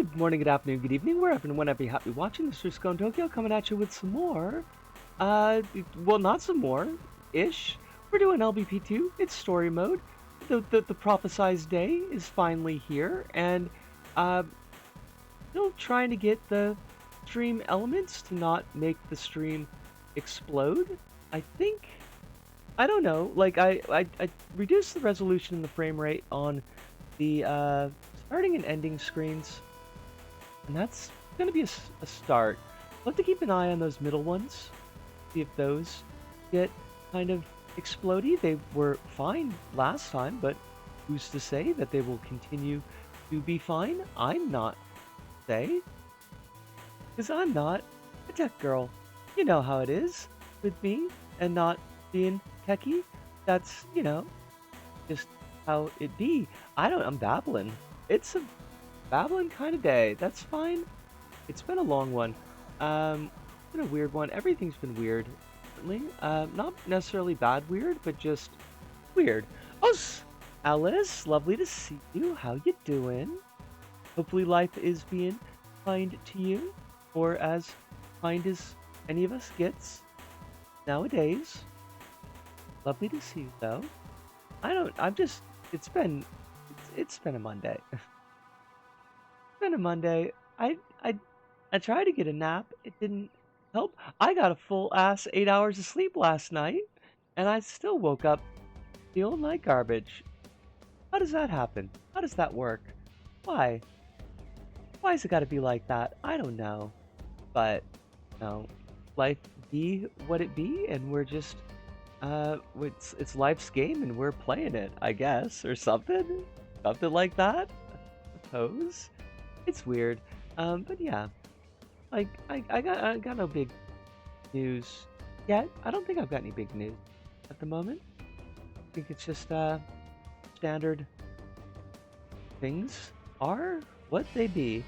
Good morning, good afternoon, good evening, wherever and whenever you happy watching. This is Scone Tokyo coming at you with some more. Well, not some more ish. We're doing LBP2. It's story mode. The prophesized day is finally here, and uh, still trying to get the stream elements to not make the stream explode. I think I don't know. Like I reduced the resolution and the frame rate on the starting and ending screens. And that's going to be a start. We'll have to keep an eye on those middle ones, see if those get kind of explodey. They were fine last time, but who's to say that they will continue to be fine? I'm not say, because I'm not a tech girl. You know how it is with me and not being techie. That's, just how it be. I'm babbling. It's a babbling kind of day. That's fine. It's been a long one. It's been a weird one. Everything's been weird, certainly. Not necessarily bad weird, but just weird. Oh, Alice, lovely to see you. How you doing? Hopefully life is being kind to you, or as kind as any of us gets nowadays. Lovely to see you, though. I'm just, it's been, it's been a Monday. It's been a Monday. I tried to get a nap. It didn't help. I got a full ass 8 hours of sleep last night, and I still woke up feeling like garbage. How does that happen? How does that work? Why? Why has it got to be like that? I don't know. But, no, life be what it be, and we're just, it's life's game, and we're playing it, I guess, or something? Something like that? I suppose. It's weird. But yeah. Like, I got no big news yet. I don't think I've got any big news at the moment. I think it's just, standard things are what they be.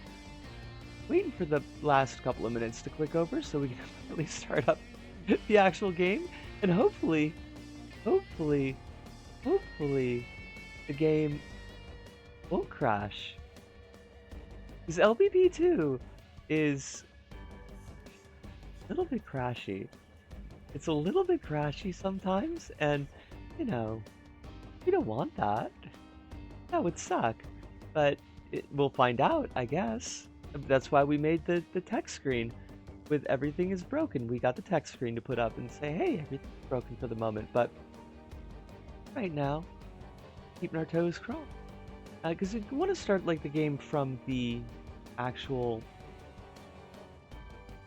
Waiting for the last couple of minutes to click over so we can really start up the actual game. And hopefully, hopefully, hopefully, the game won't crash. Because LBP2 is a little bit crashy. It's a little bit crashy sometimes, and you know, we don't want that. That would suck. But we'll find out, I guess. That's why we made the text screen with everything is broken. We got the text screen to put up and say, hey, everything's broken for the moment. But right now, keeping our toes crossed. Because if you want to start like the game from the actual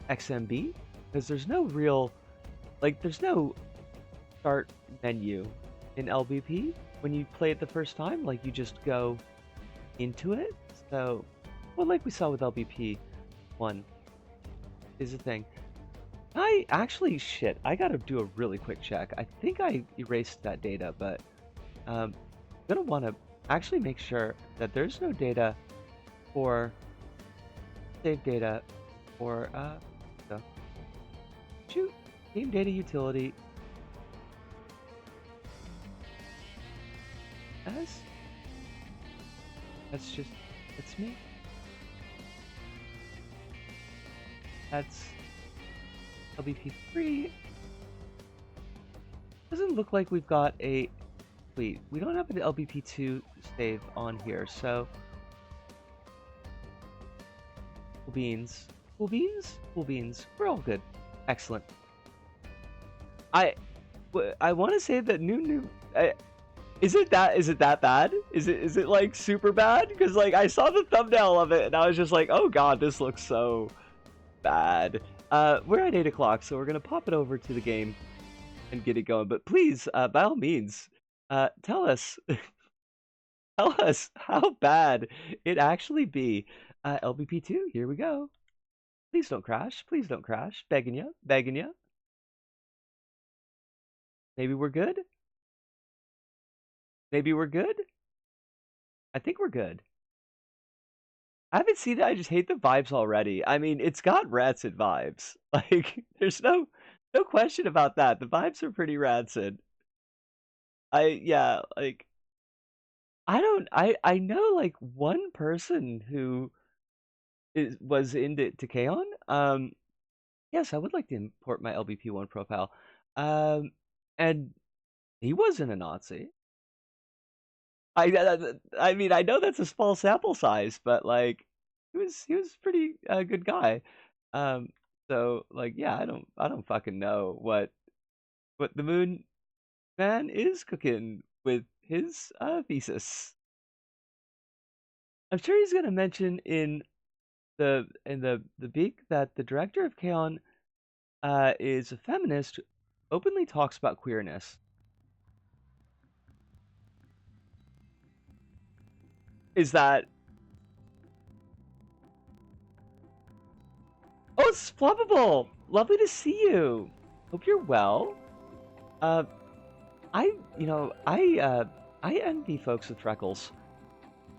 XMB, because there's no real, like, there's no start menu in LBP when you play it the first time. Like, you just go into it. So, well, like we saw with LBP 1 is a thing. I gotta do a really quick check. I think I erased that data, but I'm gonna want to actually make sure that there's no data for save data or the shoot game data utility as that's me. That's LBP3. Doesn't look like we've got a wait. We don't have an LBP2 save on here, so cool beans, cool beans, cool beans. We're all good. Excellent. I I want to say that new. Is it that bad? Is it like super bad? Because like I saw the thumbnail of it and I was just like, oh god, this looks so bad. We're at 8 o'clock, so we're gonna pop it over to the game and get it going. But please, by all means, tell us, tell us how bad it actually be. LBP2, here we go. Please don't crash. Please don't crash. Begging you, begging you. Maybe we're good. Maybe we're good. I think we're good. I haven't seen it. I just hate the vibes already. I mean, it's got rancid vibes. Like, there's no question about that. The vibes are pretty rancid. Yeah, like I don't I know like one person who was into to Kaon. Yes, I would like to import my LBP1 profile. Um, and he wasn't a Nazi. I mean, I know that's a small sample size, but like, he was pretty good guy. Um, so like, yeah, I don't fucking know what the Moon Man is cooking with his thesis. I'm sure he's gonna mention in the beak that the director of Kaon is a feminist who openly talks about queerness. Is that Oh, it's Flubbable! Lovely to see you. Hope you're well. Uh, I envy folks with freckles.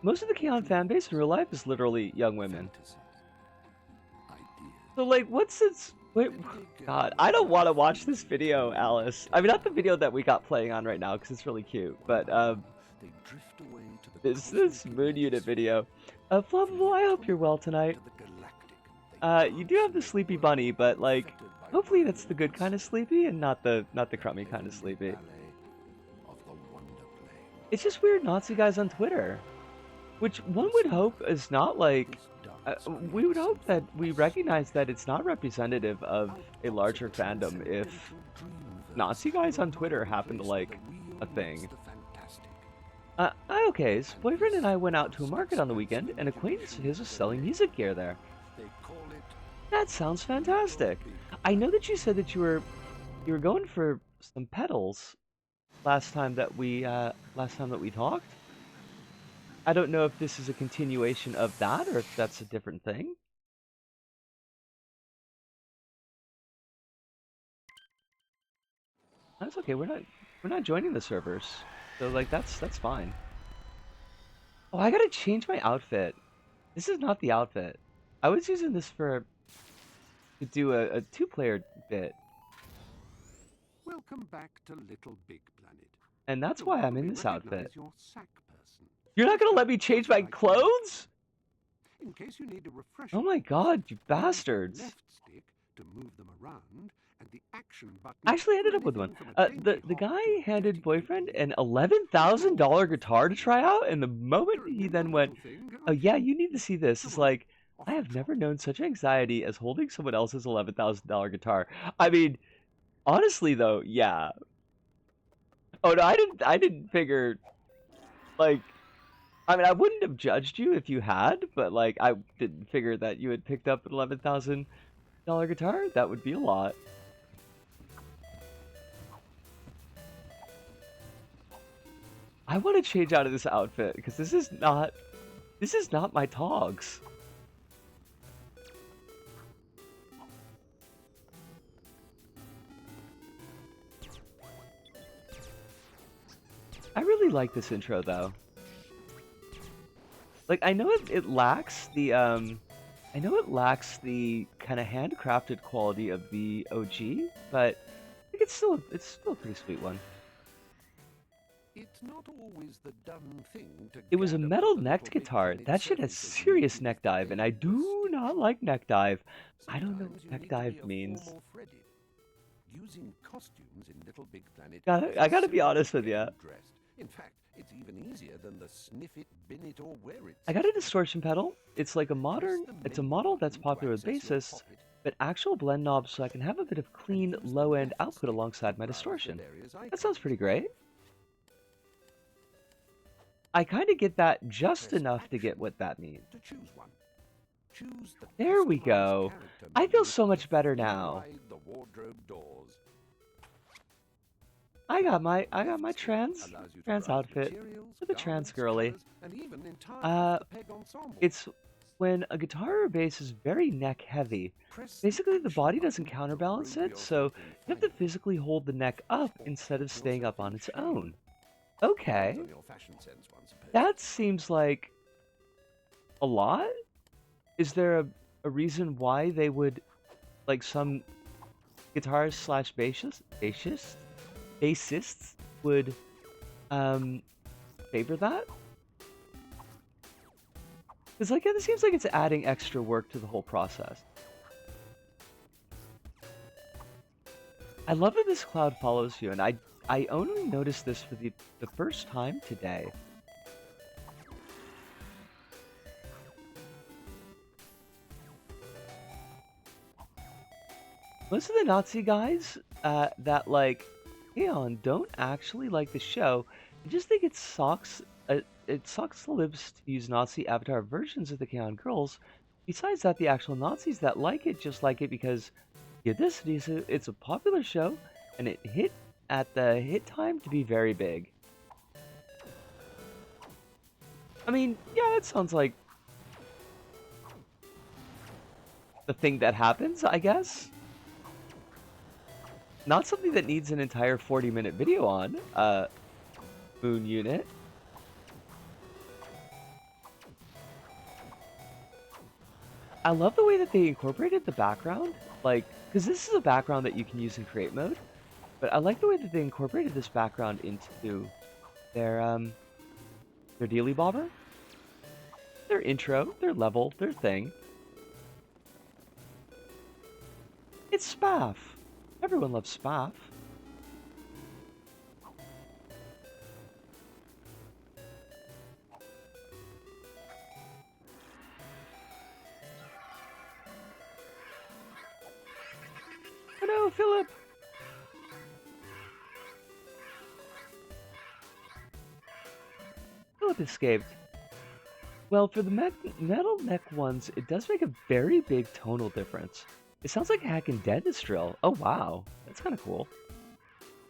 Most of the Kaon fan base in real life is literally young women. So, like, what's its... Wait, God, I don't want to watch this video, Alice. I mean, not the video that we got playing on right now, because it's really cute, but, this Moon Unit video. Flubbable, I hope you're well tonight. You do have the sleepy bunny, but, like, hopefully that's the good kind of sleepy and not the crummy kind of sleepy. It's just weird Nazi guys on Twitter, which one would hope is not like. We would hope that we recognize that it's not representative of a larger fandom if Nazi guys on Twitter happen to like a thing. Okay's boyfriend and I went out to a market on the weekend, and acquaintance of his was selling music gear there. That sounds fantastic. I know that you said that you were going for some pedals last time that we talked. I don't know if this is a continuation of that or if that's a different thing. That's okay. We're not joining the servers, so like that's fine. Oh, I gotta change my outfit. This is not the outfit. I was using this to do a two-player bit. Welcome back to Little Big Planet. And that's why I'm in this outfit. You're not gonna let me change my clothes? In case you need a refresher. Oh my god, you bastards. Left stick to move them around, and the action button. I actually ended up with one. The guy handed boyfriend an $11,000 guitar to try out, and the moment he then went, "Oh yeah, you need to see this," it's like, I have never known such anxiety as holding someone else's $11,000 guitar. I mean, honestly though, yeah. Oh no, I didn't figure, like, I mean, I wouldn't have judged you if you had, but like, I didn't figure that you had picked up an $11,000 guitar. That would be a lot. I want to change out of this outfit because this is not my togs. I really like this intro though. Like, I know it lacks the kind of handcrafted quality of the OG, but I think it's still a pretty sweet one. It's not always the done thing to. It was a metal necked guitar. That shit has serious neck dive, and I do not like neck dive. I don't know what neck dive means. Using costumes in Little Big Planet. I gotta be honest with you. In fact, it's even easier than the sniff it, bin it, or wear it. I got a distortion pedal. It's like a model that's popular with bassists, but actual blend knobs so I can have a bit of clean low-end output alongside my distortion. That sounds pretty great. I kind of get that just enough to get what that means. There we go. I feel so much better now. I got my trans outfit for the trans girly. It's when a guitar or bass is very neck heavy. Basically, the body doesn't counterbalance it, so you have to physically hold the neck up instead of staying up on its own. Okay. That seems like a lot? Is there a reason why they would, like, some guitarists slash bassists would favor that? It's like, it seems like it's adding extra work to the whole process. I love that this cloud follows you, and I only noticed this for the first time today. Most of the Nazi guys that like Aeon don't actually like the show. I just think it sucks the libs to use Nazi avatar versions of the Kaon girls. Besides that, the actual Nazis that like it just like it because get this, it's a popular show, and it hit at the hit time to be very big. I mean, yeah, it sounds like the thing that happens, I guess. Not something that needs an entire 40-minute video on, Moon Unit. I love the way that they incorporated the background, like, because this is a background that you can use in create mode, but I like the way that they incorporated this background into their dealy bobber, their intro, their level, their thing. It's Spaff. Everyone loves Spaff. Oh no, Philip! Philip escaped. Well, for the metal neck ones, it does make a very big tonal difference. It sounds like Hack and Dentist Drill. Oh wow, that's kind of cool.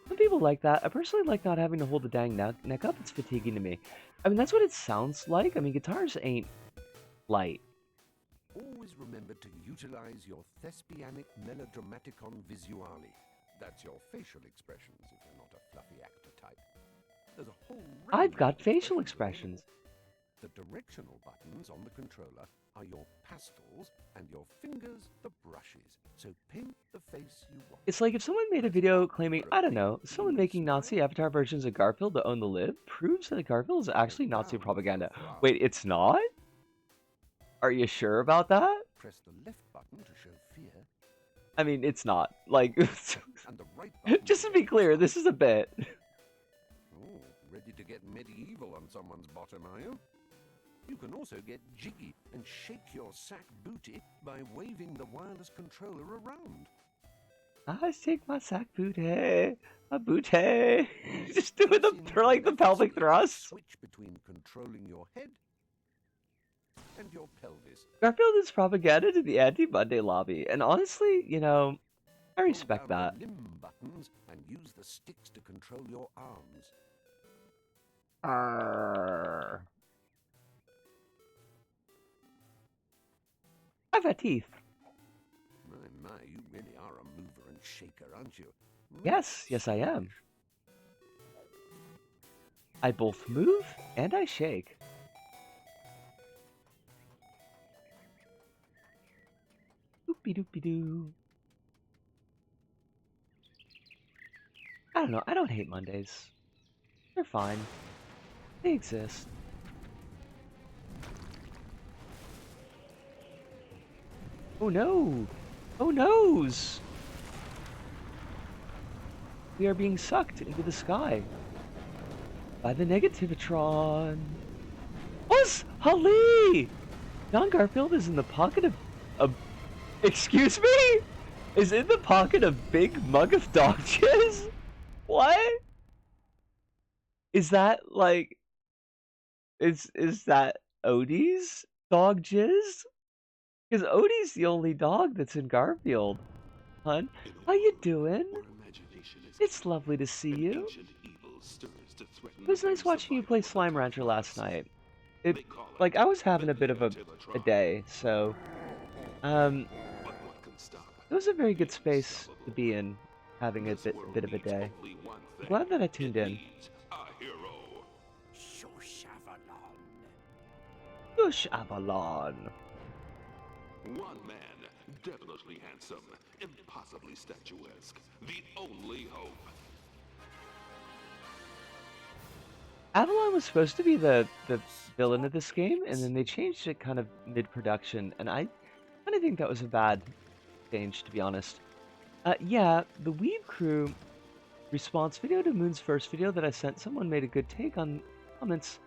Some people like that. I personally like not having to hold the dang neck up. It's fatiguing to me. I mean, that's what it sounds like. I mean, guitars ain't light. Always remember to utilize your thespianic melodramaticon visuale. That's your facial expressions if you're not a fluffy actor type. There's a whole I've range got of facial expressions. expressions. The directional buttons on the controller are your pastels and your fingers the brushes. So paint the face you want. It's like if someone made a video claiming, I don't know, someone making Nazi avatar versions of Garfield to own the lib proves that Garfield is actually Nazi propaganda. Wait, it's not? Are you sure about that? Press the left button to show fear. I mean, it's not. Like, And the right button just to be clear, this is a bit. Oh, ready to get medieval on someone's bottom, are you? You can also get jiggy and shake your sack booty by waving the wireless controller around. I shake my sack booty, my booty. Just doing the pelvic thrust. Switch between controlling your head and your pelvis. Garfield is propaganda to the anti-Monday lobby, and honestly, you know, I respect Hold down that. the limb buttons and use the sticks to control your arms. Arrgh. I've got teeth. My, you really are a mover and shaker, aren't you? Yes, I am. I both move and I shake. Doopy doopy doo. I don't know, I don't hate Mondays. They're fine. They exist. Oh no! Oh noes! We are being sucked into the sky by the Negativitron. Us! Holly! John Garfield is in the pocket of excuse me? Is in the pocket of big mug of dog jizz? What? Is that like is that Odie's dog jizz? Because Odie's the only dog that's in Garfield. Hun, how you doing? It's lovely to see you. It was nice watching you play Slime Rancher last night. Like, I was having a bit of a day, so, it was a very good space to be in, having a bit of a day. I'm glad that I tuned in. Shush, Avalon. One man, definitely handsome, impossibly statuesque, the only hope. Avalon was supposed to be the villain of this game, and then they changed it kind of mid-production, and I kind of think that was a bad change, to be honest. Yeah, the Weave Crew response video to Moon's first video that I sent, someone made a good take on comments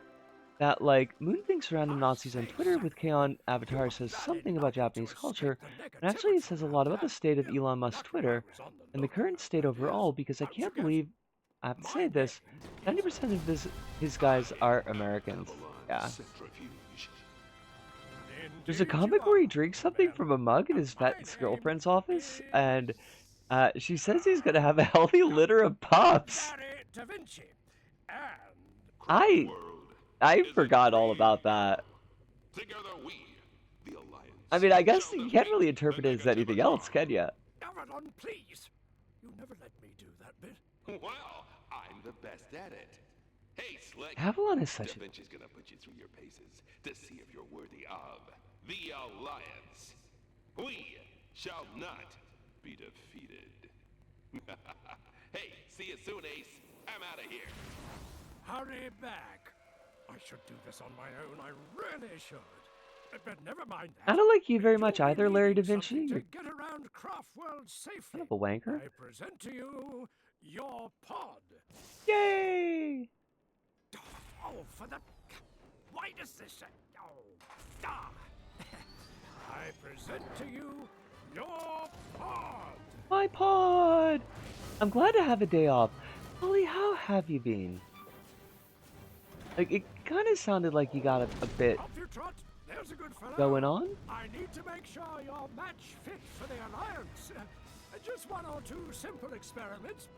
that, like, Moon thinks random Nazis on Twitter with K-On! Avatar says something about Japanese culture, and actually it says a lot about the state of Elon Musk's Twitter, and the current state overall, because I can't believe I have to say this, 90% of his guys are Americans. Yeah. Centrifuge. There's a comic where he drinks something from a mug in his pet's girlfriend's office, and she says he's gonna have a healthy litter of pups. Da Vinci. And I World. I Is it forgot all we about or that. Together we, the Alliance. I mean, I guess shall you can't really defeat interpret the it as anything else, can negative ya? Avalon, please. You never let me do that bit. Well, I'm the best at it. Hey, Slick. Avalon is such Da a... Vinci's gonna put you through your paces to see if you're worthy of the Alliance. We shall not be defeated. Hey, see you soon, Ace. I'm out of here. Hurry back. I should do this on my own. I really should. But never mind that. I don't like you very You'll much be either, Larry da needing Vinci. something You're to get around Craft World safely. kind of a wanker. I present to you your pod. Yay! Oh, for the... Why does this... Oh, ah. I present to you your pod. My pod! I'm glad to have a day off. Holly, how have you been? Like, it kind of sounded like you got a bit Off you trot. There's a good fellow. going on. I need to make sure your match fit for the Alliance. Just one or two simple experiments.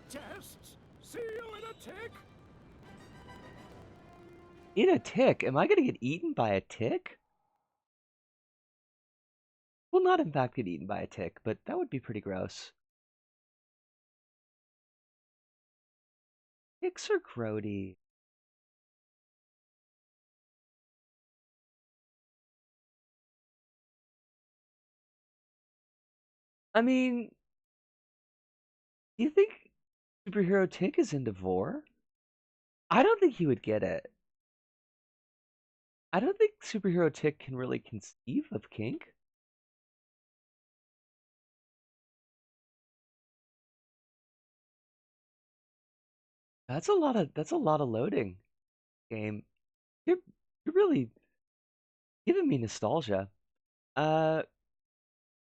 Tests. See you in a tick. In a tick? Am I gonna get eaten by a tick? Well, not in fact get eaten by a tick, but that would be pretty gross. Ticks are grody. I mean, do you think Superhero Tick is into vor? I don't think he would get it. I don't think Superhero Tick can really conceive of kink. That's a lot of loading, game. You're really giving me nostalgia. Uh,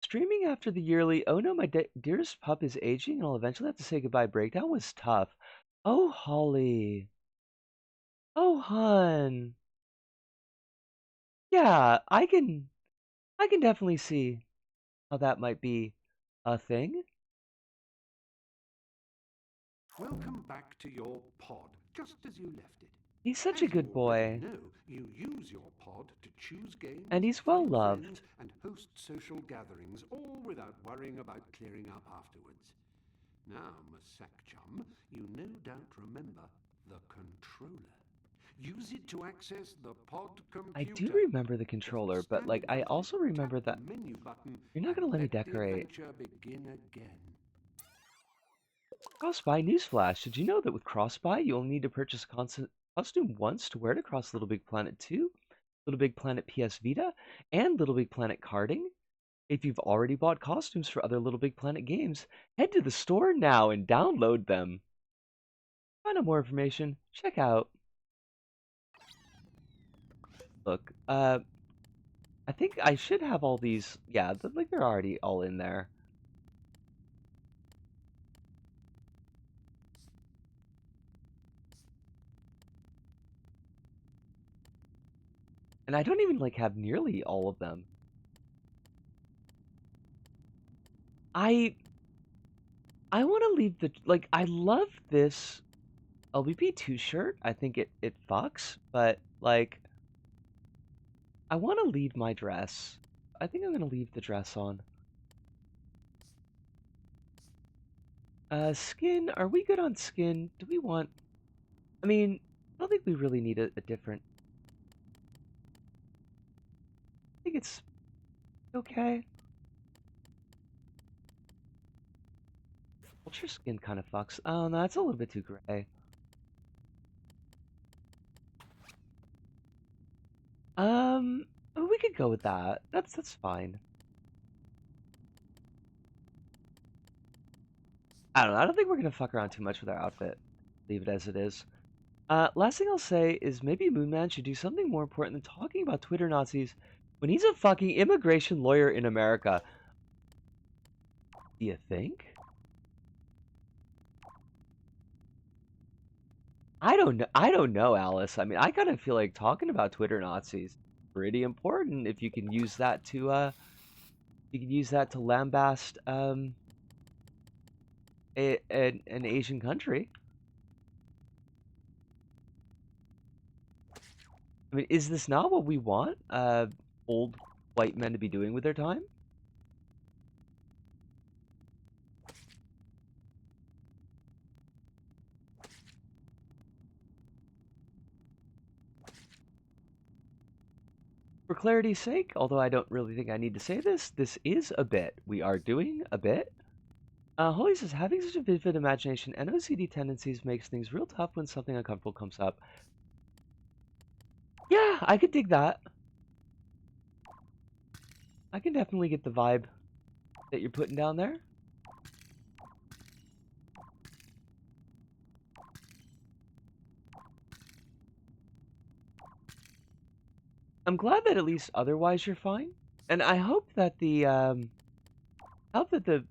Streaming after the yearly "Oh no, my dearest pup is aging and I'll eventually have to say goodbye" breakdown was tough. Oh, Holly. Oh, hun. Yeah, I can definitely see how that might be a thing. Welcome back to your pod, just as you left it. He's such As a you good already boy, know, you use your pod to choose games, and he's well find loved. friends, and host social gatherings, all without worrying about clearing up afterwards. Now, Masak Chum, you no doubt remember the controller. Use it to access the pod computer. I do remember the controller, but like I also remember tap that the menu button you're not and gonna let me let the decorate. adventure begin again. Crossbuy newsflash. Did you know that with Crossbuy you only need to purchase a costume once to wear it across Little Big Planet 2, Little Big Planet PS Vita, and Little Big Planet Carding? If you've already bought costumes for other Little Big Planet games, head to the store now and download them. To find out more information, check out. Look, I think I should have all these. Yeah, like they're already all in there. And I don't even like have nearly all of them. I want to leave the like I love this LBP2 shirt. I think it fucks, but like I want to leave my dress. I think I'm going to leave the dress on. Skin, are we good on skin? Do we want I mean, I don't think we really need a different. I think it's okay. Ultra skin kind of fucks. Oh no, that's a little bit too gray. We could go with that. That's fine. I don't know. I don't think we're gonna fuck around too much with our outfit. Leave it as it is. Last thing I'll say is maybe Moonman should do something more important than talking about Twitter Nazis when he's a fucking immigration lawyer in America. Do you think? I don't know. I don't know, Alice. I mean, I kind of feel like talking about Twitter Nazis pretty important if you can use that to lambast an Asian country. I mean, is this not what we want old white men to be doing with their time? For clarity's sake, although I don't really think I need to say this, this is a bit. We are doing a bit. Holy says, having such a vivid imagination and OCD tendencies makes things real tough when something uncomfortable comes up. Yeah, I could dig that. I can definitely get the vibe that you're putting down there. I'm glad that at least otherwise you're fine. And I hope that the the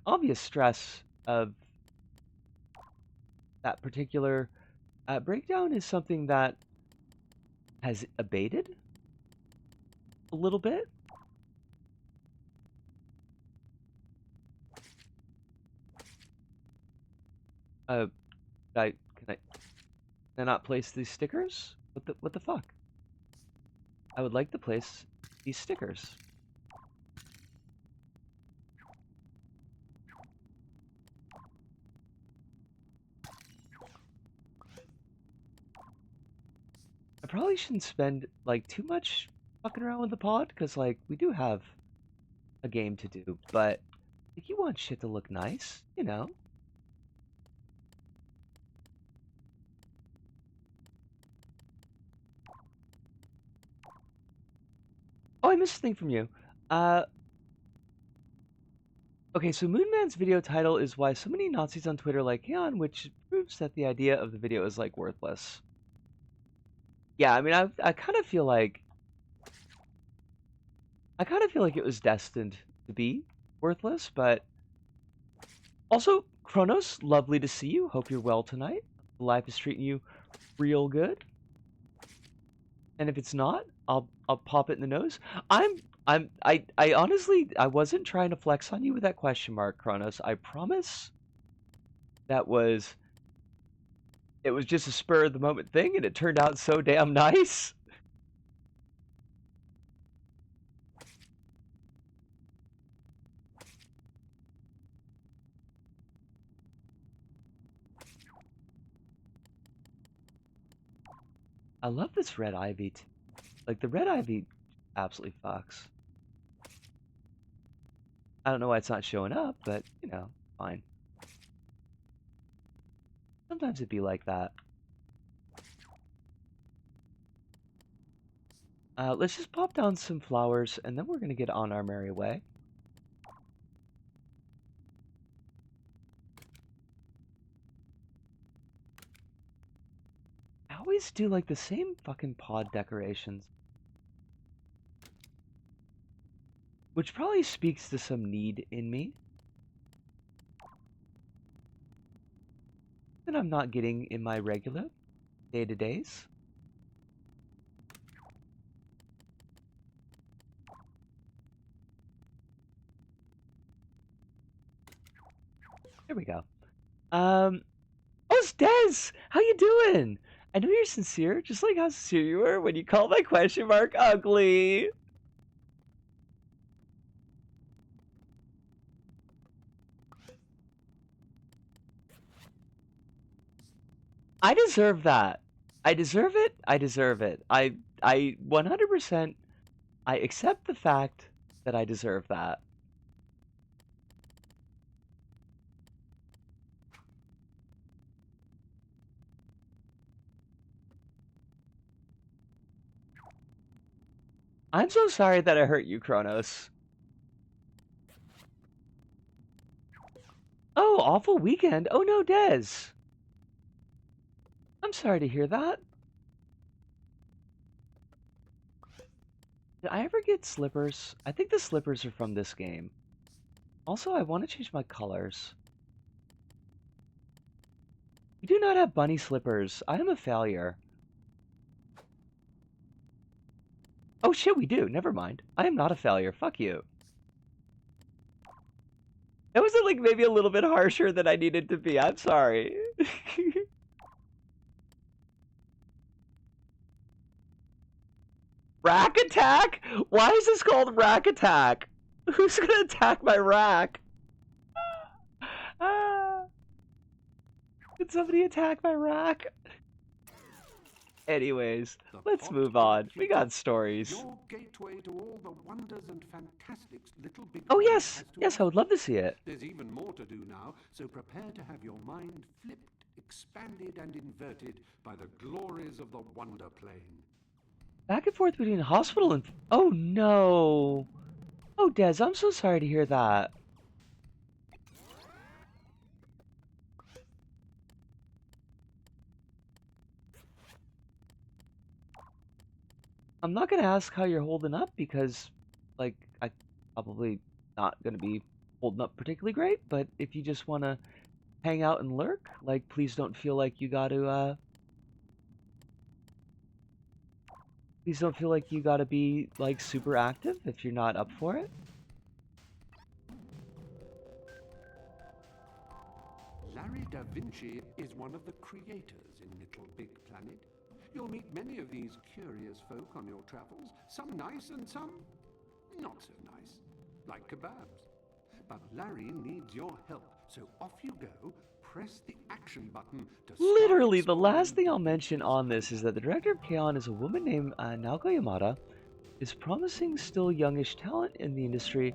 obvious stress of that particular breakdown is something that has abated a little bit. Can I not place these stickers? What the fuck? I would like to place these stickers. I probably shouldn't spend like too much fucking around with the pod because like we do have a game to do, but if you want shit to look nice, you know. Oh, I missed a thing from you. Uh, okay, so Moonman's video title is Why So Many Nazis on Twitter Like Heon, which proves that the idea of the video is like worthless. Yeah, I mean, I kind of feel like it was destined to be worthless, but also Kronos, lovely to see you. Hope you're well tonight. Life is treating you real good. And if it's not, I'll pop it in the nose. I honestly I wasn't trying to flex on you with that question mark, Kronos. I promise. That was it was just a spur of the moment thing and it turned out so damn nice. I love this red ivy too. Like the red ivy absolutely fucks. I don't know why it's not showing up, but you know, fine. Sometimes it'd be like that. Let's just pop down some flowers and then we're gonna get on our merry way. I always do like the same fucking pod decorations. Which probably speaks to some need in me that I'm not getting in my regular day-to-days. There we go. Oh, it's Des! How you doing? I know you're sincere, just like how sincere you were when you called my question mark ugly. I deserve that. I deserve it. I deserve it. I 100% I accept the fact that I deserve that. I'm so sorry that I hurt you, Kronos. Oh, awful weekend. Oh no, Des. I'm sorry to hear that. Did I ever get slippers? I think the slippers are from this game. Also, I want to change my colors. We do not have bunny slippers. I am a failure. Oh shit, we do. Never mind. I am not a failure. Fuck you. That was like maybe a little bit harsher than I needed to be. I'm sorry. Rack attack? Why is this called rack attack? Who's gonna attack my rack? Ah, did somebody attack my rack? Anyways, let's move on. We got stories. Your gateway to all the wonders and fantastics Little Big Oh Planet yes, has to yes, I would offer. love to see it. There's even more to do now, so prepare to have your mind flipped, expanded, and inverted by the glories of the Wonder Plane. Back and forth between hospital and... Oh no! Oh Des, I'm so sorry to hear that. I'm not gonna ask how you're holding up because, like, I probably not gonna be holding up particularly great, but if you just wanna hang out and lurk, like, please don't feel like you gotta, please don't feel like you gotta be, like, super active if you're not up for it. Larry da Vinci is one of the creators in Little Big Planet. You'll meet many of these curious folk on your travels, some nice and some not so nice, like kebabs. But Larry needs your help, so off you go. Press the action button to start Literally, the last exploring thing I'll Da mention Vinci's on this is that the director of K-On! Is a woman named Naoko Yamada, is promising still youngish talent in the industry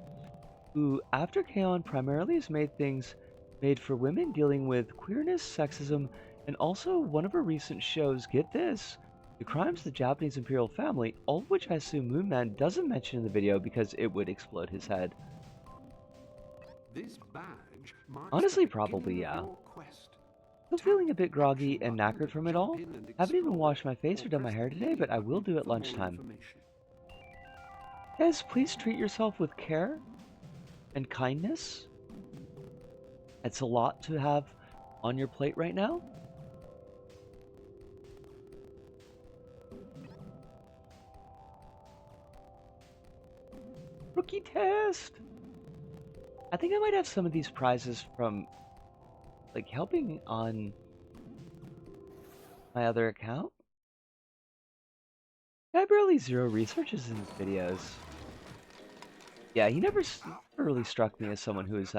who, after K-On! Primarily has made things made for women dealing with queerness, sexism, and also one of her recent shows, get this, The Crimes of the Japanese Imperial Family, all of which I assume Moonman doesn't mention in the video because it would explode his head. This badge marks Honestly, the probably, beginning of yeah. your quest. Still Tap feeling a the bit groggy action and button knackered to from it jump all. in and Haven't even explore, washed my face or done my press hair the today, menu but I will button do it for more lunchtime. information. Yes, please treat yourself with care and kindness. It's a lot to have on your plate right now. Rookie test! I think I might have some of these prizes from, like, helping on my other account. I barely zero researches in his videos. Yeah, he never really struck me as someone who's,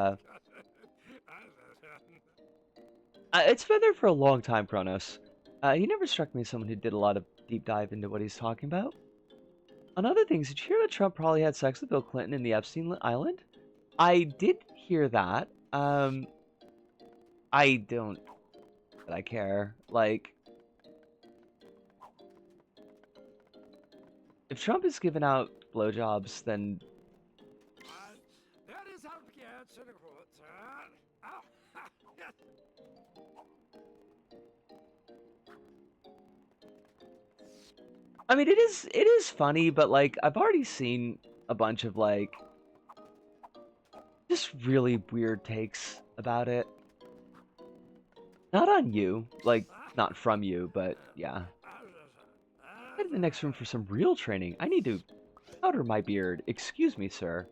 it's been there for a long time, Kronos. He never struck me as someone who did a lot of deep dive into what he's talking about. On other things, did you hear that Trump probably had sex with Bill Clinton in the Epstein Island? I did hear that. I don't... But I care. Like... If Trump is giving out blowjobs, then... That is how it gets in a good turn. I mean, it is funny, but, like, I've already seen a bunch of, like... just really weird takes about it. Not on you. Like, not from you, but yeah. Head to the next room for some real training. I need to powder my beard. Excuse me, sir.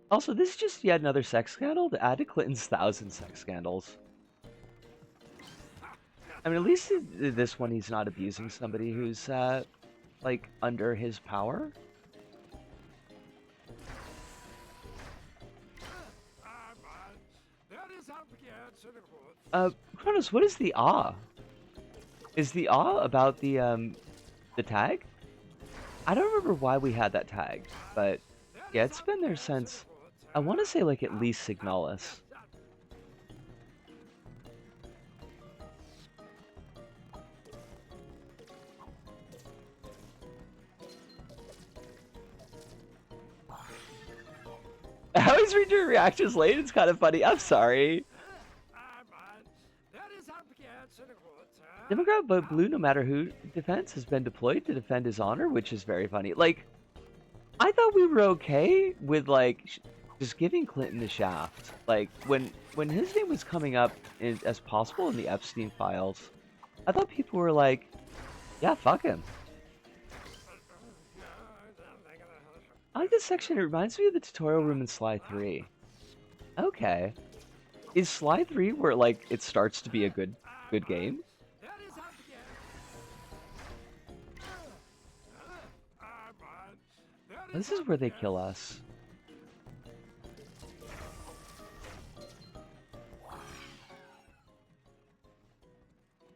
Also, this is just yet another sex scandal to add to Clinton's 1,000 sex scandals. I mean, at least this one he's not abusing somebody who's, like, under his power. Kronos, what is the ah? Is the ah about the tag? I don't remember why we had that tag, but yeah, it's been there since, I want to say, like, at least Signalis. always read your reactions late. It's kind of funny. I'm sorry. Democrat vote blue no matter who defense has been deployed to defend his honor, which is very funny. Like, I thought we were okay with, like, just giving Clinton the shaft. Like, when his name was coming up as possible in the Epstein files, I thought people were like, yeah, fuck him. I like this section. It reminds me of the tutorial room in Sly 3. Okay. Is Sly 3 where, like, it starts to be a good game? This is where they kill us.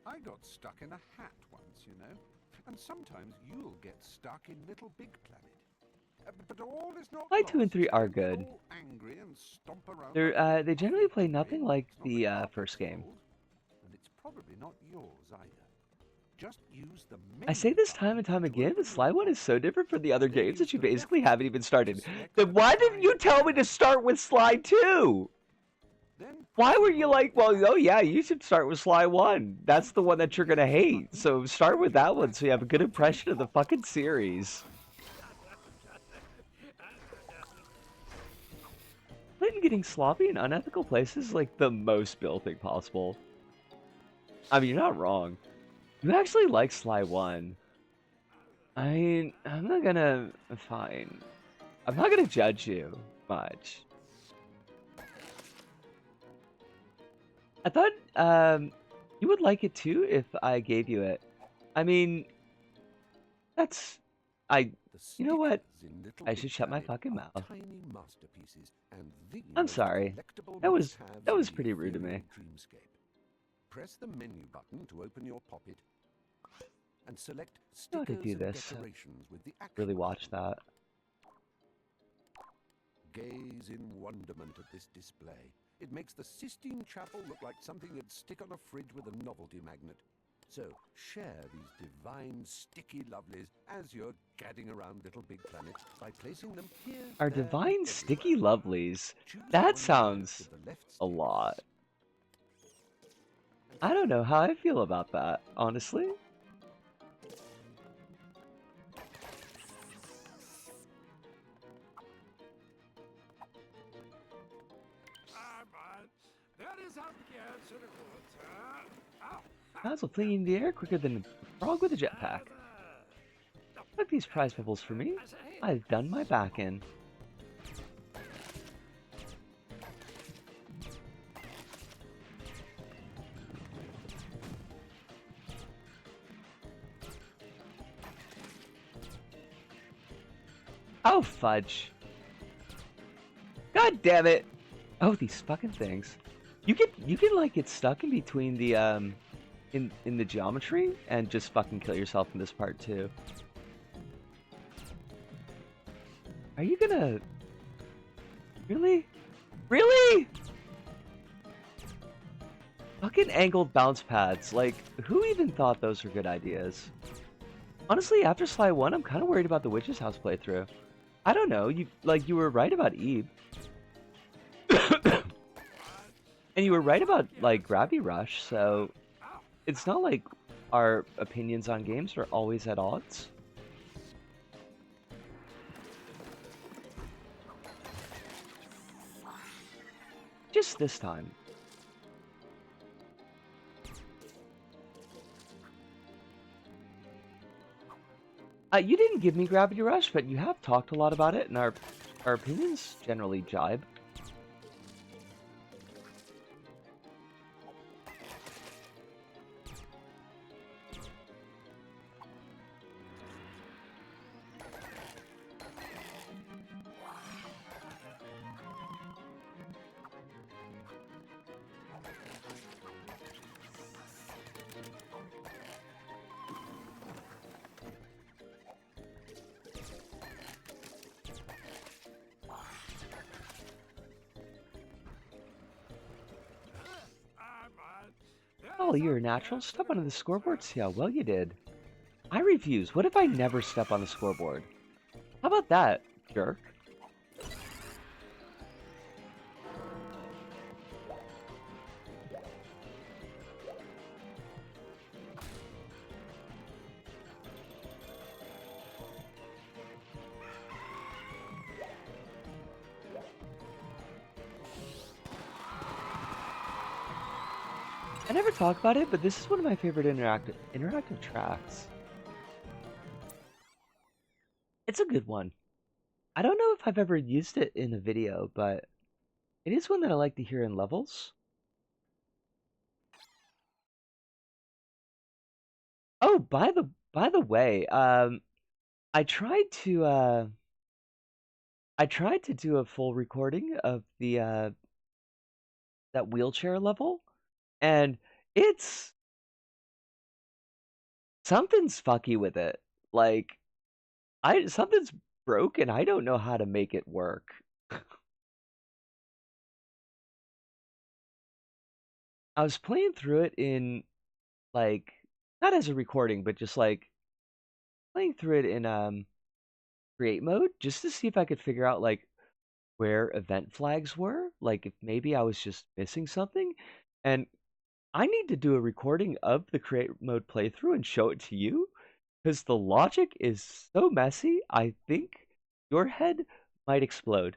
I got stuck in a hat once, you know. And sometimes you'll get stuck in LittleBigPlanet. But all is not Sly 2 and 3 are lost. They're good. all angry and stomp around They're they generally play nothing like It's not the carpet first game. gold, and it's probably not yours either. Just use the I say this time and time again, the Sly one is so different from the other games that you basically haven't even started. Then why didn't you tell me to start with Sly 2? Why were you like, well, oh yeah, you should start with Sly 1. That's the one that you're gonna hate. So start with that one so you have a good impression of the fucking series. Clinton getting sloppy in unethical places is like the most Bill thing possible. I mean, you're not wrong. You actually like Sly 1. I mean, I'm not gonna... Fine. I'm not gonna judge you much. I thought, you would like it too if I gave you it. I mean, that's... You know what? I should shut my fucking mouth. I'm sorry. That was pretty rude of me. Press the menu button to open your poppet and select How to stickers do and this? decorations with the action Really watch that. Gaze in wonderment at this display. It makes the Sistine Chapel look like something you'd stick on a fridge with a novelty magnet. So share these divine sticky lovelies as you're gadding around LittleBigPlanet by placing them here. Our there, divine and sticky everywhere. lovelies. Choose the That one you sounds like with the left a stick. lot. I don't know how I feel about that, honestly. Miles will fling in the air quicker than a frog with a jetpack. Look these prize pebbles for me. I've done my back in. Oh, fudge. God damn it. Oh, these fucking things. You can like get stuck in between the in the geometry and just fucking kill yourself in this part too. Are you gonna really? Really? Fucking angled bounce pads. Like, who even thought those were good ideas? Honestly, after Sly 1, I'm kind of worried about the Witch's House playthrough. I don't know, you were right about Eve. And you were right about, like, Gravity Rush, so it's not like our opinions on games are always at odds. Just this time. You didn't give me Gravity Rush, but you have talked a lot about it, and our opinions generally jibe. Oh, you're a natural. Step onto the scoreboard, see how well you did. I refuse. What if I never step on the scoreboard? How about that, jerk? I never talk about it, but this is one of my favorite interactive tracks. It's a good one. I don't know if I've ever used it in a video, but it is one that I like to hear in levels. Oh, by the way, I tried to do a full recording of the that wheelchair level, and it's something's fucky with it. Like I something's broken. I don't know how to make it work. I was playing through it in like not as a recording, but just like playing through it in create mode just to see if I could figure out like where event flags were, like if maybe I was just missing something. And I need to do a recording of the create mode playthrough and show it to you because the logic is so messy. I think your head might explode.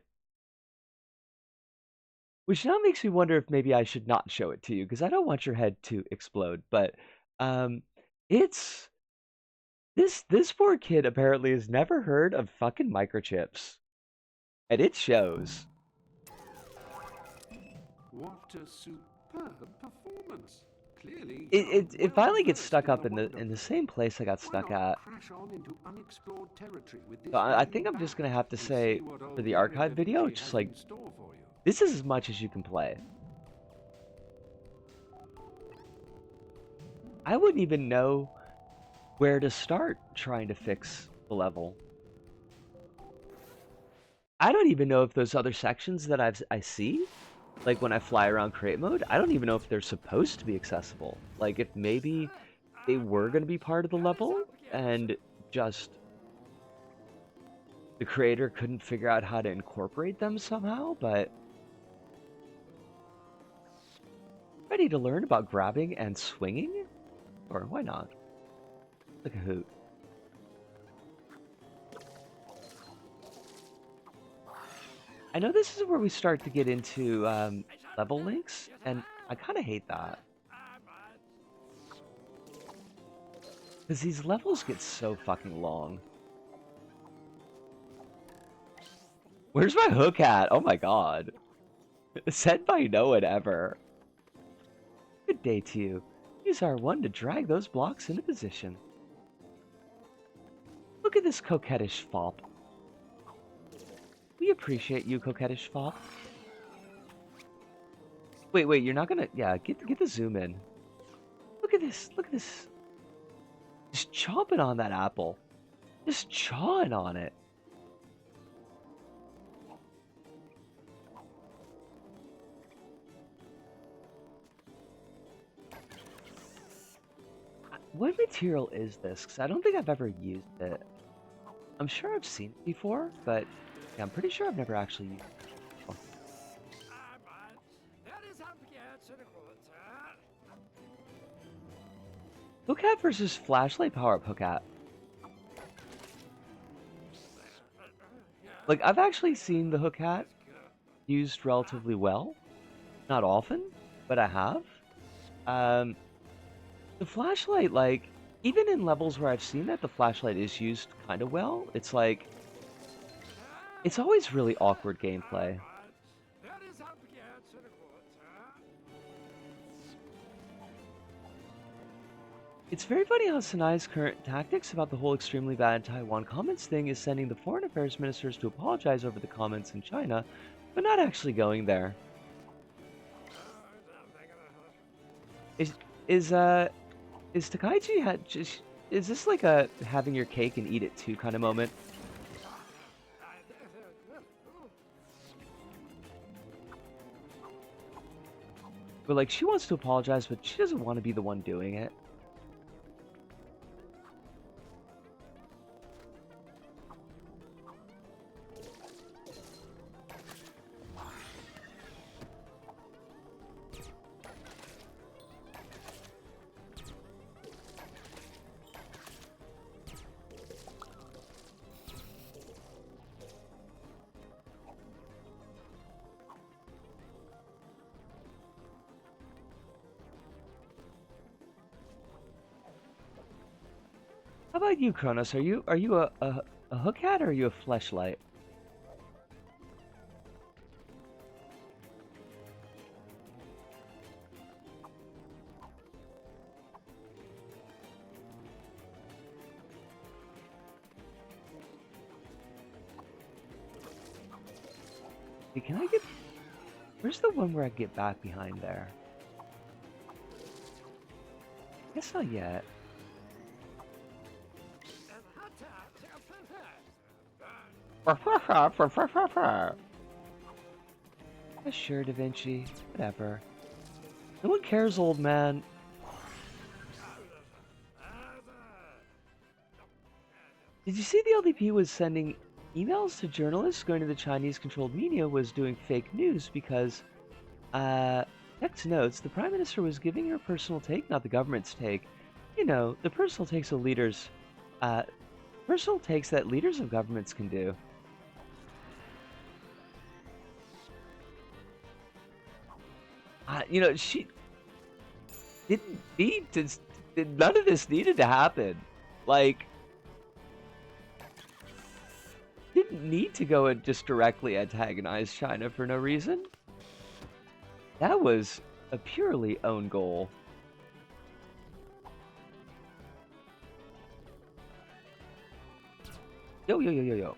Which now makes me wonder if maybe I should not show it to you because I don't want your head to explode. But um, it's this poor kid apparently has never heard of fucking microchips, and it shows. What a superb performance! Clearly, It you're it, it well finally gets versed stuck in the up in the wonderful. same place I got Why stuck not at. crash on into unexplored territory with So this I game think I'm just back gonna have to and see say what for old the Mario archive Da video, Vinci just has like in store for you? this is as much as you can play. I wouldn't even know where to start trying to fix the level. I don't even know if those other sections that I see, like when I fly around create mode, I don't even know if they're supposed to be accessible. Like if maybe they were going to be part of the That is level up, yes. and just the creator couldn't figure out how to incorporate them somehow, but ready to learn about grabbing and swinging? Or why not? Like a hoot. I know this is where we start to get into level links, and I kind of hate that. Because these levels get so fucking long. Where's my hook at? Oh my god. Sent by no one ever. Good day to you. Use R1 to drag those blocks into position. Look at this coquettish fop. We appreciate you, coquettish fop. Wait, you're not gonna... Yeah, get the zoom in. Look at this. Just chomping on that apple. Just chawing on it. What material is this? Because I don't think I've ever used it. I'm sure I've seen it before, but yeah, I'm pretty sure I've never actually used it. Oh. Hook hat versus flashlight power-up hook hat. Like, I've actually seen the hook hat used relatively well. Not often, but I have. Um, the flashlight, like, even in levels where I've seen that the flashlight is used kind of well, it's like, it's always really awkward gameplay. It's very funny how Sanai's current tactics about the whole extremely bad Taiwan comments thing is sending the foreign affairs ministers to apologize over the comments in China, but not actually going there. Is is uh is Takaichi just is this like a having your cake and eat it too kind of moment? Where like she wants to apologize, but she doesn't want to be the one doing it. How about you, Kronos? Are you a hook hat or are you a fleshlight? Hey, can I get... Where's the one where I get back behind there? Guess not yet. Yeah, sure, Da Vinci. Whatever. No one cares, old man. Did you see the LDP was sending emails to journalists going to the Chinese-controlled media was doing fake news because, text notes, the Prime Minister was giving her personal take, not the government's take. You know, the personal takes of leaders, personal takes that leaders of governments can do. You know, she didn't need to, none of this needed to happen. Like, didn't need to go and just directly antagonize China for no reason. That was a purely own goal. Yo, yo, yo, yo, yo.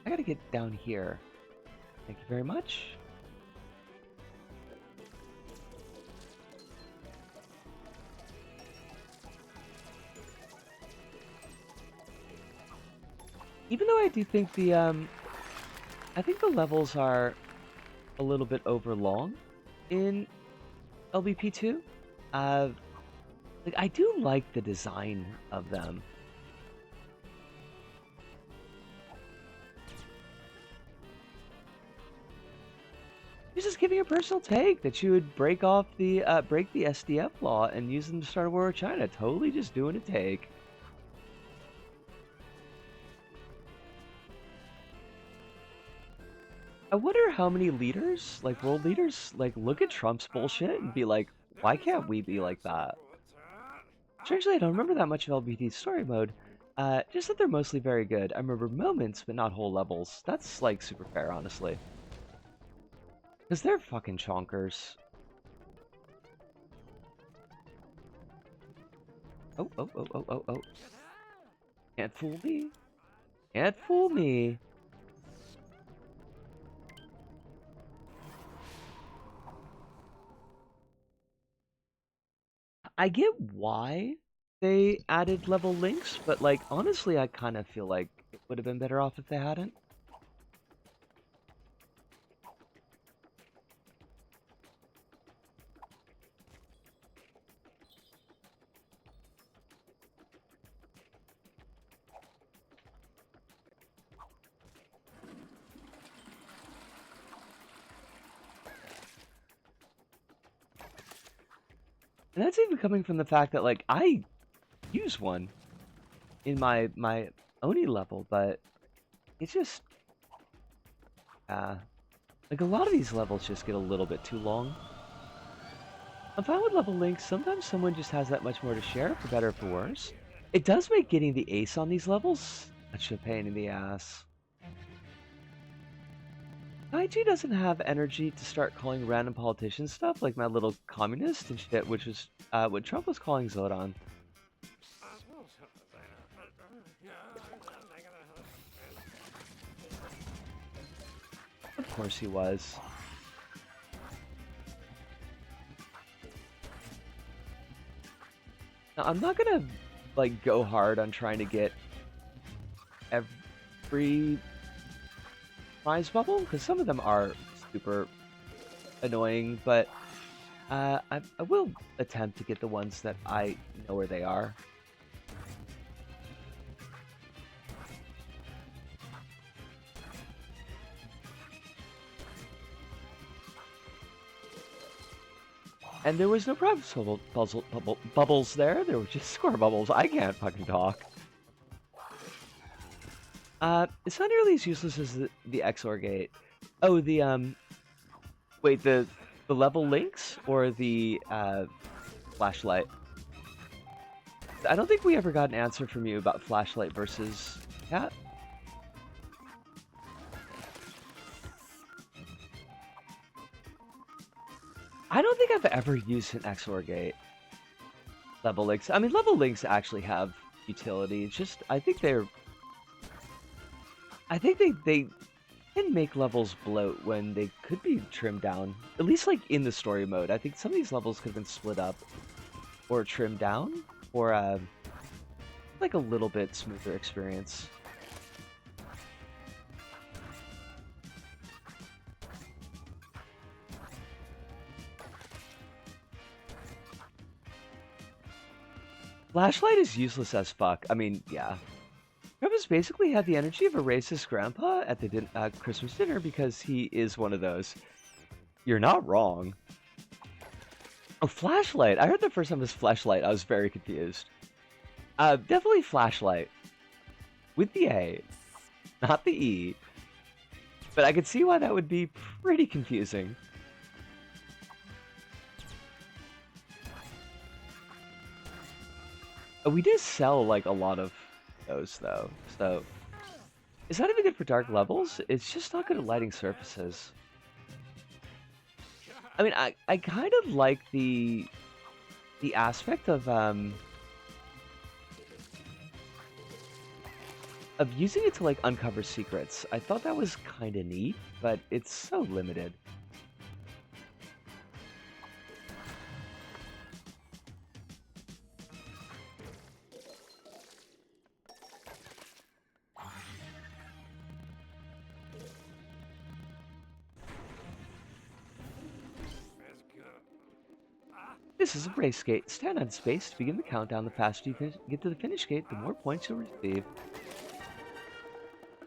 I gotta get down here. Thank you very much. Even though I do think the, I think the levels are a little bit overlong in LBP2. Like, I do like the design of them. You're just giving a personal take that you would break the SDF law and use them to start a war with China. Totally just doing a take. I wonder how many leaders, like world leaders, like look at Trump's bullshit and be like, why can't we be like that? Strangely, I don't remember that much of LBT story mode. Just that they're mostly very good. I remember moments, but not whole levels. That's like super fair, honestly. Because they're fucking chonkers. Oh, oh, oh, oh, oh, oh. Can't fool me. Can't fool me. I get why they added level links, but like honestly, I kind of feel like it would have been better off if they hadn't. And that's even coming from the fact that like I use one in my Oni level, but it's just like a lot of these levels just get a little bit too long. I'm fine with level links. Sometimes someone just has that much more to share, for better or for worse. It does make getting the ace on these levels such a pain in the ass. IG doesn't have energy to start calling random politicians stuff like my little communist and shit, which was what Trump was calling Zodon. Of course he was. Now, I'm not gonna like go hard on trying to get every prize bubble because some of them are super annoying, but I will attempt to get the ones that I know where they are. And there was no prize bubbles there. There were just score bubbles. I can't fucking talk. It's not nearly as useless as the XOR gate. Oh, the wait, the level links or the flashlight? I don't think we ever got an answer from you about flashlight versus cat. I don't think I've ever used an XOR gate. Level links. I mean, level links actually have utility. It's just I think they can make levels bloat when they could be trimmed down. At least like in the story mode. I think some of these levels could have been split up or trimmed down for like a little bit smoother experience. Flashlight is useless as fuck. I mean, yeah. Travis basically had the energy of a racist grandpa at the Christmas dinner because he is one of those. You're not wrong. Oh, flashlight. I heard the first time it was flashlight. I was very confused. Definitely flashlight. With the A, not the E. But I could see why that would be pretty confusing. We do sell like a lot of those though, so it's not even good for dark levels. It's just not good at lighting surfaces. I mean, I kind of like the aspect of using it to like uncover secrets. I thought that was kind of neat, but it's so limited. This is a race gate. Stand on space to begin the countdown. The faster you get to the finish gate, the more points you'll receive.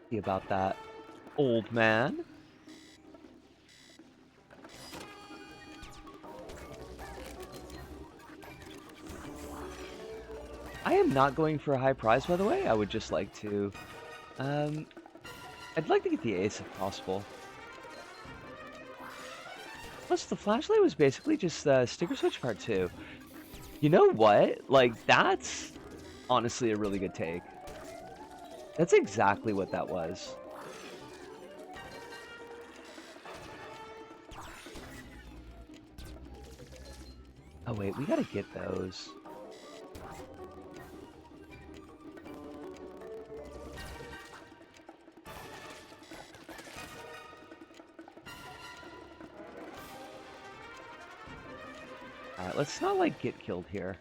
See about that, old man. I am not going for a high prize, by the way. I would just like to... I'd like to get the ace if possible. Plus, the flashlight was basically just sticker switch part 2. You know what? Like, that's honestly a really good take. That's exactly what that was. Oh wait, we gotta get those. Alright, let's not like get killed here.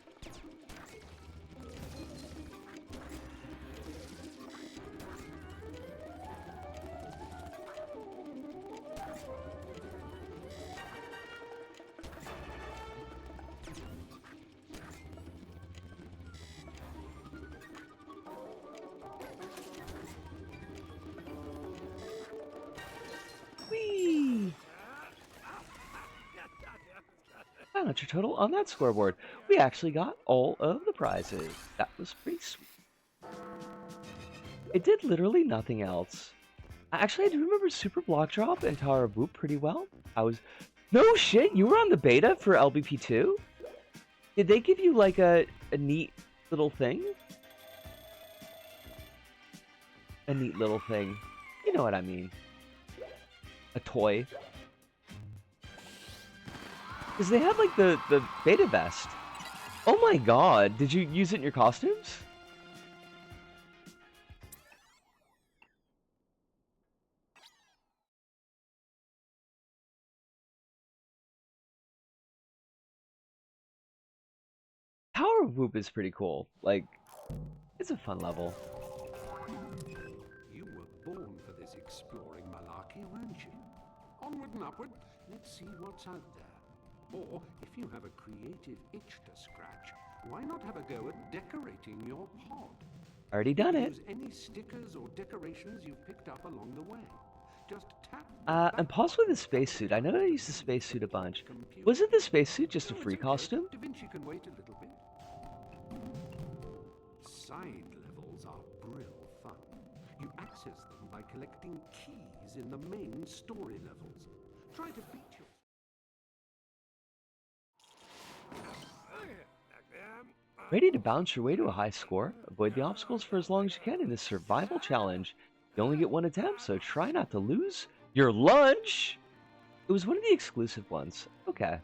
Whee! That's your total on that scoreboard. We actually got all of the prizes. That was pretty sweet. It did literally nothing else. Actually, I do remember Super Block Drop and Tower of Boop pretty well. No shit, you were on the beta for LBP2? Did they give you like a neat little thing? A neat little thing. You know what I mean. A toy. Because they had like the beta vest. Oh my god, did you use it in your costumes? Tower of Whoop is pretty cool. Like, it's a fun level. You were born for this exploring malarkey, weren't you? Onward and upward, let's see what's out there. Or, if you have a creative itch to scratch, why not have a go at decorating your pod? Already done it. Use any stickers or decorations you've picked up along the way. Just tap. And possibly the spacesuit. I know I used the spacesuit a bunch. Wasn't the spacesuit just a free costume? Da Vinci can wait a little bit. Side levels are brill fun. You access them by collecting keys in the main story levels. Try to beat your... Ready to bounce your way to a high score? Avoid the obstacles for as long as you can in this survival challenge. You only get one attempt, so try not to lose your lunch. It was one of the exclusive ones. Okay.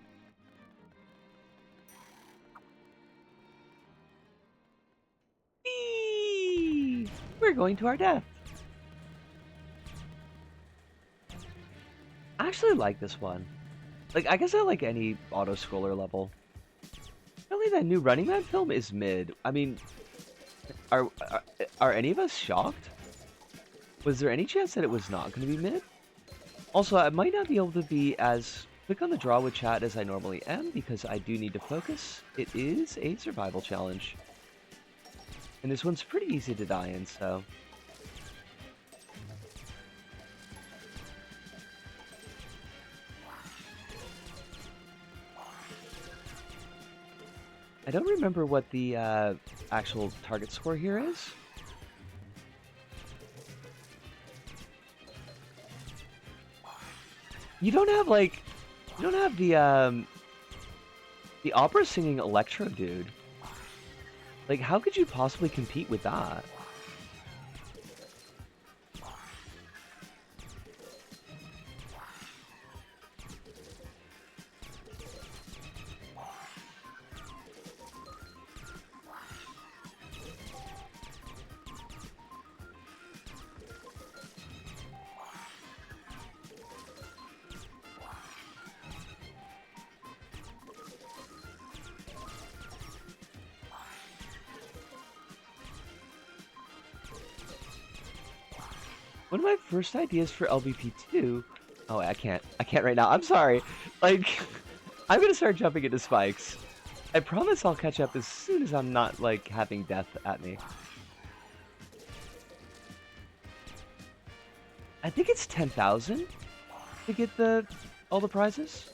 Whee! We're going to our death. I actually like this one. Like, I guess I like any auto-scroller level. Really, that new Running Man film is mid. I mean, are, are are any of us shocked? Was there any chance that it was not going to be mid? Also, I might not be able to be as quick on the draw with chat as I normally am because I do need to focus. It is a survival challenge. And this one's pretty easy to die in, so... I don't remember what the actual target score here is. You don't have like, you don't have the opera singing electro dude. Like, how could you possibly compete with that? One of my first ideas for LBP2... Oh, I can't right now. I'm sorry. Like, I'm gonna start jumping into spikes. I promise I'll catch up as soon as I'm not, like, having death at me. I think it's 10,000 to get all the prizes.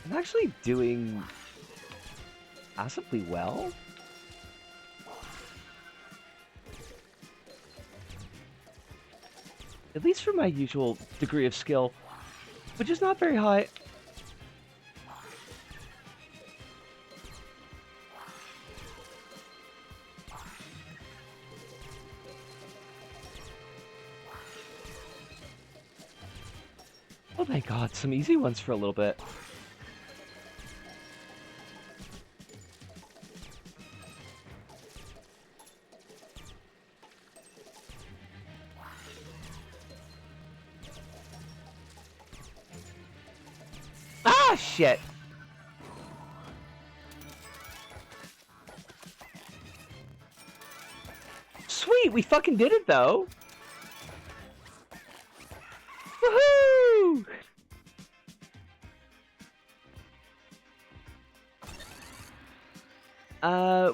I'm actually doing passably well. At least for my usual degree of skill, which is not very high. Oh my god, some easy ones for a little bit. Ah, shit! Sweet, we fucking did it though! Woohoo!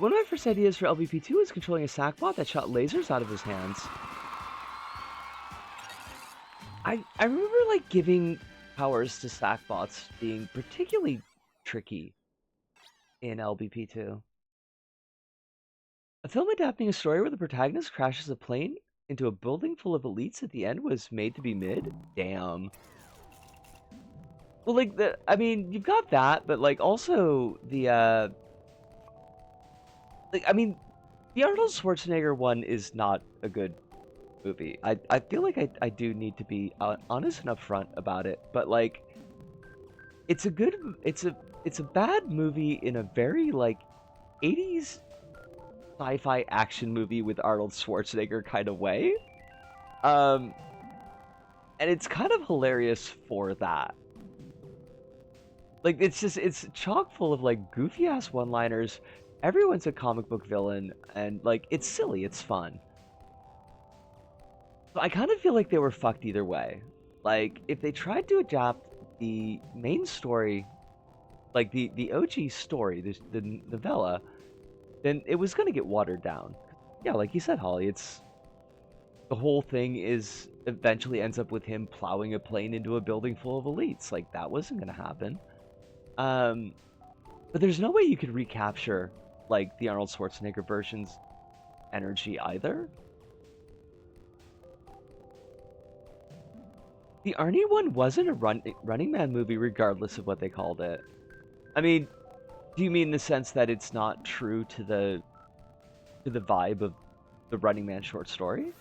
One of my first ideas for LVP2 was controlling a sackbot that shot lasers out of his hands. I remember, like, giving powers to sackbots being particularly tricky in LBP2. A film adapting a story where the protagonist crashes a plane into a building full of elites at the end was made to be mid? Damn. Well, like, I mean, you've got that, but, like, also the, like, I mean, the Arnold Schwarzenegger one is not a good movie. I feel like I do need to be honest and upfront about it, but, like, it's a bad movie in a very, like, 80s sci-fi action movie with Arnold Schwarzenegger kind of way. And it's kind of hilarious for that. Like, it's chock full of, like, goofy-ass one-liners. Everyone's a comic book villain, and, like, it's silly, it's fun. So I kind of feel like they were fucked either way. Like, if they tried to adapt the main story like the OG story, the novella, then it was gonna get watered down. Yeah, like you said, Holly, it's the whole thing is eventually ends up with him plowing a plane into a building full of elites. Like that wasn't gonna happen. Um, but there's no way you could recapture like the Arnold Schwarzenegger version's energy either. The Arnie one wasn't a Running Man movie, regardless of what they called it. I mean, do you mean the sense that it's not true to the vibe of the Running Man short story?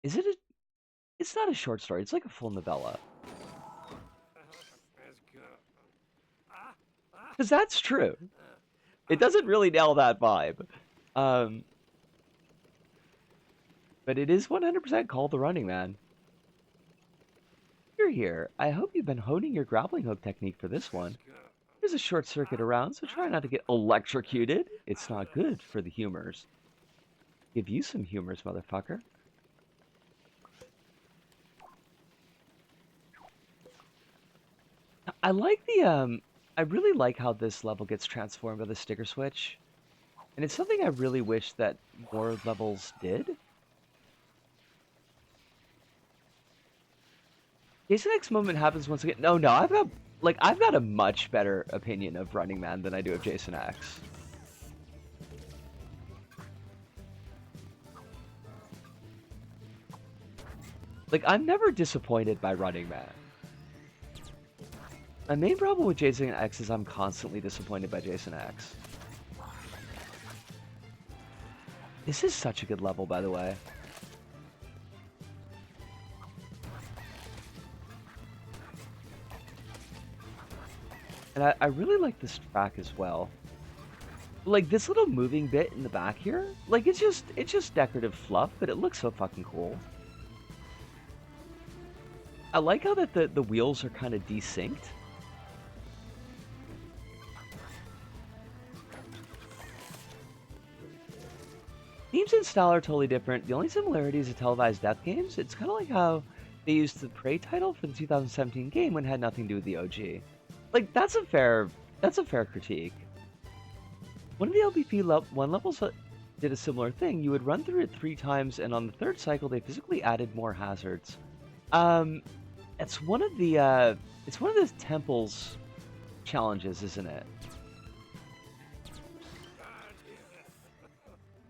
Is it a? It's not a short story. It's like a full novella. Because that's true. It doesn't really nail that vibe. Um, but it is 100% called The Running Man. You're here. I hope you've been honing your grappling hook technique for this one. There's a short circuit around, so try not to get electrocuted. It's not good for the humors. Give you some humors, motherfucker. I like I really like how this level gets transformed by the sticker switch. And it's something I really wish that more levels did. Jason X moment happens once again. No, I've got a much better opinion of Running Man than I do of Jason X. Like, I'm never disappointed by Running Man. My main problem with Jason X is I'm constantly disappointed by Jason X. This is such a good level, by the way. And I really like this track as well. Like, this little moving bit in the back here, like, it's just decorative fluff, but it looks so fucking cool. I like how that the wheels are kind of desynced. Themes and style are totally different. The only similarity is the televised death games. It's kind of like how they used the Prey title for the 2017 game when it had nothing to do with the OG. Like, that's a fair critique. One of the LBP1 levels did a similar thing. You would run through it 3 times, and on the 3rd cycle, they physically added more hazards. It's one of the temple's challenges, isn't it?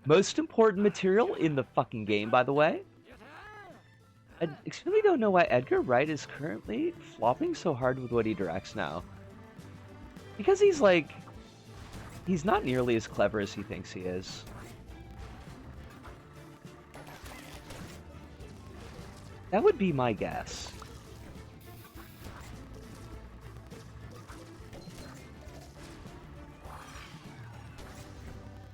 Most important material in the fucking game, by the way. I extremely don't know why Edgar Wright is currently flopping so hard with what he directs now. Because he's not nearly as clever as he thinks he is. That would be my guess.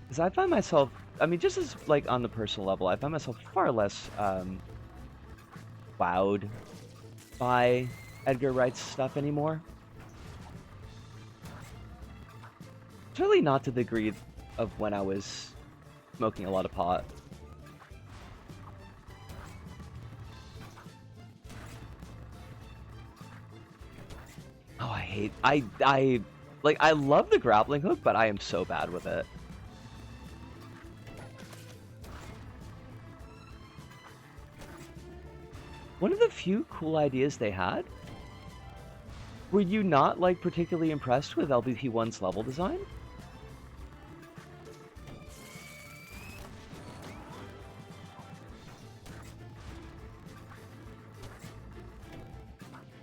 Because I find myself, I mean, just as, like, on the personal level, I find myself far less, wowed by Edgar Wright's stuff anymore. Certainly not to the degree of when I was smoking a lot of pot. Oh, I love the grappling hook, but I am so bad with it. One of the few cool ideas they had. Were you not, like, particularly impressed with LBP1's level design?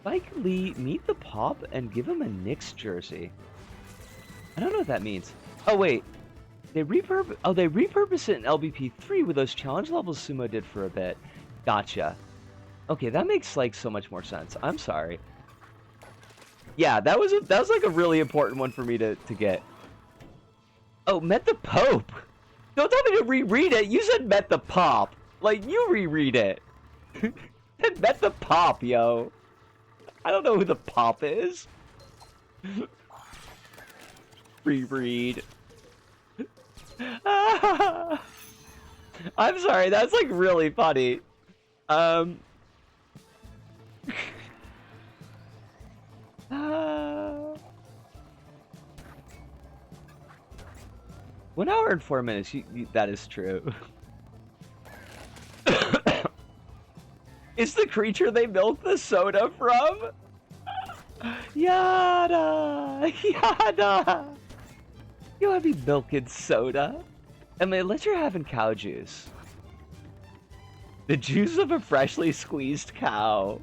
Spike Lee, meet the Pop and give him a Knicks jersey. I don't know what that means. Oh, wait. They repurpose it in LBP3 with those challenge levels Sumo did for a bit. Gotcha. Okay, that makes, like, so much more sense. I'm sorry. Yeah, that was like a really important one for me to get. Oh, met the Pope. Don't tell me to reread it. You said met the Pop. Like, you reread it. Met the Pop, yo. I don't know who the Pop is. Reread. I'm sorry, that's, like, really funny. 1 hour and 4 minutes. That is true. Is the creature they milk the soda from? Yada! Yada! You want to be milking soda? And unless you're having cow juice. The juice of a freshly squeezed cow.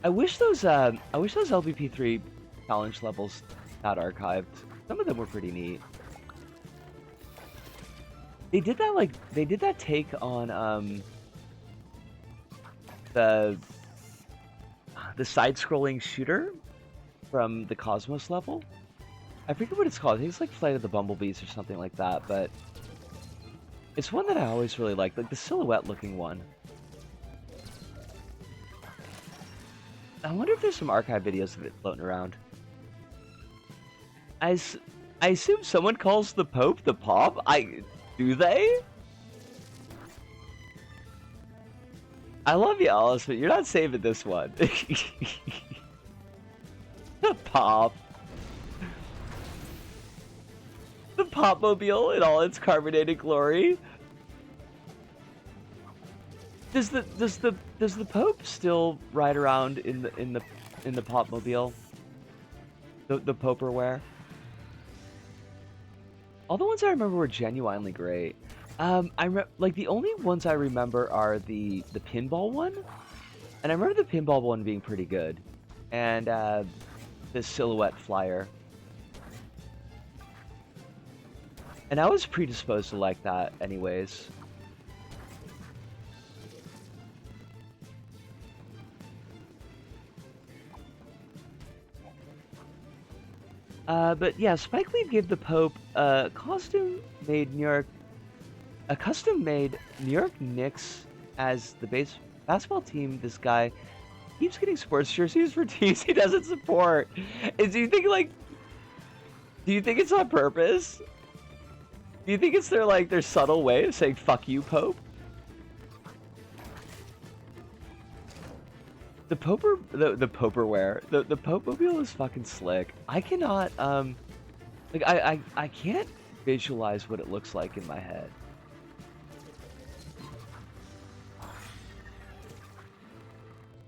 I wish those LVP3 challenge levels got archived. Some of them were pretty neat. They did that take on the side-scrolling shooter from the Cosmos level. I forget what it's called. I think it's like Flight of the Bumblebees or something like that, but it's one that I always really liked, like the silhouette-looking one. I wonder if there's some archive videos of it floating around. I assume someone calls the Pope the Pop? Do they? I love you, Alice, but you're not saving this one. The Pop. The Popmobile in all its carbonated glory. Does the Pope still ride around in the Popmobile? The Poperware? All the ones I remember were genuinely great. Like the only ones I remember are the pinball one, and I remember the pinball one being pretty good, and the silhouette flyer. And I was predisposed to like that, anyways. But yeah, Spike Lee gave the Pope a custom-made New York Knicks as the basketball team. This guy keeps getting sports jerseys for teams he doesn't support. Do you think it's on purpose? Do you think it's their subtle way of saying "fuck you, Pope"? The Poperware, the Popemobile is fucking slick. I cannot I can't visualize what it looks like in my head.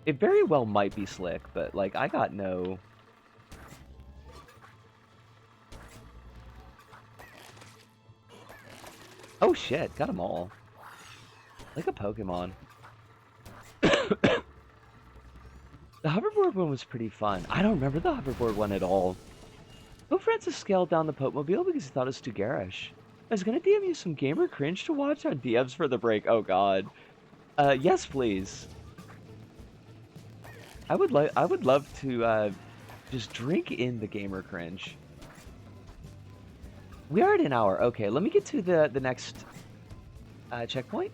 It very well might be slick, but like I got no. Oh shit, got them all. Like a Pokemon. The hoverboard one was pretty fun. I don't remember the hoverboard one at all. Pope Francis scaled down the Popemobile because he thought it was too garish. I was gonna DM you some gamer cringe to watch on DMs for the break. Oh god. Yes please. I would love to just drink in the gamer cringe. We are at an hour. Okay, let me get to the next checkpoint.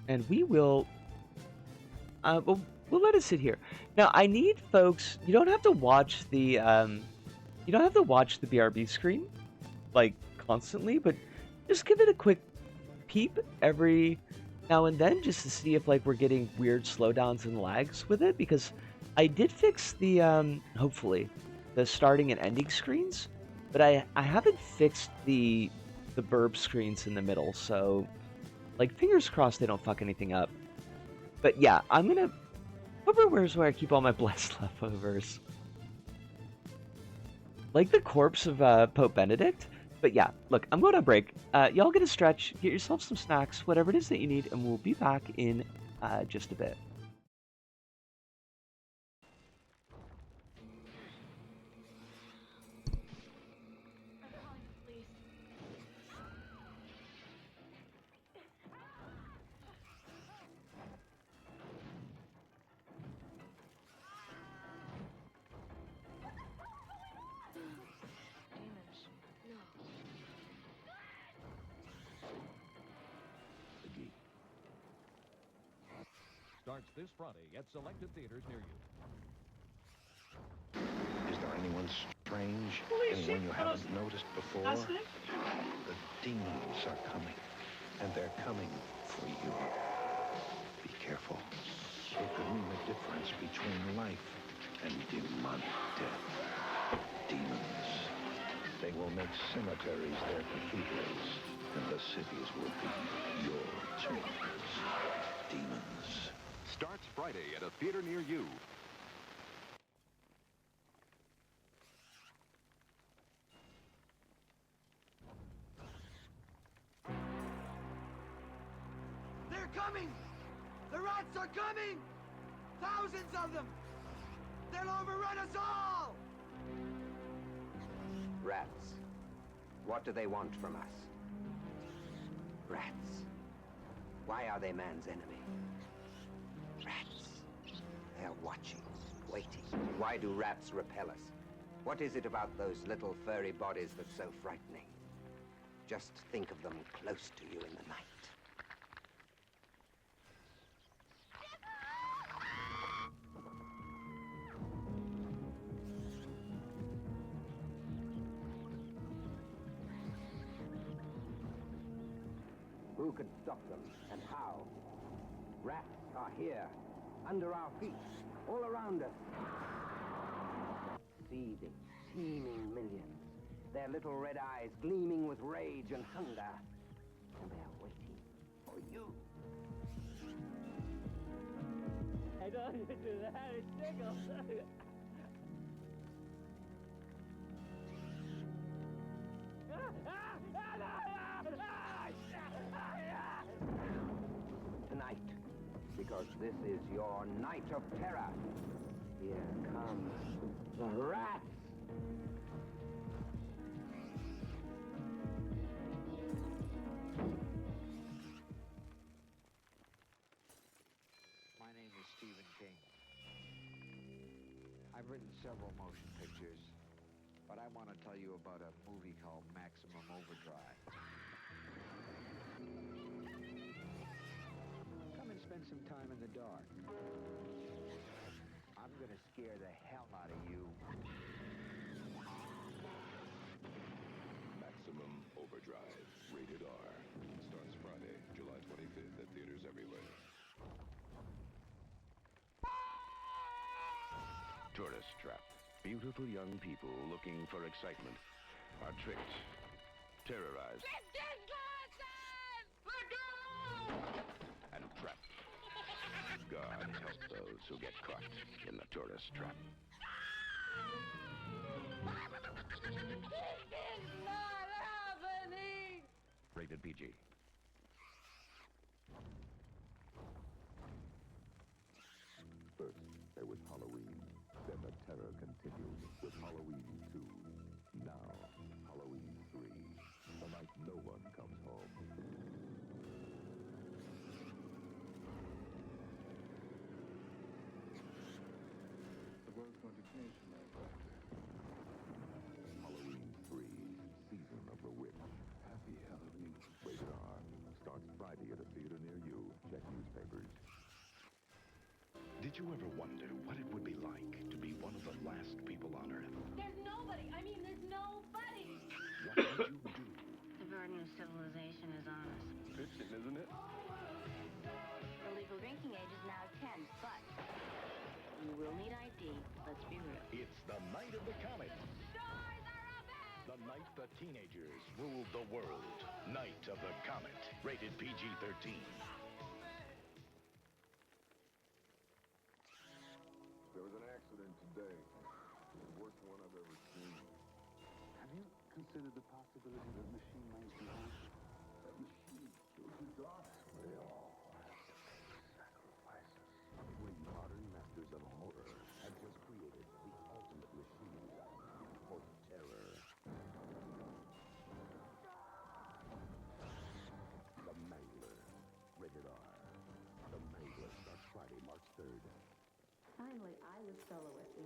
And we will we'll let it sit here. Now I need folks, you don't have to watch the BRB screen like constantly, but just give it a quick peep every now and then just to see if like we're getting weird slowdowns and lags with it, because I did fix the hopefully the starting and ending screens, but I haven't fixed the burb screens in the middle, so like fingers crossed they don't fuck anything up. But yeah, I'm gonna Hoverware's where I keep all my blessed leftovers. Like the corpse of Pope Benedict. But yeah, look, I'm going on break. Y'all get a stretch, get yourself some snacks, whatever it is that you need, and we'll be back in just a bit. starts this Friday at selected theaters near you. Is there anyone strange? Holy Anyone shit, you what haven't else? noticed before? That's it? The demons are coming, and they're coming for you. Be careful. It could mean the difference between life and demonic death. Demons. They will make cemeteries their cathedrals, and the cities will be your tombs. Demons. Starts Friday at a theater near you. They're coming! The rats are coming! Thousands of them! They'll overrun us all! Rats. What do they want from us? Rats. Why are they man's enemy? Rats. They are watching, waiting. Why do rats repel us? What is it about those little furry bodies that's so frightening? Just think of them close to you in the night. Who could stop them, and how? Rats are here, under our feet, all around us. Seething, teeming millions, their little red eyes gleaming with rage and hunger. And they are waiting for you. I don't even do that. It tickles. Tonight, because this is your night of terror. Here come the rats! My name is Stephen King. I've written several motion pictures, but I want to tell you about a movie called Maximum Overdrive. Come and spend some time in the dark. I'm gonna scare the hell out of you. Maximum Overdrive, rated R. Starts Friday, July 25th at theaters everywhere. Tourist trap. Beautiful young people looking for excitement are tricked, terrorized, and trapped. God help those who get caught in the tourist trap. This is not happening! Rated PG. First, there was Halloween. Then the terror continued with Halloween 2. Now, Halloween 3. The night no one comes home. The world's going to change tonight, Doctor. Halloween 3. Season of the Witch. Happy Halloween. Rated R. Starts Friday at a theater near you. Check newspapers. Did you ever wonder what it would be like to be one of the last people on Earth? There's nobody. I mean, there's nobody. What would you do? The burden of civilization is on us. Fiction, isn't it? The legal drinking age is now 10, but you will need ID. Let's be real. It's the night of the comet. Stars are up ahead! The night the teenagers ruled the world. Night of the Comet. Rated PG-13. There was an accident today. The worst one I've ever seen. Have you considered the possibility that machine might be haunted? That machine killed your daughter. They all sacrifices. When modern masters of horror have just created the ultimate machine for terror. The Mangler. Rated R. The Mangler starts Friday, March 3rd. Finally, I was soloist.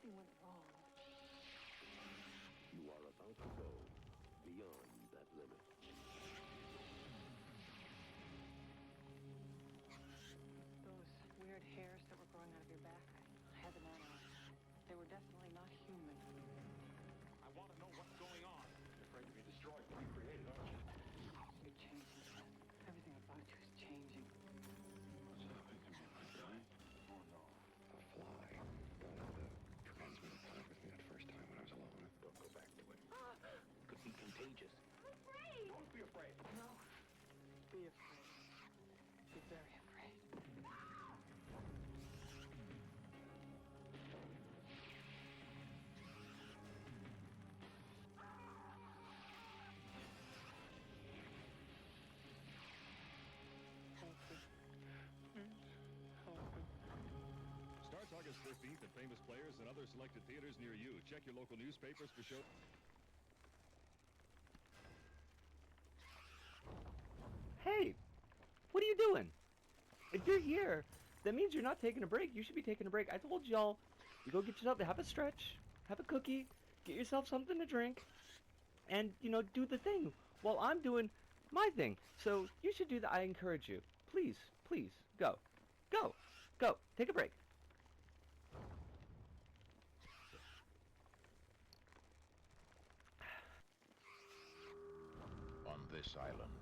Something went wrong. You are about to go beyond that limit. Those weird hairs that were growing out of your back, I had them analyzed. They were definitely not human. I want to know what's going on. You're afraid to be destroyed, recreated, aren't you? You're changing, Seth. Everything about you is changing. What's happening to me, my guy? Oh no. A fly got into transmitted contact with me that first time when I was alone. Don't go back to it. It could be contagious. I'm afraid. Don't be afraid. No. Be afraid. Be very afraid. Starts August 15th at Famous Players and other selected theaters near you. Check your local newspapers for show. Hey, what are you doing? If you're here, that means you're not taking a break. You should be taking a break. I told y'all, you go get yourself, have a stretch, have a cookie, get yourself something to drink, and, you know, do the thing while I'm doing my thing. So you should do that. I encourage you. Please, please, go. Go. Go. Take a break. On this island,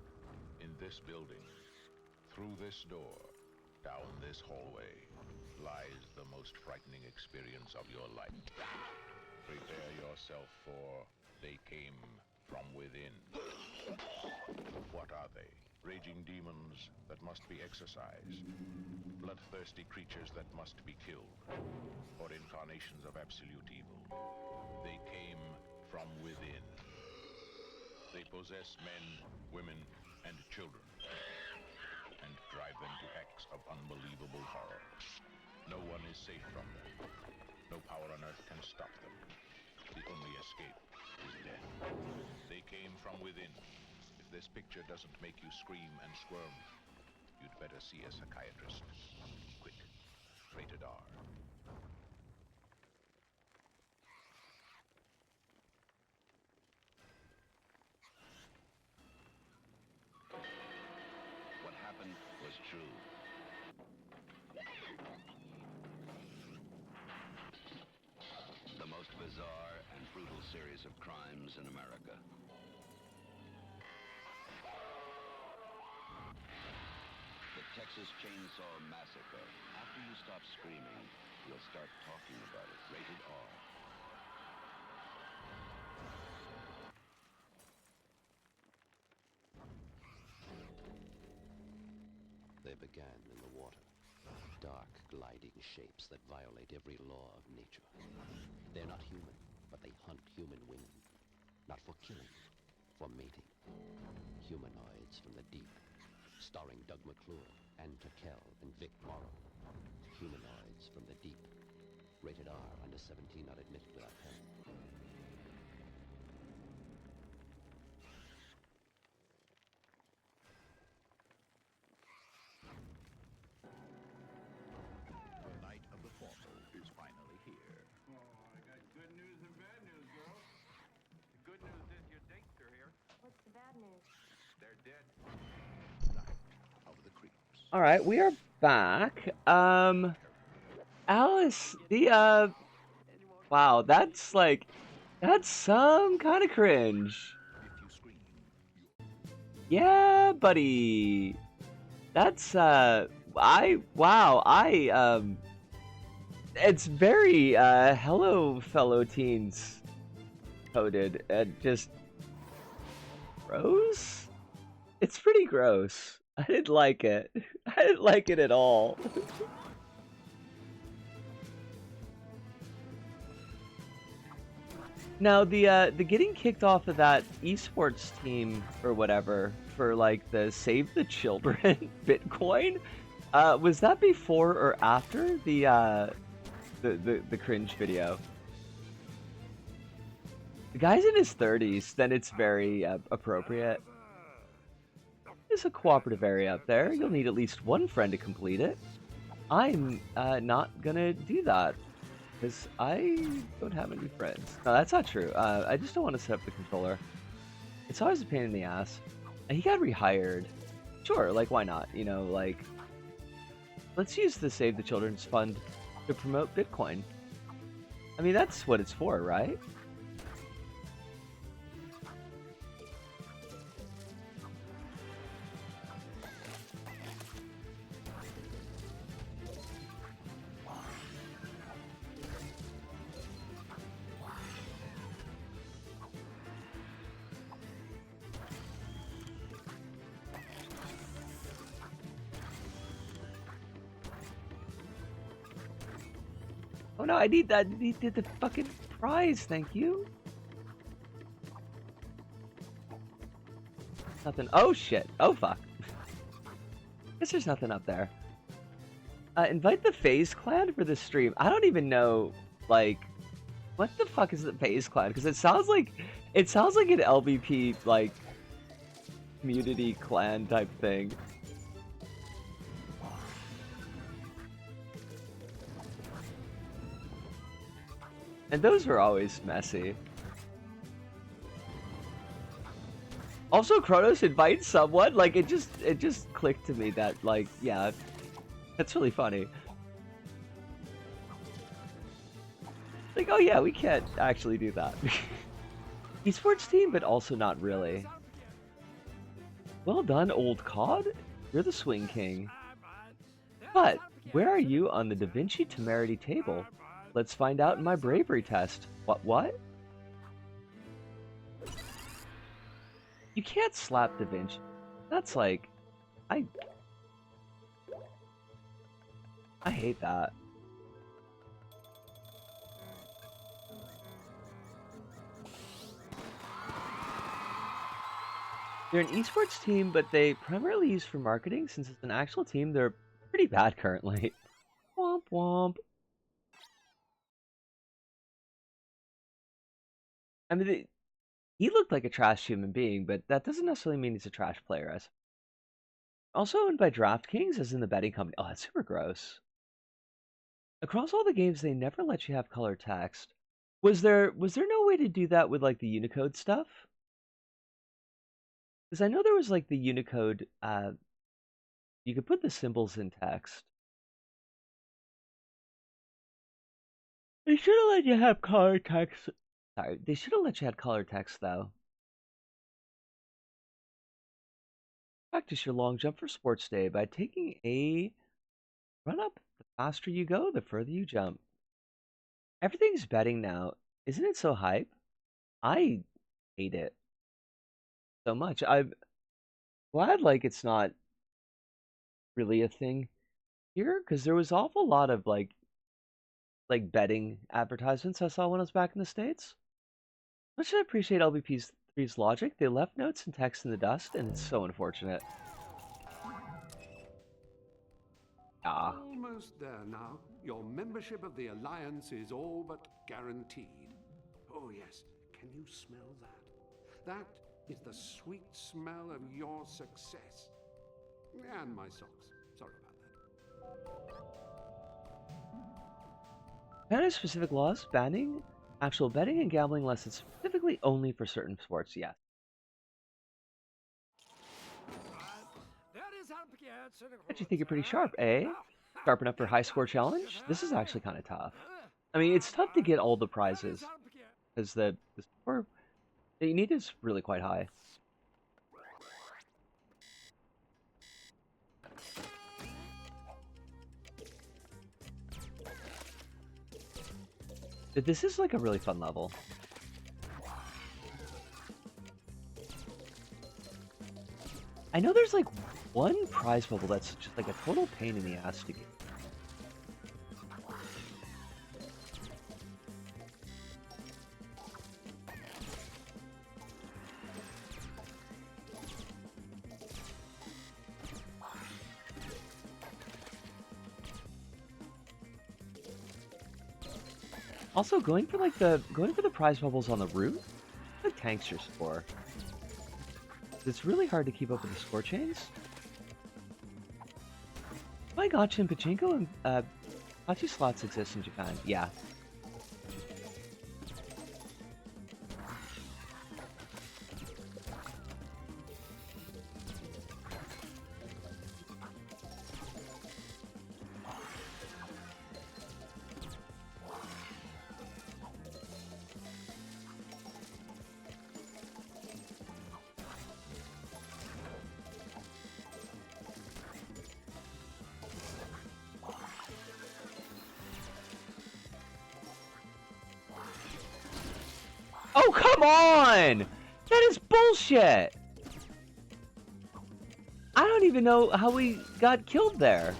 in this building, through this door, down this hallway, lies the most frightening experience of your life. Prepare yourself for they came from within. What are they? Raging demons that must be exorcised, bloodthirsty creatures that must be killed, or incarnations of absolute evil. They came from within. They possess men, women, and children, and drive them to acts of unbelievable horror. No one is safe from them. No power on earth can stop them. The only escape is death. They came from within. If this picture doesn't make you scream and squirm, you'd better see a psychiatrist. Quick. Rated R. What happened was true. The most bizarre and brutal series of crimes in America. The Texas Chainsaw Massacre. After you stop screaming, you'll start talking about it. Rated R. They began in the water. Dark, gliding shapes that violate every law of nature. They're not human, but they hunt human women. Not for killing, for mating. Humanoids from the deep. Starring Doug McClure, Ann Turkel, and Vic Morrow. Humanoids from the deep. Rated R, under 17, not admitted without parent. The night of the formal is finally here. Oh, I got good news and bad news, girl. The good news is your dates are here. What's the bad news? They're dead. Night of the creeps. All right, we are back. Alice, wow, that's some kind of cringe. Yeah, buddy. That's, it's very, hello, fellow teens coded, and just gross? It's pretty gross. I didn't like it. I didn't like it at all. Now, the getting kicked off of that esports team or whatever for like the Save the Children Bitcoin, was that before or after the cringe video? The guy's in his 30s, then it's very appropriate. There's a cooperative area up there. You'll need at least one friend to complete it. I'm not gonna do that. Because I don't have any friends. No, that's not true. I just don't want to set up the controller. It's always a pain in the ass. He got rehired. Sure, like, why not? You know, like, let's use the Save the Children's Fund to promote Bitcoin. I mean, that's what it's for, right? Oh no, I need that. I need the fucking prize, thank you. Nothing. Oh shit. Oh fuck. Guess there's nothing up there. Invite the FaZe clan for this stream. I don't even know, like, what the fuck is the FaZe clan? Because it sounds like an LVP, like, community clan type thing. And those were always messy. Also, Kronos invites someone. Like, it just clicked to me that, like, yeah, that's really funny. Like, oh yeah, we can't actually do that. Esports team, but also not really. Well done, old COD. You're the swing king. But where are you on the Da Vinci temerity table? Let's find out in my bravery test. What? You can't slap Da Vinci. That's like... I hate that. They're an esports team, but they primarily use for marketing. Since it's an actual team, they're pretty bad currently. Womp womp. I mean, he looked like a trash human being, but that doesn't necessarily mean he's a trash player. Also owned by DraftKings, as in the betting company. Oh, that's super gross. Across all the games, they never let you have color text. Was there no way to do that with like the Unicode stuff? Because I know there was like the Unicode. You could put the symbols in text. They should have let you have color text. Sorry, they should have let you have color text though. Practice your long jump for sports day by taking a run up. The faster you go, the further you jump. Everything's betting now. Isn't it so hype? I hate it so much. I'm glad like it's not really a thing here, because there was an awful lot of like betting advertisements I saw when I was back in the States. Much I appreciate LBP3's logic. They left notes and text in the dust, and it's so unfortunate. Ah. Almost there now. Your membership of the Alliance is all but guaranteed. Oh yes, can you smell that? That is the sweet smell of your success. And my socks. Sorry about that. Canada specific laws banning actual betting and gambling lessons specifically only for certain sports, yes. Bet you think you're pretty sharp, eh? Sharp enough for high score challenge? This is actually kind of tough. I mean, it's tough to get all the prizes, because the score that you need is really quite high. But this is like a really fun level. I know there's like one prize bubble that's just like a total pain in the ass to get. Also, going for the prize bubbles on the roof, it tanks your score. It's really hard to keep up with the score chains. My gotcha in pachinko and Pachi slots exist in Japan. Yeah, Oh, come on! That is bullshit! I don't even know how we got killed there.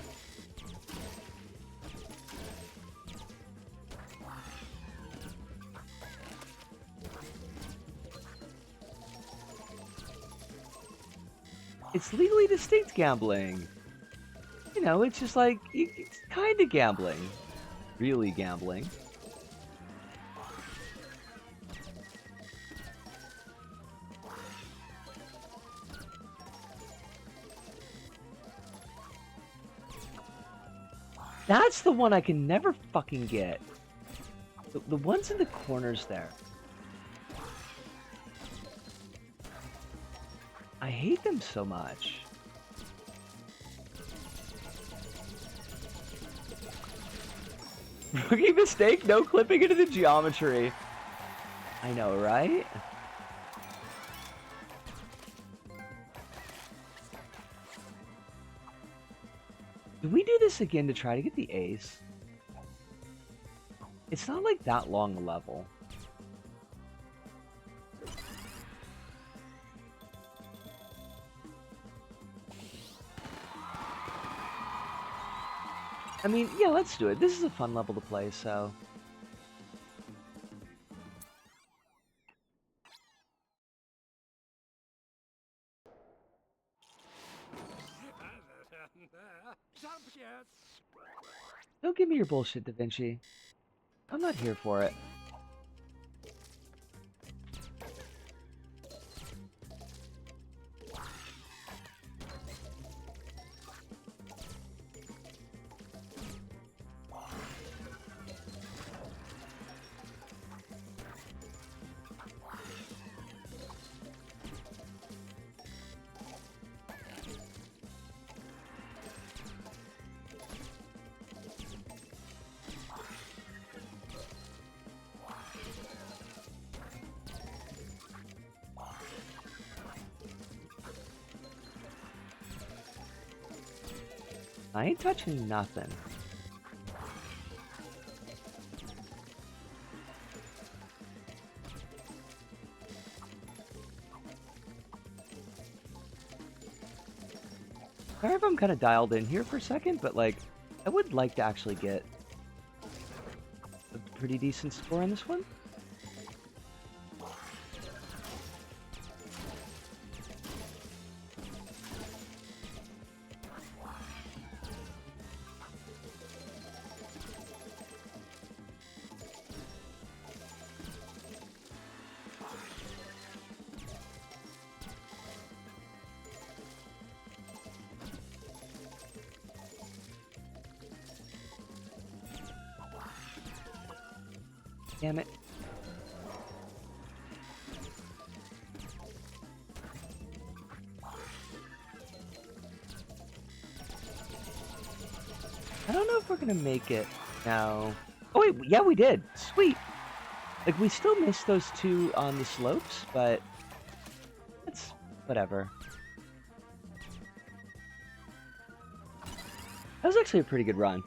It's legally distinct gambling. You know, it's just like, it's kind of gambling. Really gambling. That's the one I can never fucking get. The ones in the corners there. I hate them so much. Rookie mistake, no clipping into the geometry. I know, right? Do we do this again to try to get the ace? It's not like that long a level. I mean, yeah, let's do it. This is a fun level to play, so... Don't give me your bullshit, Da Vinci. I'm not here for it. I ain't touching nothing. Sorry if I'm kind of dialed in here for a second, but like, I would like to actually get a pretty decent score on this one. Damn it. I don't know if we're gonna make it now. Oh wait, yeah we did. Sweet. Like we still missed those two on the slopes, but it's whatever. That was actually a pretty good run.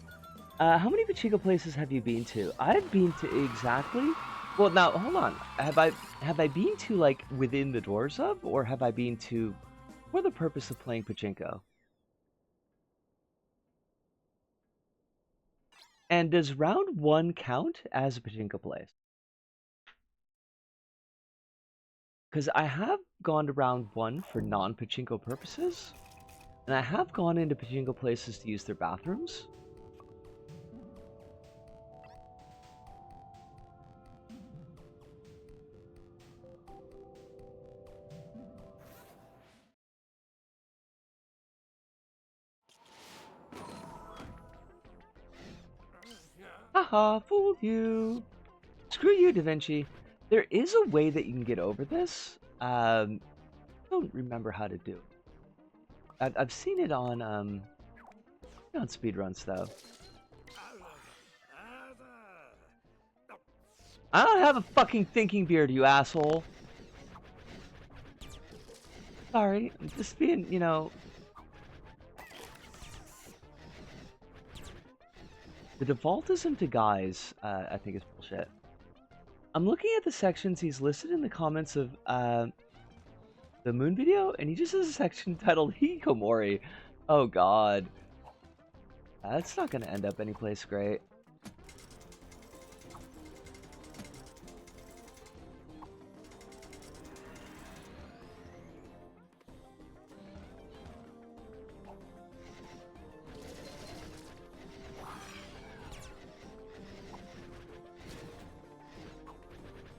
How many pachinko places have you been to? I've been to exactly... Well, now, hold on. Have I been to, like, within the doors of, or have I been to for the purpose of playing pachinko? And does round 1 count as a pachinko place? Because I have gone to round 1 for non-pachinko purposes, and I have gone into pachinko places to use their bathrooms. Haha, fooled you. Screw you, Da Vinci. There is a way that you can get over this. I don't remember how to do it. I've seen it on speedruns though. I don't have a fucking thinking beard, you asshole. Sorry, I'm just being, you know. The defaultism to guys, I think is bullshit. I'm looking at the sections he's listed in the comments of the Moon video, and he just has a section titled Hikikomori. Oh god. That's not gonna end up anyplace great.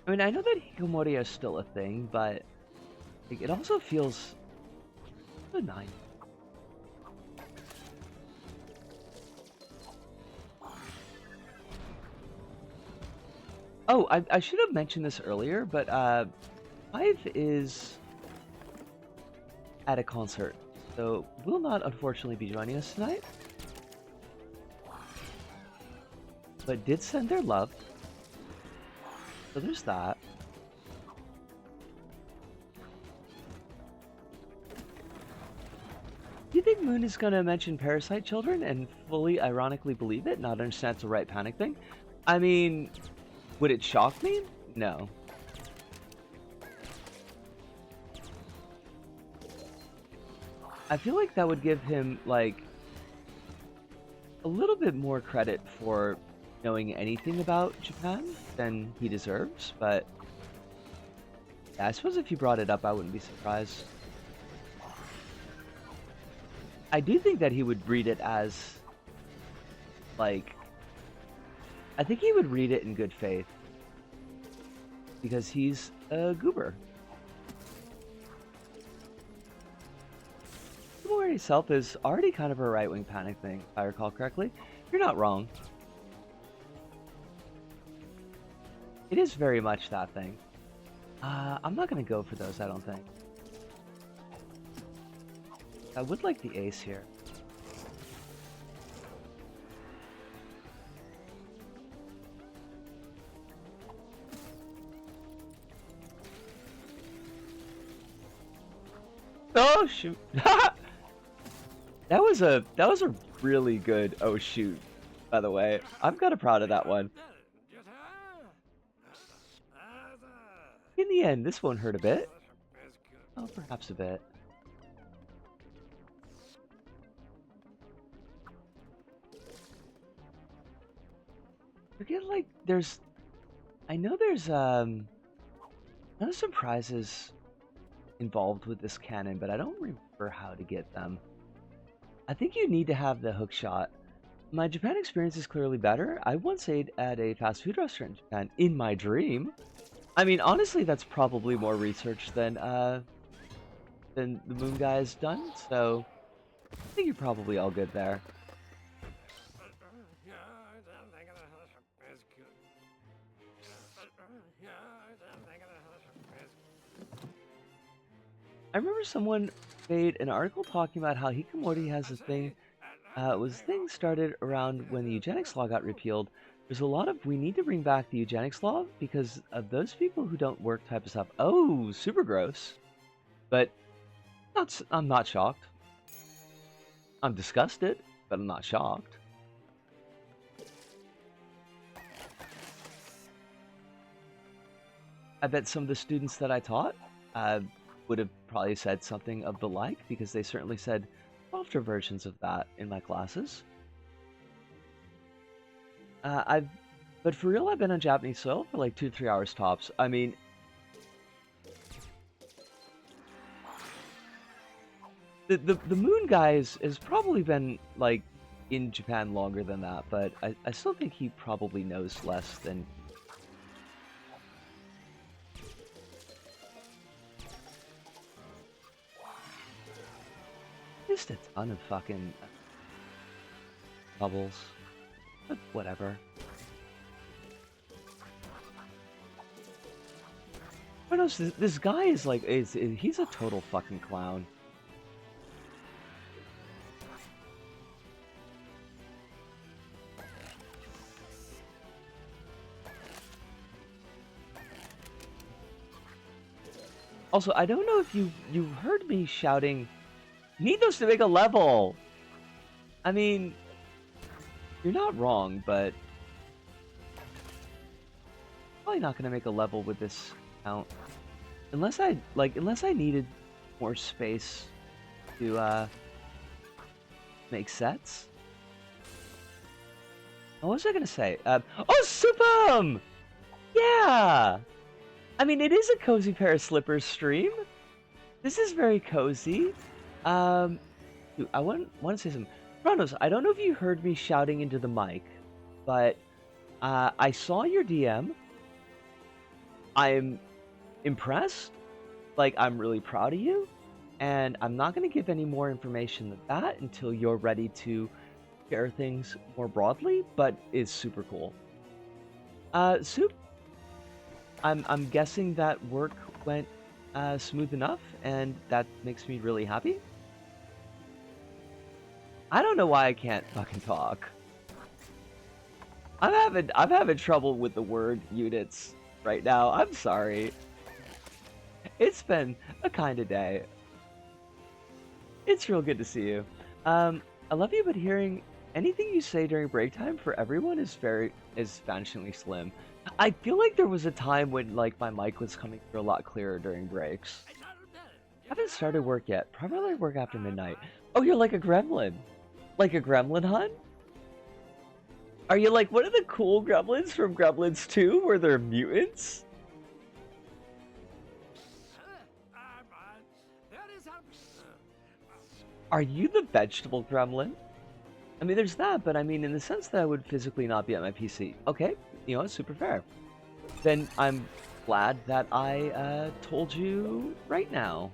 I mean, I know that hikikomori is still a thing, but like, it also feels benign. Oh, I should have mentioned this earlier, but Hive is at a concert, so will not unfortunately be joining us tonight, but did send their love. So there's that. Do you think Moon is going to mention Parasite Children and fully ironically believe it, not understand it's a right panic thing? I mean, would it shock me? No. I feel like that would give him, like, a little bit more credit for knowing anything about Japan than he deserves, but yeah, I suppose if he brought it up, I wouldn't be surprised. I do think that he would read it as, like, I think he would read it in good faith, because he's a goober. Hikikomori itself is already kind of a right-wing panic thing, if I recall correctly. You're not wrong. It is very much that thing. I'm not going to go for those, I don't think. I would like the ace here. Oh shoot. That was a really good oh shoot, by the way. I'm kind of proud of that one. In the end, this won't hurt a bit. Oh, perhaps a bit. Forget, like, I know there's some prizes involved with this cannon, but I don't remember how to get them. I think you need to have the hook shot. My Japan experience is clearly better. I once ate at a fast food restaurant in Japan in my dream. I mean, honestly, that's probably more research than the Moon guy has done, so I think you're probably all good there. I remember someone made an article talking about how Hikikomori has a thing. Things started around when the eugenics law got repealed. There's a lot of we need to bring back the eugenics law because of those people who don't work type of stuff. Oh, super gross. But I'm not shocked. I'm disgusted, but I'm not shocked. I bet some of the students that I taught would have probably said something of the like, because they certainly said softer versions of that in my classes. But for real, I've been on Japanese soil for like 2-3 hours tops. I mean, the Moon guy has probably been like in Japan longer than that, but I still think he probably knows less than. Just a ton of fucking bubbles, but whatever. What else? This guy is like, he's a total fucking clown. Also, I don't know if you heard me shouting, need those to make a level. I mean, you're not wrong, but probably not gonna make a level with this count. Unless I needed more space to make sets. What was I gonna say? Oh, Supum! Yeah! I mean, it is a cozy pair of slippers stream. This is very cozy. Dude, I want to say something. Kronos, I don't know if you heard me shouting into the mic, but I saw your DM. I'm impressed. Like, I'm really proud of you. And I'm not going to give any more information than that until you're ready to share things more broadly, but it's super cool. Soup, I'm guessing that work went smooth enough, and that makes me really happy. I don't know why I can't fucking talk. I'm having trouble with the word units right now. I'm sorry. It's been a kind of day. It's real good to see you. I love you, but hearing anything you say during break time for everyone is vanishingly slim. I feel like there was a time when like my mic was coming through a lot clearer during breaks. I haven't started work yet. Probably work after midnight. Oh, you're like a gremlin. Like a gremlin hunt? Are you like one of the cool gremlins from Gremlins 2 where they're mutants? Are you the vegetable gremlin? I mean, there's that, but I mean, in the sense that I would physically not be at my PC. Okay, you know, it's super fair. Then I'm glad that I told you right now.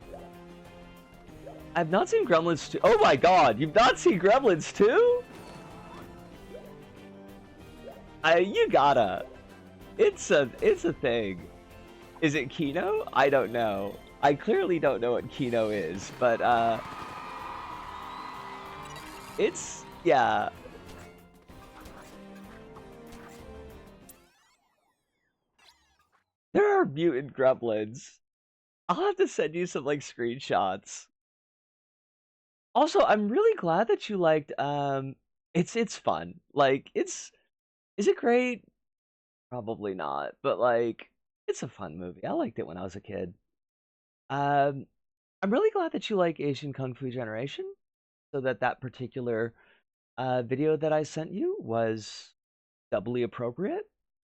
I've not seen Gremlins 2. Oh my god, you've not seen Gremlins 2? You gotta. It's a thing. Is it Kino? I don't know. I clearly don't know what Kino is, but it's, yeah. There are mutant gremlins. I'll have to send you some like screenshots. Also, I'm really glad that you liked it's fun. Like is it great? Probably not, but like it's a fun movie. I liked it when I was a kid. I'm really glad that you like Asian Kung Fu Generation, so that particular video that I sent you was doubly appropriate.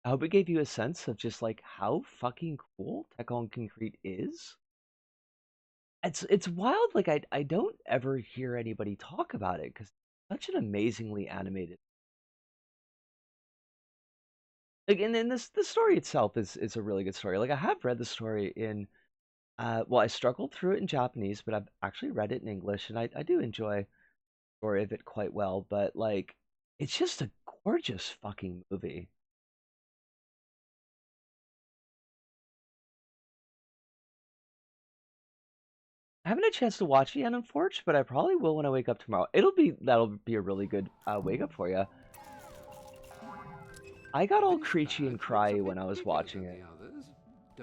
I hope it gave you a sense of just like how fucking cool Tech on Concrete is. It's wild. Like I don't ever hear anybody talk about it because it's such an amazingly animated. Like, and then the story itself is a really good story. Like I have read the story in well, I struggled through it in Japanese, but I've actually read it in English, and I do enjoy the story of it quite well. But like, it's just a gorgeous fucking movie. I haven't had a chance to watch it yet, unfortunately, but I probably will when I wake up tomorrow. That'll be a really good wake up for you. I got all creechy and cryy when I was watching it.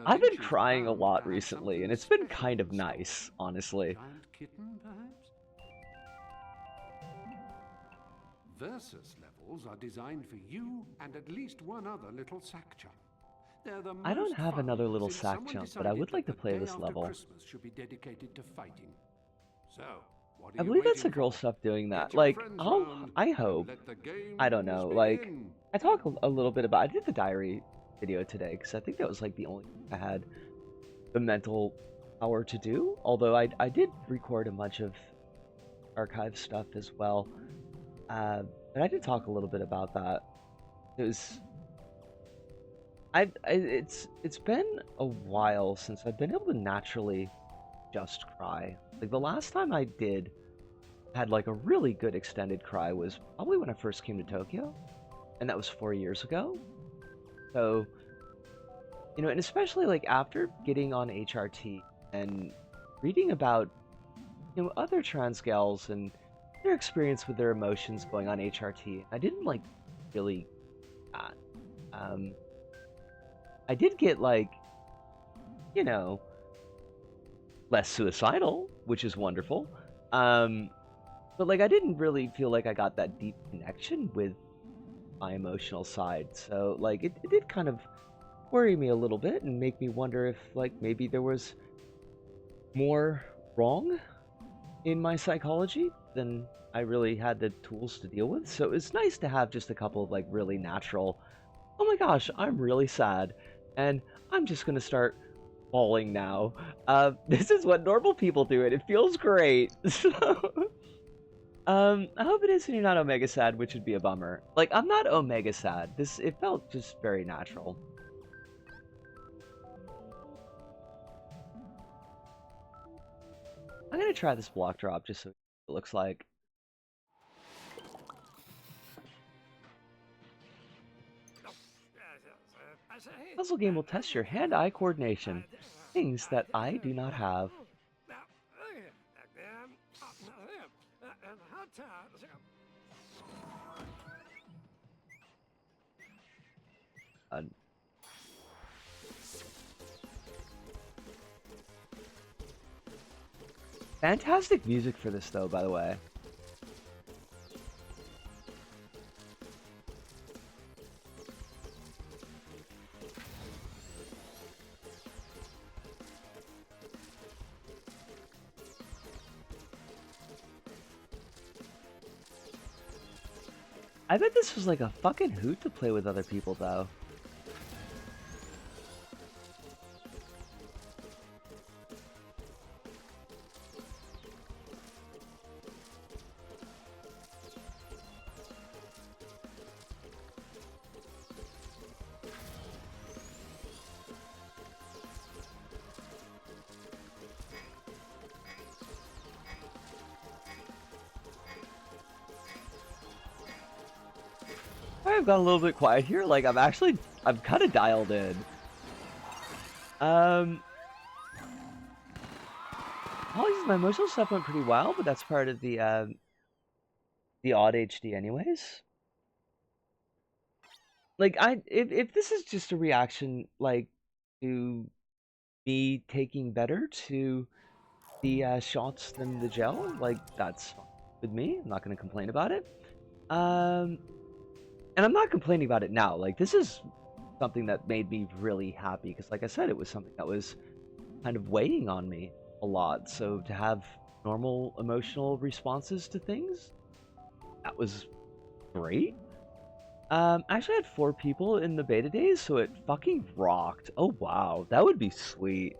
I've been crying a lot recently, and it's been kind of nice, honestly. Kitten, perhaps? Versus levels are designed for you and at least one other little sack chump. I don't have another little sack jump, but I would like to play this level. Christmas should be dedicated to fighting. So, what are I you believe that's the waiting girl for? stuff doing that. Get your Like, friends round I and hope. let the games I don't know. Like, begin. I talk a little bit about. I did the diary video today because I think that was like the only thing I had the mental power to do. Although I did record a bunch of archive stuff as well. But I did talk a little bit about that. It was. It's been a while since I've been able to naturally just cry. Like the last time I had like a really good extended cry was probably when I first came to Tokyo, and that was 4 years ago. So, you know, and especially like after getting on HRT and reading about, you know, other trans gals and their experience with their emotions going on HRT, I didn't like really I did get like, you know, less suicidal, which is wonderful. But like I didn't really feel like I got that deep connection with my emotional side. So like it did kind of worry me a little bit and make me wonder if, like, maybe there was more wrong in my psychology than I really had the tools to deal with. So it's nice to have just a couple of, like, really natural, oh my gosh, I'm really sad, and I'm just gonna start bawling now. This is what normal people do, and it feels great. So, I hope it is and you're not Omega sad, which would be a bummer. Like, I'm not Omega sad. It felt just very natural. I'm gonna try this block drop just so it looks like. Puzzle game will test your hand-eye coordination, things that I do not have. Fantastic music for this, though, by the way. I bet this was like a fucking hoot to play with other people, though. I've gone a little bit quiet here. Like, I'm kind of dialed in. Apologies, my emotional stuff went pretty well, but that's part of the odd HD anyways. Like, if this is just a reaction, like, to me taking better to the shots than the gel, like, that's fine with me. I'm not going to complain about it. And I'm not complaining about it now. Like, this is something that made me really happy because, like I said, it was something that was kind of weighing on me a lot. So to have normal emotional responses to things, that was great. I actually had 4 people in the beta days, so it fucking rocked. Oh wow, that would be sweet.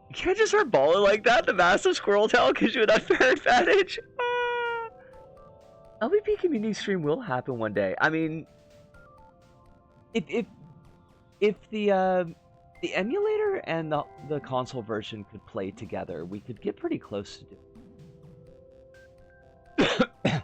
You can't just start balling like that, the massive squirrel tail gives you an unfair advantage. LVP community stream will happen one day. I mean, if the emulator and the console version could play together, we could get pretty close to it.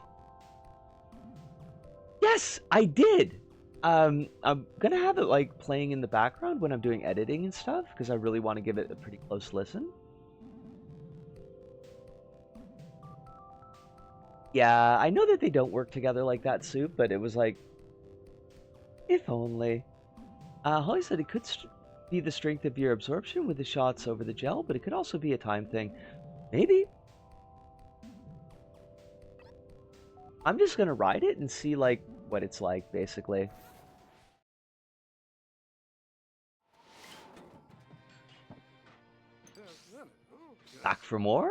Yes, I did. I'm gonna have it like playing in the background when I'm doing editing and stuff because I really want to give it a pretty close listen. Yeah, I know that they don't work together like that, Soup, but it was like, if only. Holly said it could be the strength of your absorption with the shots over the gel, but it could also be a time thing. Maybe. I'm just gonna ride it and see, like, what it's like, basically. Back for more?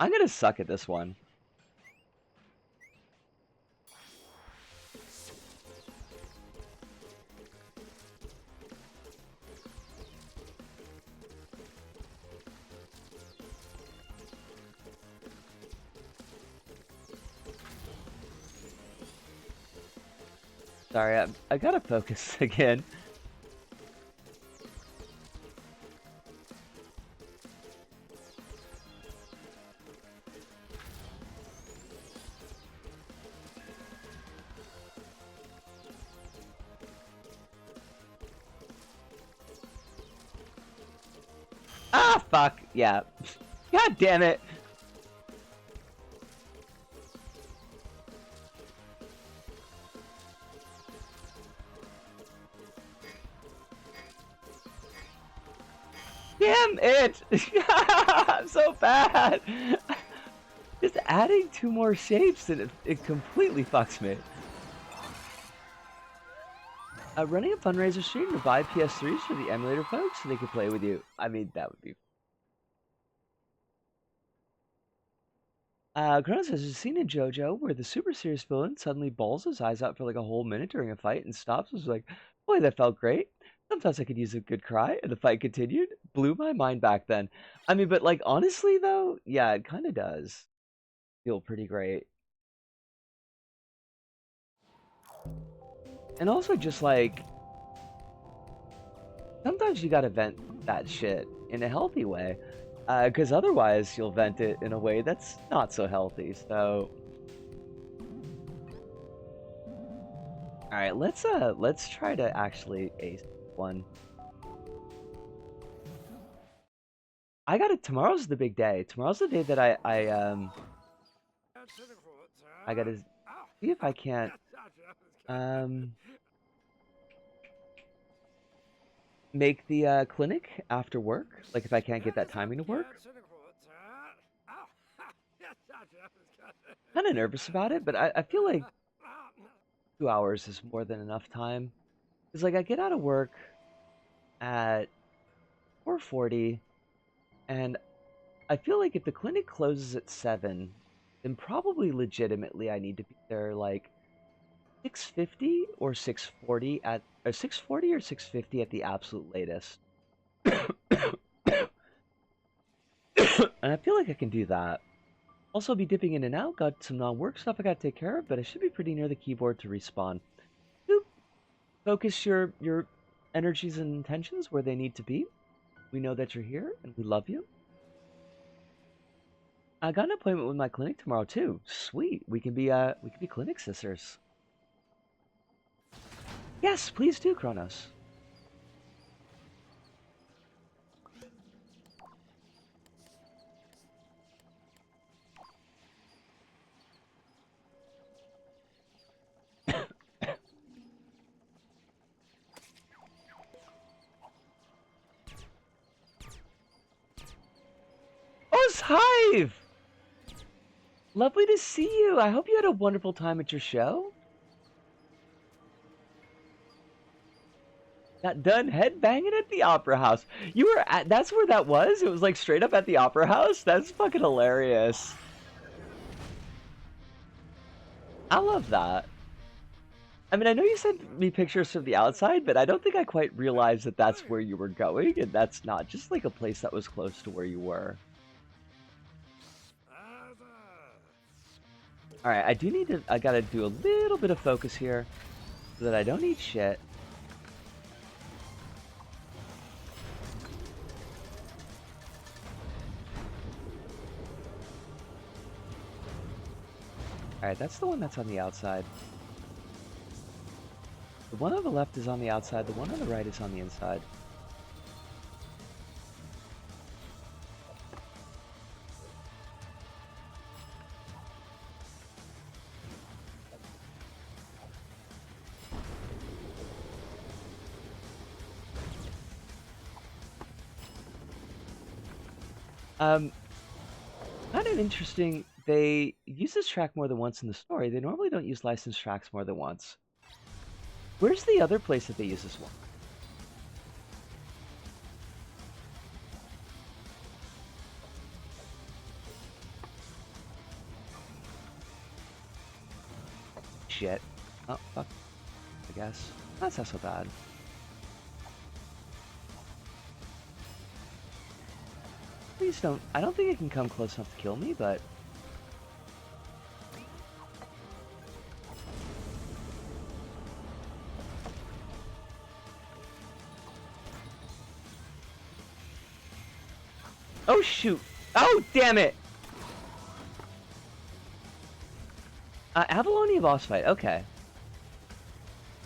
I'm gonna suck at this one. Sorry, I gotta focus again. Ah, fuck. Yeah. God damn it. Damn it. I'm so bad. Just adding 2 more shapes and it completely fucks me. Running a fundraiser stream to buy PS3s for the emulator folks so they can play with you. I mean, that would be... Chrono says, there's a scene in JoJo where the super serious villain suddenly bawls his eyes out for like a whole minute during a fight and stops. Was like, boy, that felt great. Sometimes I could use a good cry, and the fight continued. Blew my mind back then. I mean, but like, honestly though, yeah, it kind of does feel pretty great. And also just like, sometimes you gotta vent that shit in a healthy way. Because otherwise you'll vent it in a way that's not so healthy, so... Alright, let's try to actually ace one. Tomorrow's the big day. Tomorrow's the day that I gotta see if I can't, make the, clinic after work. Like, if I can't get that timing to work. Kinda nervous about it, but I feel like 2 hours is more than enough time. Because, like, I get out of work at 4:40, and I feel like if the clinic closes at 7, then probably legitimately I need to be there, like, 6:50 or 6:40 at... or 6:40 or 6:50 at the absolute latest. And I feel like I can do that. Also, be dipping in and out. Got some non-work stuff I gotta take care of, but I should be pretty near the keyboard to respawn. Boop. Focus your energies and intentions where they need to be. We know that you're here, and we love you. I got an appointment with my clinic tomorrow too. Sweet. We can be clinic sisters. Yes, please do, Kronos. Oh, it's Hive! Lovely to see you. I hope you had a wonderful time at your show. Got done headbanging at the Opera House. You were at... That's where that was? It was like straight up at the Opera House? That's fucking hilarious. I love that. I mean, I know you sent me pictures from the outside, but I don't think I quite realized that that's where you were going, and that's not just like a place that was close to where you were. Alright, I gotta do a little bit of focus here, so that I don't eat shit. Alright, that's the one that's on the outside. The one on the left is on the outside, the one on the right is on the inside. Kind of interesting, they use this track more than once in the story. They normally don't use licensed tracks more than once. Where's the other place that they use this one? Shit. Oh, fuck. I guess. That's not so bad. Please don't... I don't think it can come close enough to kill me, but... Oh, shoot! Oh, damn it! Avalonian boss fight, okay.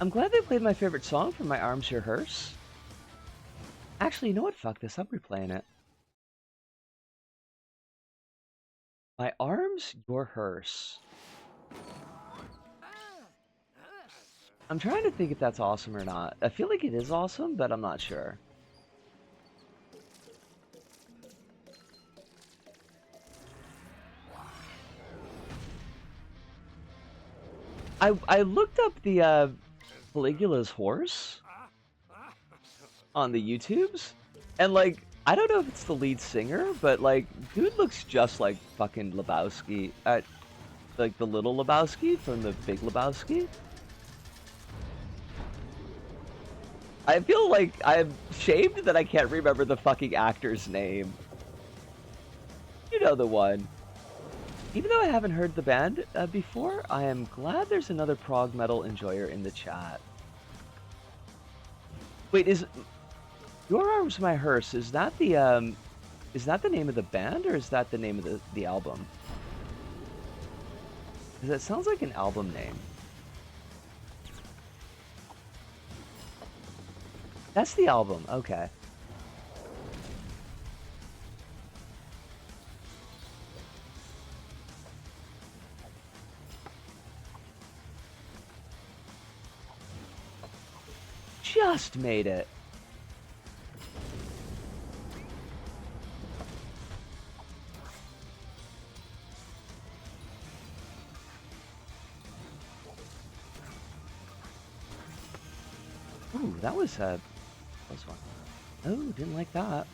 I'm glad they played my favorite song from My Arms Your Hearse. Actually, you know what? Fuck this, I'm replaying it. My Arms Your Hearse. I'm trying to think if that's awesome or not. I feel like it is awesome, but I'm not sure. I looked up the Caligula's horse on the YouTubes, and like I don't know if it's the lead singer, but like dude looks just like fucking Lebowski, like the little Lebowski from the Big Lebowski. I feel like I'm shamed that I can't remember the fucking actor's name. You know the one. Even though I haven't heard the band before, I am glad there's another prog metal enjoyer in the chat. Wait, is Your Arms My Hearse, is that the name of the band, or is that the name of the album? Because that sounds like an album name. That's the album, okay. Just made it. Ooh, that was a close one. Oh, didn't like that.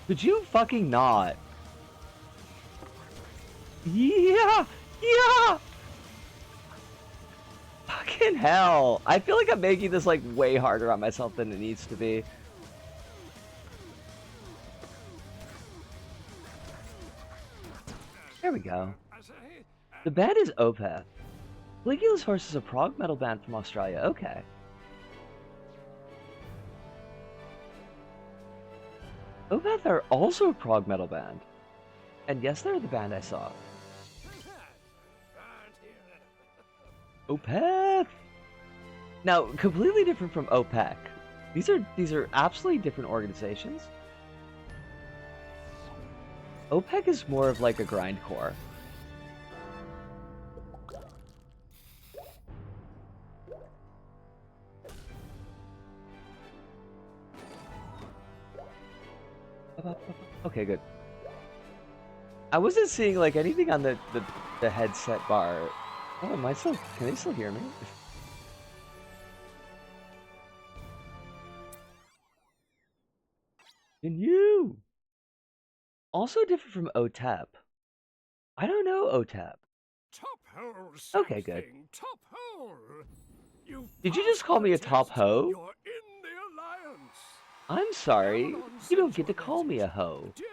Could you fucking not? Yeah! Yeah! Fucking hell. I feel like I'm making this like way harder on myself than it needs to be. There we go. The band is Opeth. Caligula's Horse is a prog metal band from Australia. Okay. Opeth are also a prog metal band. And yes, they're the band I saw. Opeth! Now, completely different from OPEC. These are absolutely different organizations. OPEC is more of like a grindcore. Okay, good. I wasn't seeing like anything on the headset bar. Oh, am I still? Can they still hear me? Can you? Also different from OTEP. I don't know OTEP. Top hole. Okay, good. Top hole. Did you just call me a top hoe? You're in the alliance. I'm sorry. You don't get to call me a hoe. Dear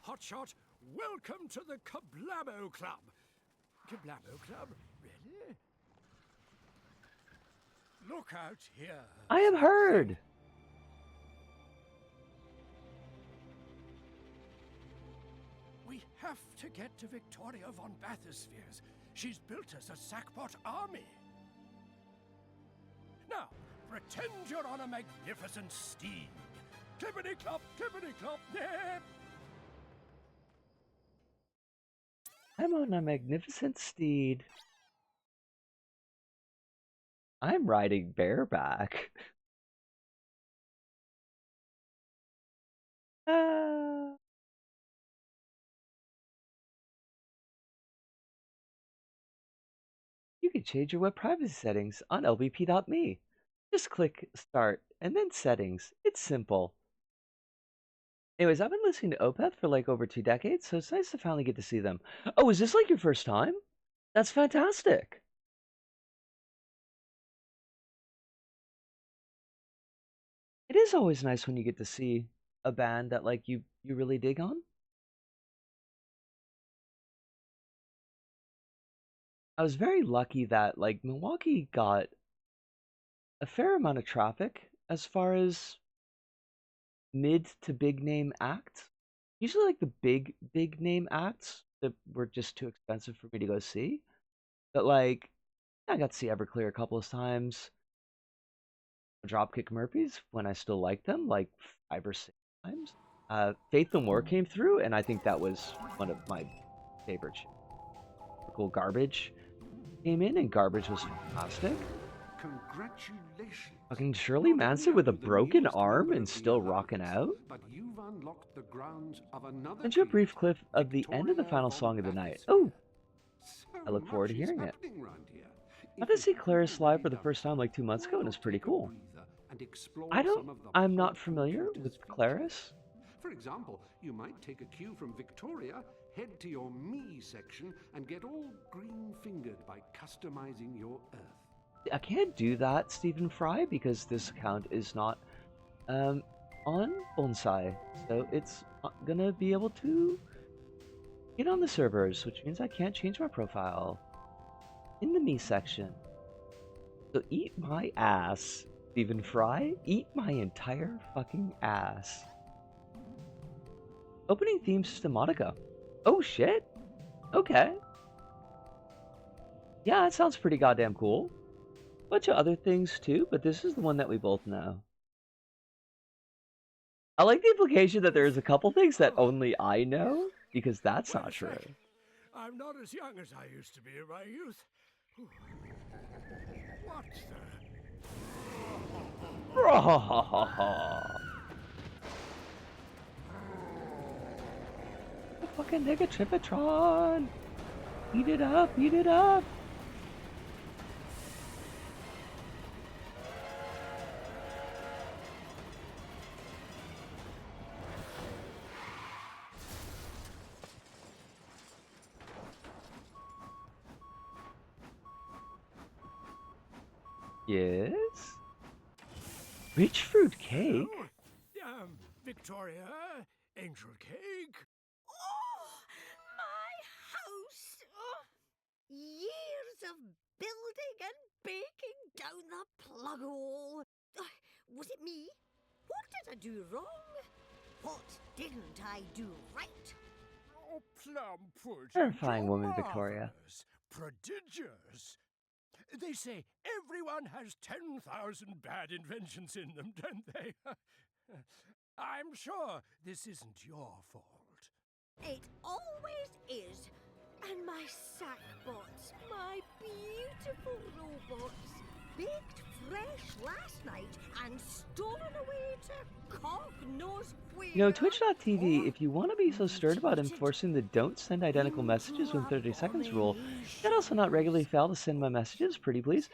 Hotshot, welcome to the Kablamo Club. Kablamo Club? Really? Look out here. I am heard. We have to get to Victoria von Bathyspheres. She's built us a sackpot army. Now, pretend you're on a magnificent steed. Clippity-clop, clippity-clop, nip. I'm on a magnificent steed. I'm riding bareback. You can change your web privacy settings on lbp.me. Just click Start and then Settings. It's simple. Anyways, I've been listening to Opeth for like over 2 decades, so it's nice to finally get to see them. Oh, is this like your first time? That's fantastic. It is always nice when you get to see a band that like you really dig on. I was very lucky that like Milwaukee got a fair amount of traffic as far as mid to big name acts. Usually like the big name acts that were just too expensive for me to go see. But like I got to see Everclear a couple of times. Dropkick Murphys when I still liked them, like 5 or 6 times. Faith No More came through, and I think that was one of my favorite shows. Cool Garbage came in, and Garbage was fantastic. Congratulations. Fucking Shirley Manson with a broken arm and still rocking out. But you've unlocked the grounds of another Send you a brief clip of the end of the final song of the night. Oh, I look forward to hearing it. Round here. I got to see Claris live for the first time like 2 months ago, and it's pretty cool. And explore I'm not familiar with Claris. For example, you might take a cue from Victoria, head to your Me section, and get all green-fingered by customizing your Earth. I can't do that, Stephen Fry, because this account is not on Bonsai, so it's not gonna be able to get on the servers, which means I can't change my profile in the Me section. So eat my ass, Stephen Fry. Eat my entire fucking ass. Opening theme Systematica. Oh shit. Okay. Yeah, that sounds pretty goddamn cool. Bunch of other things too, but this is the one that we both know. I like the implication that there's a couple things that only I know, because that's not true. I'm not as young as I used to be in my youth. What The fucking nigga Tripatron! Eat it up, eat it up! Yes? Rich fruit cake? Hello? Victoria, angel cake. Oh, my house! Oh, years of building and baking down the plug hole. Was it me? What did I do wrong? What didn't I do right? Oh, plum pudding. Terrifying woman, Victoria. Prodigious. They say everyone has 10,000 bad inventions in them, don't they? I'm sure this isn't your fault. It always is. And my sackbots, my beautiful robots, baked fresh last night and stolen away to cock knows where. You know, Twitch.tv, if you want to be so stirred about enforcing the don't send identical messages within 30 seconds rule, yet also not regularly fail to send my messages, pretty please.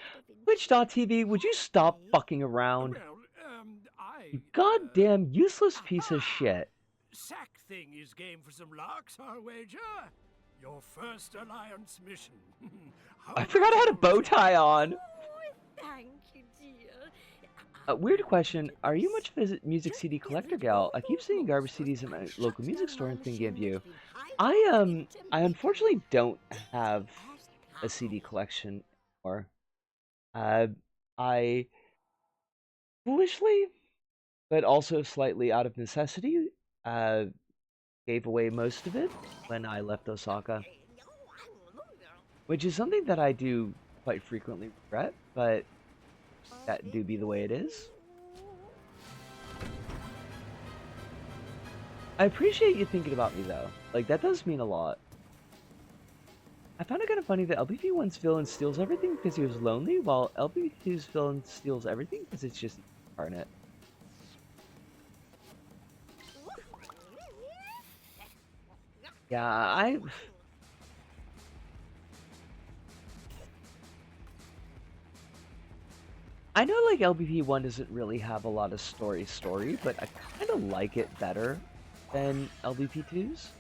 Twitch.tv, would you stop fucking around? You goddamn useless piece of shit. Sack thing is game for some larks, I'll wager. Your first alliance mission. I forgot I had a bow tie on. Thank you, dear. Weird question. Are you much of a music CD collector gal? I keep seeing garbage CDs at my local music store and thinking of you. I unfortunately don't have a CD collection anymore. I foolishly, but also slightly out of necessity, gave away most of it when I left Osaka. Which is something that I do quite frequently regret, but that do be the way it is. I appreciate you thinking about me though. Like, that does mean a lot. I found it kind of funny that LBP1's villain steals everything because he was lonely, while LBP2's villain steals everything because it's just incarnate. Yeah, I know, like, LBP1 doesn't really have a lot of story, but I kind of like it better than LBP2's.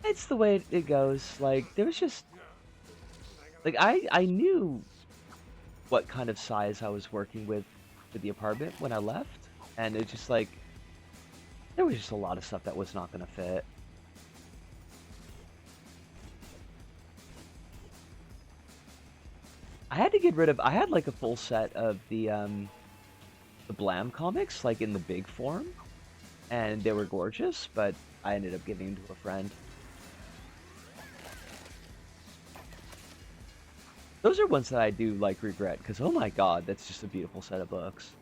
It's the way it goes. Like, there was just... Like, I knew what kind of size I was working with the apartment when I left, and it just, like... There was just a lot of stuff that was not going to fit. I had to get rid of... I had, like, a full set of the Blam comics, like, in the big form. And they were gorgeous, but I ended up giving them to a friend. Those are ones that I do, like, regret, because, oh my god, that's just a beautiful set of books.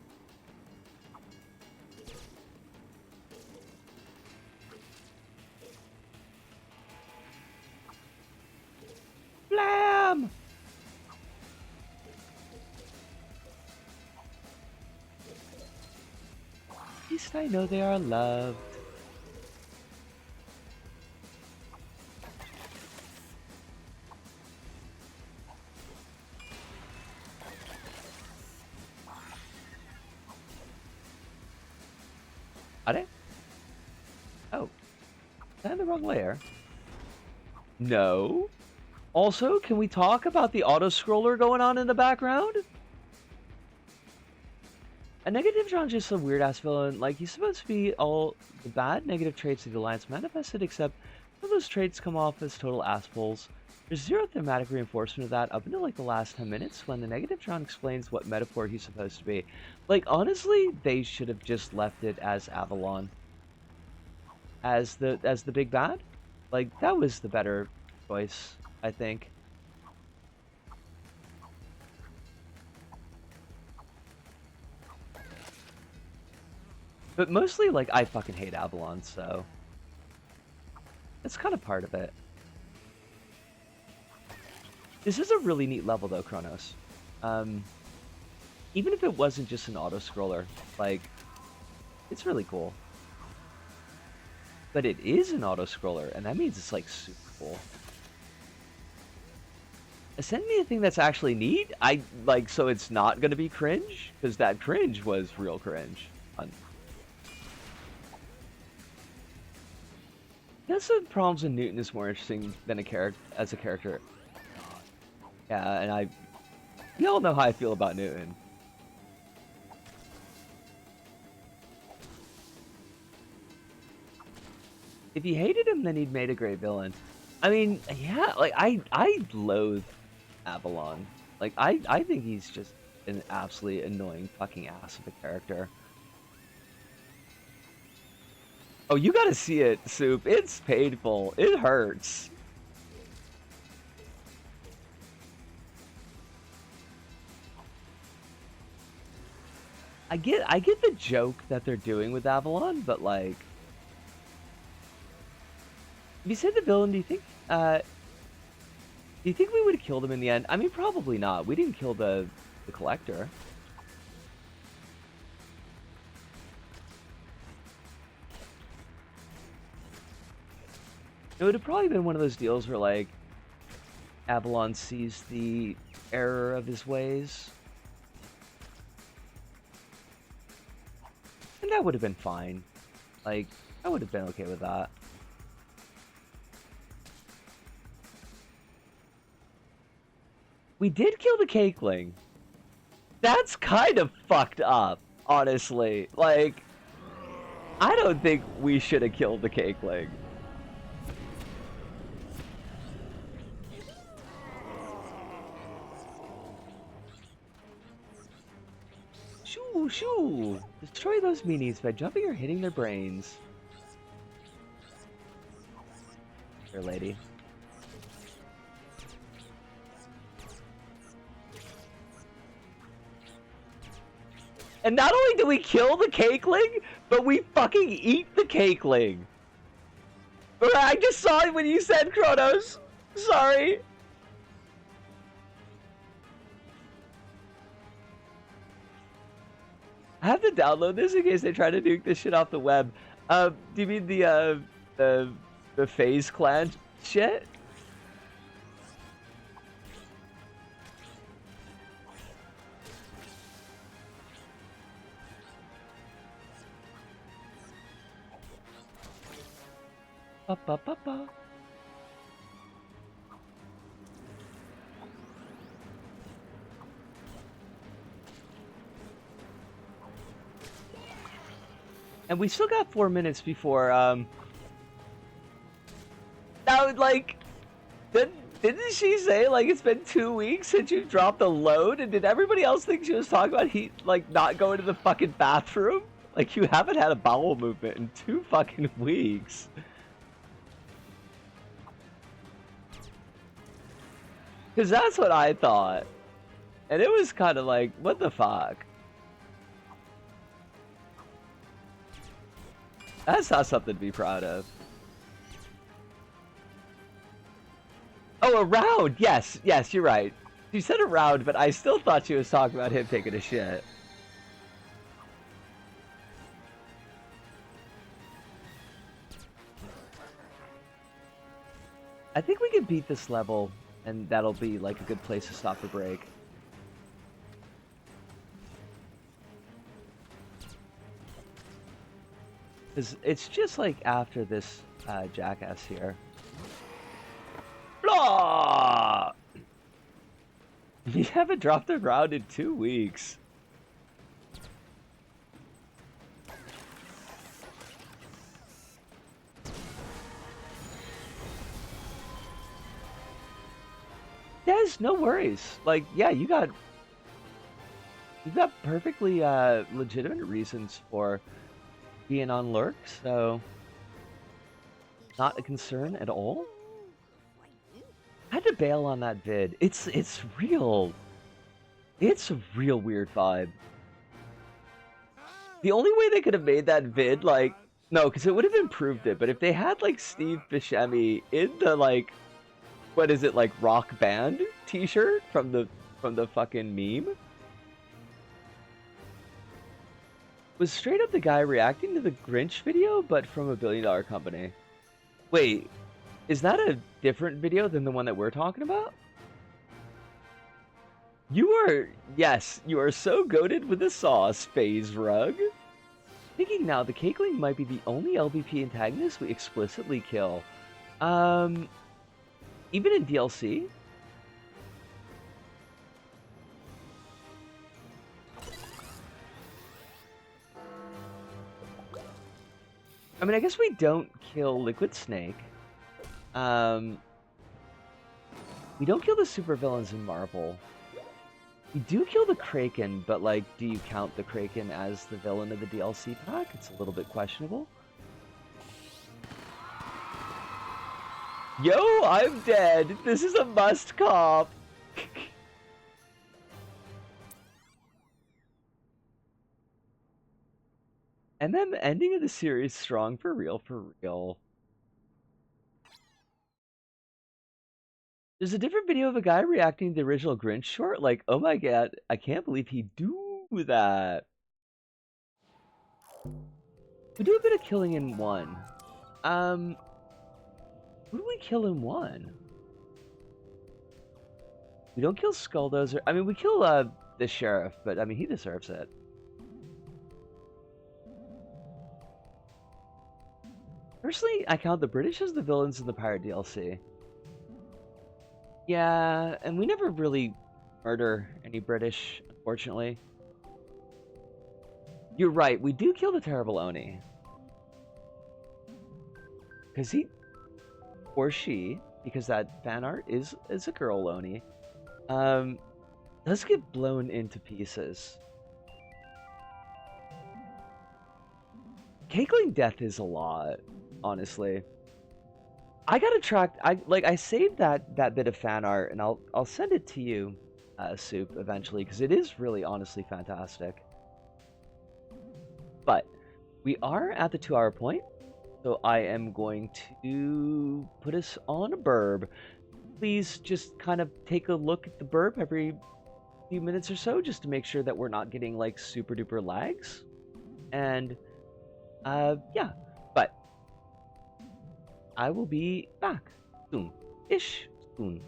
Blam! At least I know they are loved. Got it? Oh. Is that in the wrong layer? No. Also, can we talk about the auto-scroller going on in the background? A negative John's just a weird-ass villain. Like, he's supposed to be all the bad negative traits of the Alliance manifested, except some of those traits come off as total assholes. There's zero thematic reinforcement of that up until, like, the last 10 minutes when the negative John explains what metaphor he's supposed to be. Like, honestly, they should have just left it as Avalon. As the big bad. Like, that was the better choice, I think. But mostly, like, I fucking hate Avalon, so... It's kind of part of it. This is a really neat level, though, Kronos. Even if it wasn't just an auto-scroller, like, it's really cool. But it is an auto-scroller, and that means it's, like, super cool. Send me a thing that's actually neat, so it's not gonna be cringe, because that cringe was real cringe. That's the problems with Newton is more interesting than as a character. Yeah, and we all know how I feel about Newton. If you hated him, then he'd made a great villain. I mean, yeah, like, I loathe Avalon. Like, I think he's just an absolutely annoying fucking ass of a character. Oh, you gotta see it, Soup. It's painful. It hurts. I get the joke that they're doing with Avalon, but like, if you said the villain, do you think we would have killed him in the end? I mean, probably not. We didn't kill the collector. It would have probably been one of those deals where, like, Avalon sees the error of his ways. And that would have been fine. Like, I would have been okay with that. We did kill the cakeling. That's kind of fucked up, honestly. Like, I don't think we should have killed the cakeling. Shoo, shoo! Destroy those meanies by jumping or hitting their brains. Here, lady. And not only do we kill the cakeling, but we fucking eat the cakeling. I just saw it when you said Kronos. Sorry. I have to download this in case they try to nuke this shit off the web. Do you mean the FaZe Clan shit? Ba ba ba ba. And we still got 4 minutes before, that would, like, didn't she say, like, it's been 2 weeks since you dropped the load? And did everybody else think she was talking about not going to the fucking bathroom? Like, you haven't had a bowel movement in 2 fucking weeks. Because that's what I thought. And it was kind of like, what the fuck? That's not something to be proud of. Oh, a round! Yes, yes, you're right. She said a round, but I still thought she was talking about him taking a shit. I think we can beat this level, and that'll be like a good place to stop the break. Because it's just like after this jackass here. Blah! You haven't dropped a round in 2 weeks. Yes, no worries. Like, yeah, you got perfectly legitimate reasons for being on lurk, so not a concern at all. I had to bail on that vid. It's real. It's a real weird vibe. The only way they could have made that vid, like, no, because it would have improved it, but if they had, like, Steve Buscemi in the, like, what is it, like, rock band t-shirt from the fucking meme? Was straight up the guy reacting to the Grinch video, but from a billion-dollar company. Wait, is that a different video than the one that we're talking about? Yes, you are so goated with the sauce, Phase Rug. Thinking now, the Cakeling might be the only LBP antagonist we explicitly kill. Even in DLC? I mean, I guess we don't kill Liquid Snake. We don't kill the supervillains in Marvel. We do kill the Kraken, but, like, do you count the Kraken as the villain of the DLC pack? It's a little bit questionable. Yo, I'm dead! This is a must cop! And then the ending of the series, strong for real, for real. There's a different video of a guy reacting to the original Grinch short, like, oh my god, I can't believe he do that. We do a bit of killing in 1. Who do we kill in 1? We don't kill Skulldozer. I mean, we kill the sheriff, but I mean, he deserves it. Personally, I count the British as the villains in the Pirate DLC. Yeah, and we never really murder any British, unfortunately. You're right, we do kill the Terrible Oni. Because he, or she, because that fan art is a girl Oni, does get blown into pieces. Cakeling death is a lot, honestly. I gotta track. I saved that bit of fan art, and I'll send it to you, Soup, eventually, because it is really honestly fantastic. But we are at the 2-hour point, so I am going to put us on a burb. Please just kind of take a look at the burb every few minutes or so, just to make sure that we're not getting like super duper lags. And yeah, but I will be back soon-ish. Soon.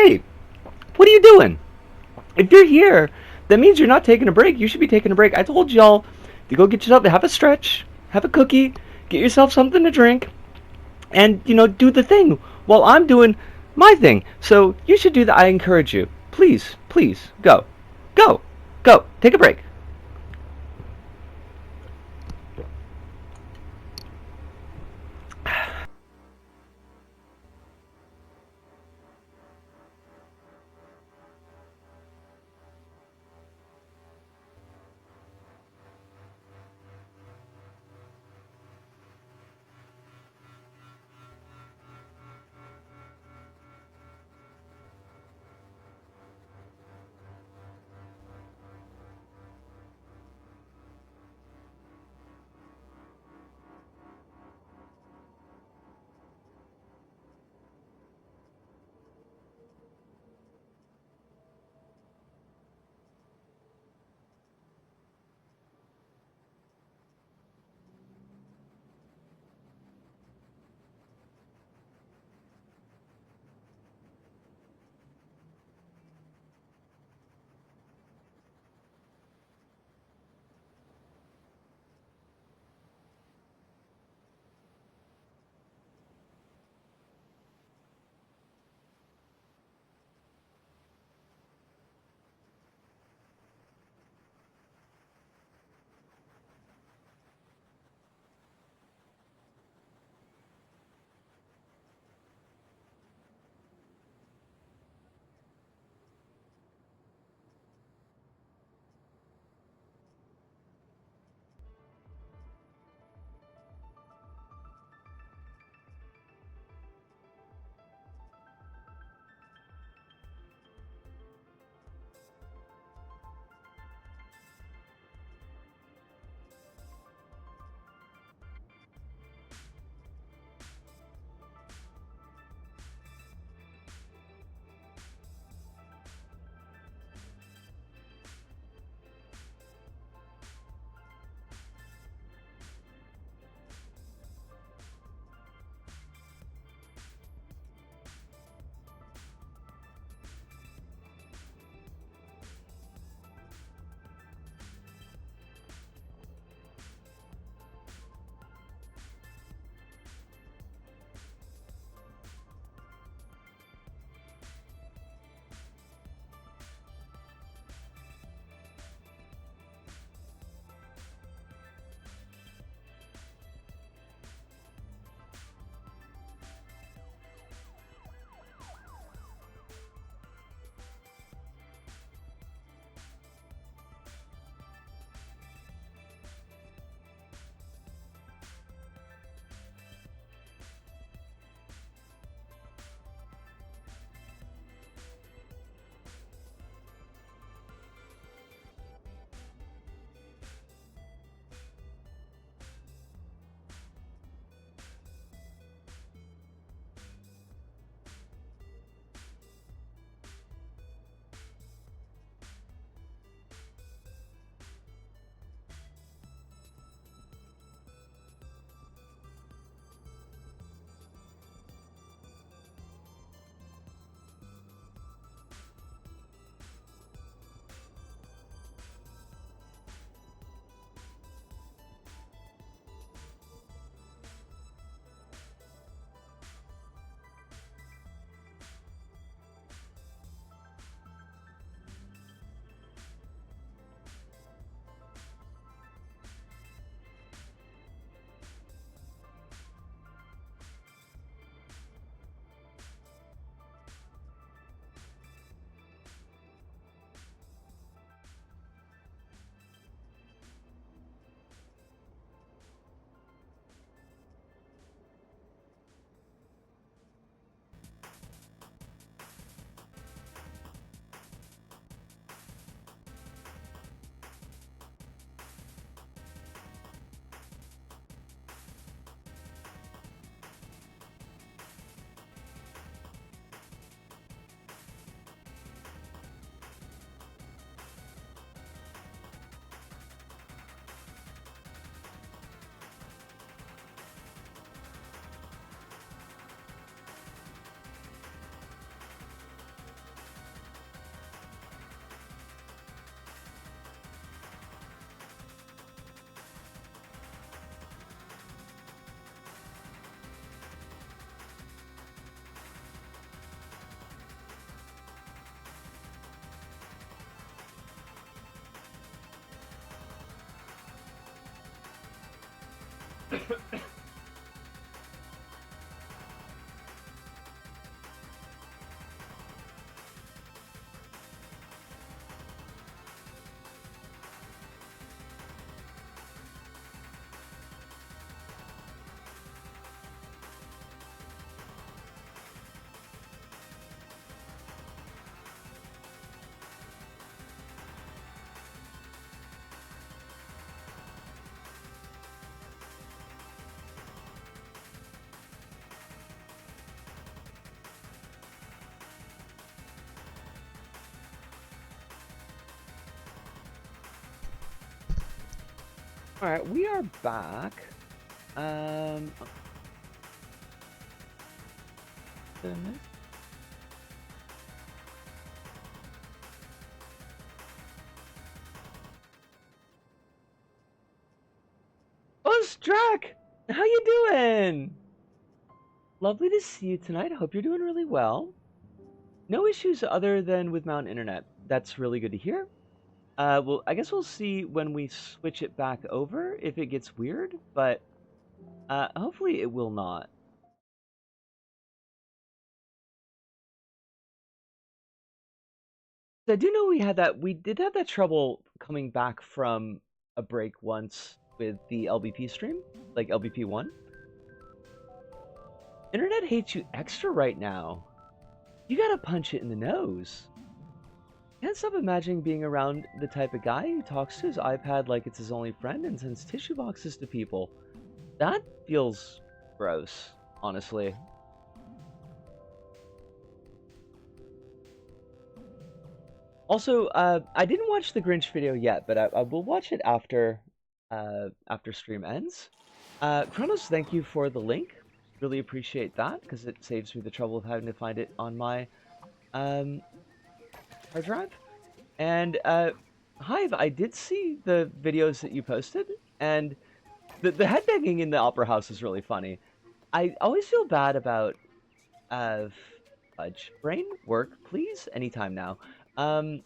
Hey, what are you doing? If you're here, that means you're not taking a break. You should be taking a break. I told y'all to go get yourself, have a stretch, have a cookie, get yourself something to drink, and, do the thing while I'm doing my thing. So you should do that. I encourage you. Please, please, go. Go. Go. Take a break. All right, we are back. Goodness. Oh, Strack! How you doing? Lovely to see you tonight. I hope you're doing really well. No issues other than with Mountain Internet. That's really good to hear. Well, I guess we'll see when we switch it back over if it gets weird, but hopefully it will not. I do know we did have that trouble coming back from a break once with the LBP stream, like LBP 1. Internet hates you extra right now. You gotta punch it in the nose. Can't stop imagining being around the type of guy who talks to his iPad like it's his only friend and sends tissue boxes to people. That feels gross, honestly. Also, I didn't watch the Grinch video yet, but I will watch it after stream ends. Kronos, thank you for the link. Really appreciate that, because it saves me the trouble of having to find it on my hard drive. And Hive, I did see the videos that you posted, and the headbanging in the Opera House is really funny. I always feel bad about fudge brain work, please, anytime now. God,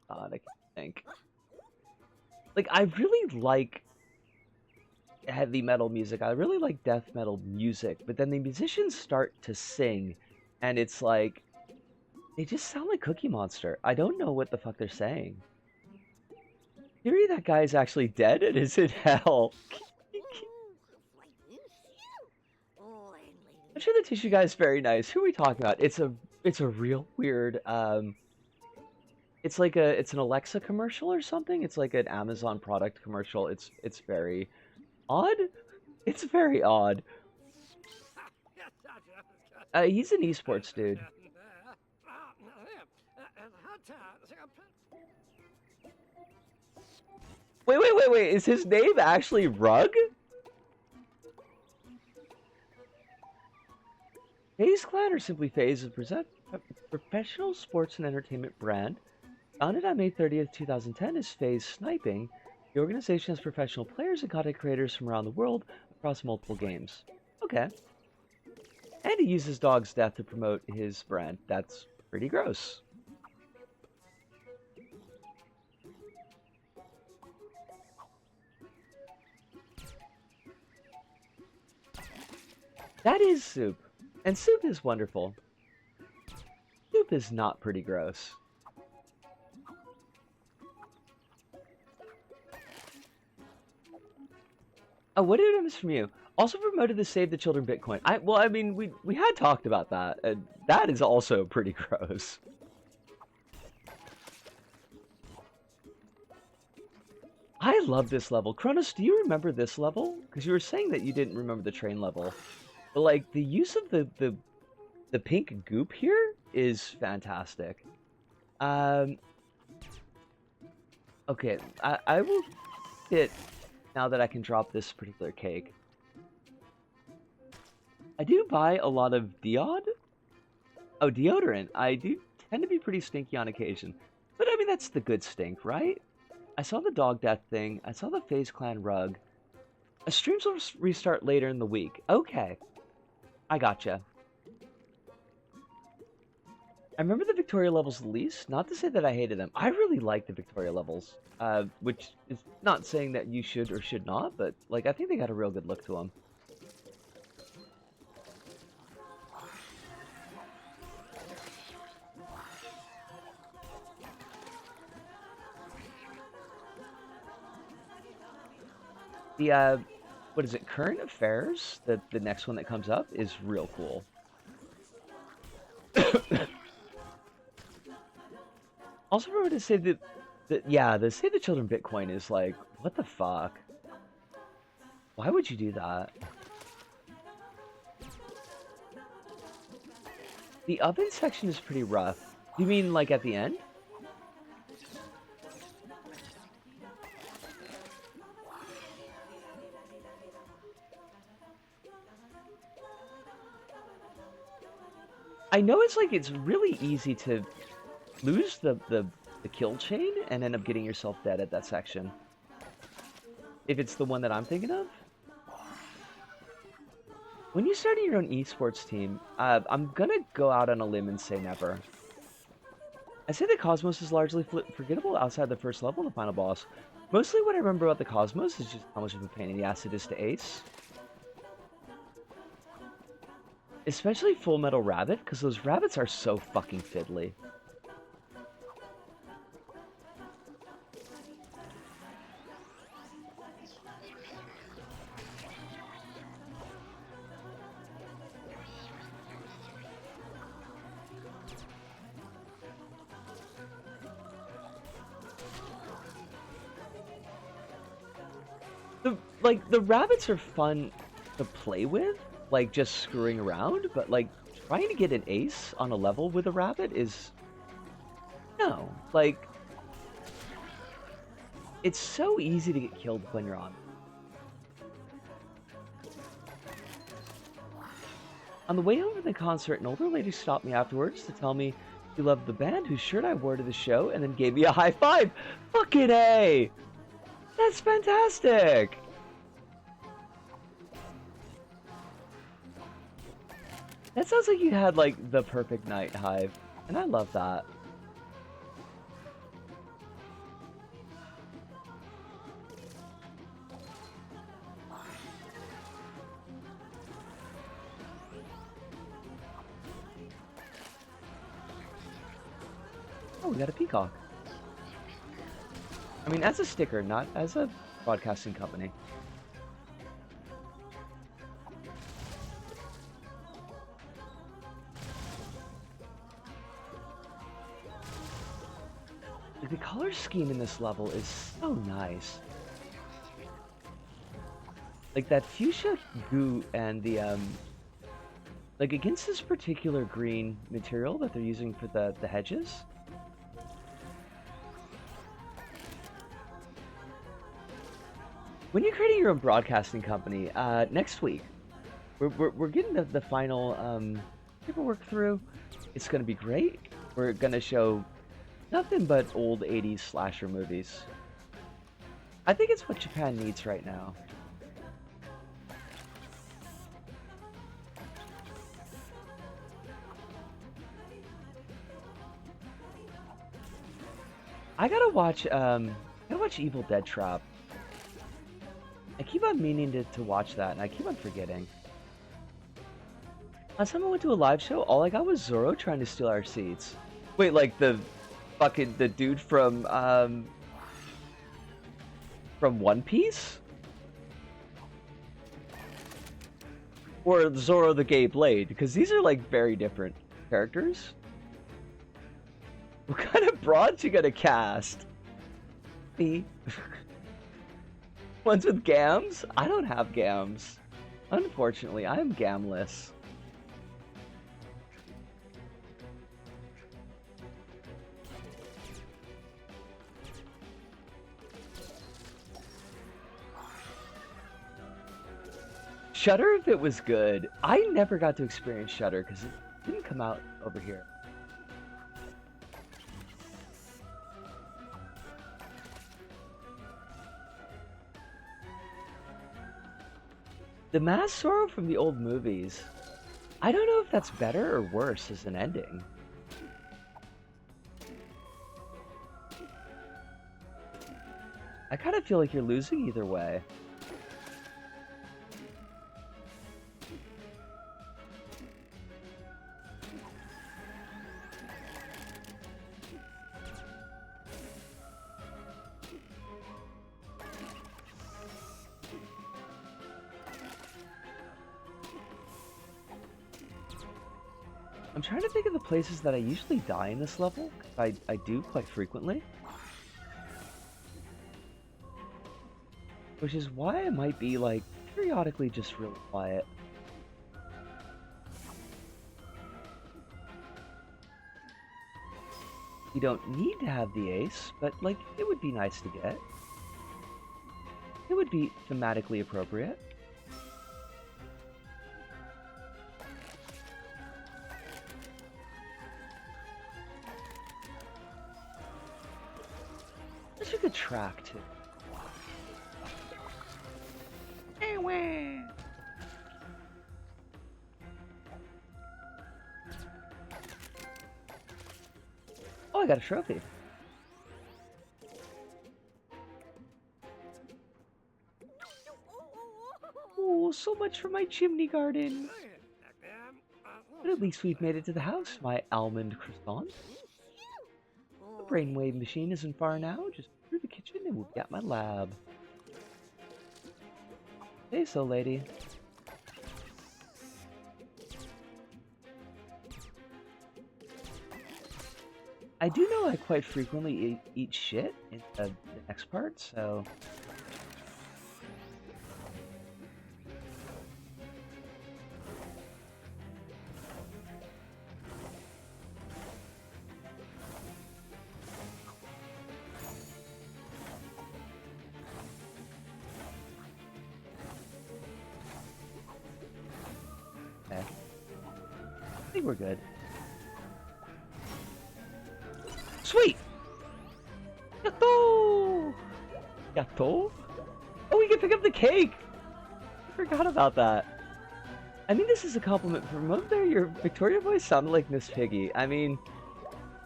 I can't think. Like, I really like heavy metal music. I really like death metal music, but then the musicians start to sing, and it's like, they just sound like Cookie Monster. I don't know what the fuck they're saying. Theory that guy is actually dead and is in hell. I'm sure the tissue guy is very nice. Who are we talking about? It's a real weird it's like it's an Alexa commercial or something. It's like an Amazon product commercial. It's very odd. It's very odd. He's an esports dude. Wait. Is his name actually Rug? FaZe Clan, or simply FaZe, is a professional sports and entertainment brand. Founded on May 30th, 2010 as FaZe Sniping, the organization has professional players and content creators from around the world across multiple games. Okay. And he uses dog's death to promote his brand. That's pretty gross. That is Soup. And Soup is wonderful. Soup is not pretty gross. Oh, what did I miss from you? Also promoted the Save the Children Bitcoin. I mean, we had talked about that, and that is also pretty gross. I love this level. Kronos, do you remember this level? Because you were saying that you didn't remember the train level. But, like, the use of the pink goop here is fantastic. Okay, I will hit now that I can drop this particular cake. I do buy a lot of deodorant. I do tend to be pretty stinky on occasion. But I mean, that's the good stink, right? I saw the dog death thing. I saw the FaZe Clan rug. Streams will restart later in the week. Okay. I gotcha. I remember the Victoria levels the least. Not to say that I hated them. I really like the Victoria levels, which is not saying that you should or should not, but like I think they got a real good look to them. The what is it? Current Affairs, the next one that comes up is real cool. Also remember to say that yeah, the Save the Children Bitcoin is like, what the fuck? Why would you do that? The oven section is pretty rough. You mean like at the end? I know it's really easy to lose the kill chain and end up getting yourself dead at that section. If it's the one that I'm thinking of. When you start your own esports team, I'm gonna go out on a limb and say never. I say the Cosmos is largely forgettable outside the first level and the final boss. Mostly what I remember about the Cosmos is just how much of a pain in the ass it is to ace. Especially Full Metal Rabbit, because those rabbits are so fucking fiddly. The rabbits are fun to play with, like just screwing around, but like trying to get an ace on a level with a rabbit is no, like it's so easy to get killed when you're on. On the way home from the concert, an older lady stopped me afterwards to tell me she loved the band whose shirt I wore to the show and then gave me a high five. Fucking A! That's fantastic! That sounds like you had, like, the perfect night, Hive. And I love that. Oh, we got a peacock. I mean, as a sticker, not as a broadcasting company. The color scheme in this level is so nice. Like that fuchsia goo and the like against this particular green material that they're using for the hedges. When you're creating your own broadcasting company, next week, we're getting the final paperwork through. It's gonna be great. We're gonna show nothing but old 80s slasher movies. I think it's what Japan needs right now. I gotta watch Evil Dead Trap. I keep on meaning to watch that, and I keep on forgetting. Last time I went to a live show, all I got was Zoro trying to steal our seats. Wait, like the dude from One Piece? Or Zoro the Gay Blade? Because these are like very different characters. What kind of broads you gonna cast? Me. Ones with gams? I don't have gams. Unfortunately, I am gamless. Shudder, if it was good. I never got to experience Shudder because it didn't come out over here. The Masked Sorrow from the old movies. I don't know if that's better or worse as an ending. I kind of feel like you're losing either way. I'm trying to think of the places that I usually die in this level, 'cause I do quite frequently. Which is why I might be, like, periodically just really quiet. You don't need to have the ace, but, like, it would be nice to get. It would be thematically appropriate. Such a good track, too. Oh, I got a trophy. Oh, so much for my chimney garden. But at least we've made it to the house, my almond croissant. The brainwave machine isn't far now, just through the kitchen and we'll be at my lab. Say so, lady. I do know I quite frequently eat shit in the next part, so... Okay. I think we're good. Sweet! Gato! Gato? Oh, we can pick up the cake! I forgot about that. I mean, this is a compliment. For a moment there, your Victoria voice sounded like Miss Piggy. I mean,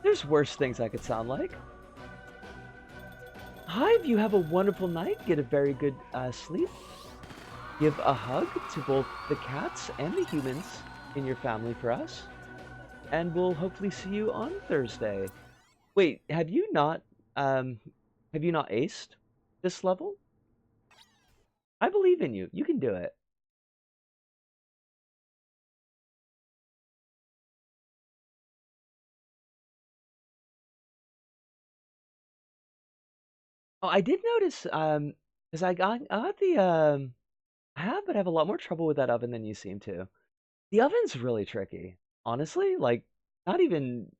there's worse things I could sound like. Hive, you have a wonderful night. Get a very good sleep. Give a hug to both the cats and the humans in your family for us. And we'll hopefully see you on Thursday. Wait, have you not aced this level? I believe in you. You can do it. Oh, I did notice, because I got the, I have, but I have a lot more trouble with that oven than you seem to. The oven's really tricky, honestly. Like, not even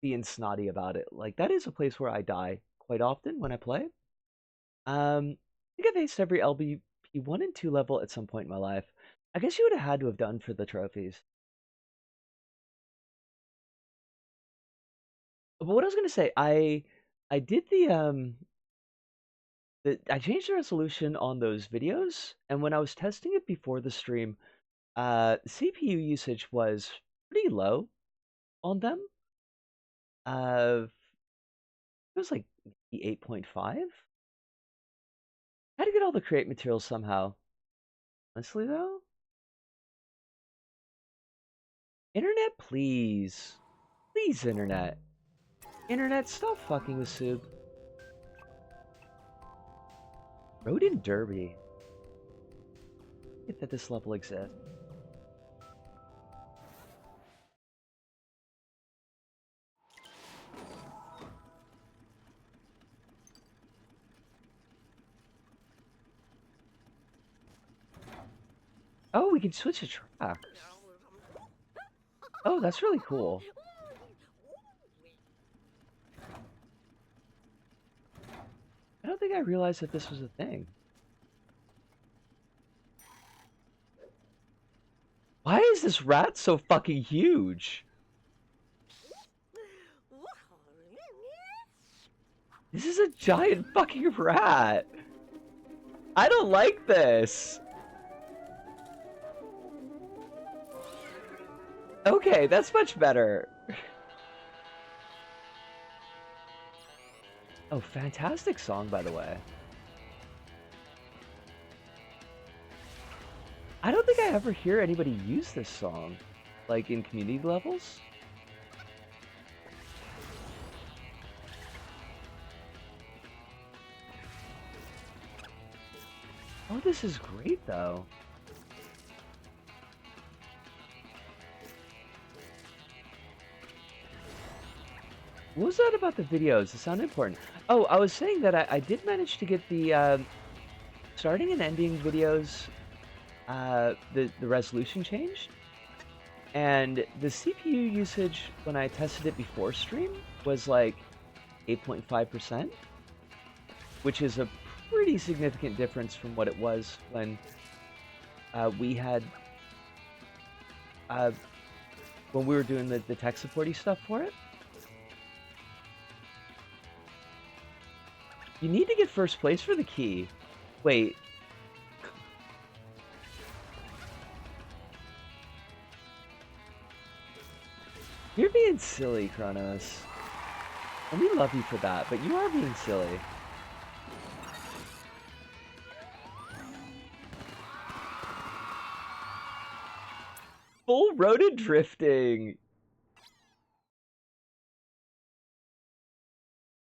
being snotty about it. Like, that is a place where I die quite often when I play. I think I've aced every LBP 1 and 2 level at some point in my life. I guess you would have had to have done for the trophies. But what I was gonna say, I did I changed the resolution on those videos, and when I was testing it before the stream, CPU usage was pretty low on them. It was like 8.5. Had to get all the create materials somehow. Honestly, though, internet, please, please, internet, stop fucking with soup. Rodent Derby. Get that this level exists. Oh, we can switch the track. Oh, that's really cool. I don't think I realized that this was a thing. Why is this rat so fucking huge? This is a giant fucking rat. I don't like this. Okay, that's much better. Oh, fantastic song, by the way. I don't think I ever hear anybody use this song, like in community levels. Oh, this is great, though. What was that about the videos? It sounded important. Oh, I was saying that I did manage to get the starting and ending videos, the resolution changed, and the CPU usage when I tested it before stream was like 8.5%, which is a pretty significant difference from what it was we had when we were doing the tech supporty stuff for it. You need to get first place for the key. Wait. You're being silly, Kronos. And we love you for that, but you are being silly. Full roaded drifting.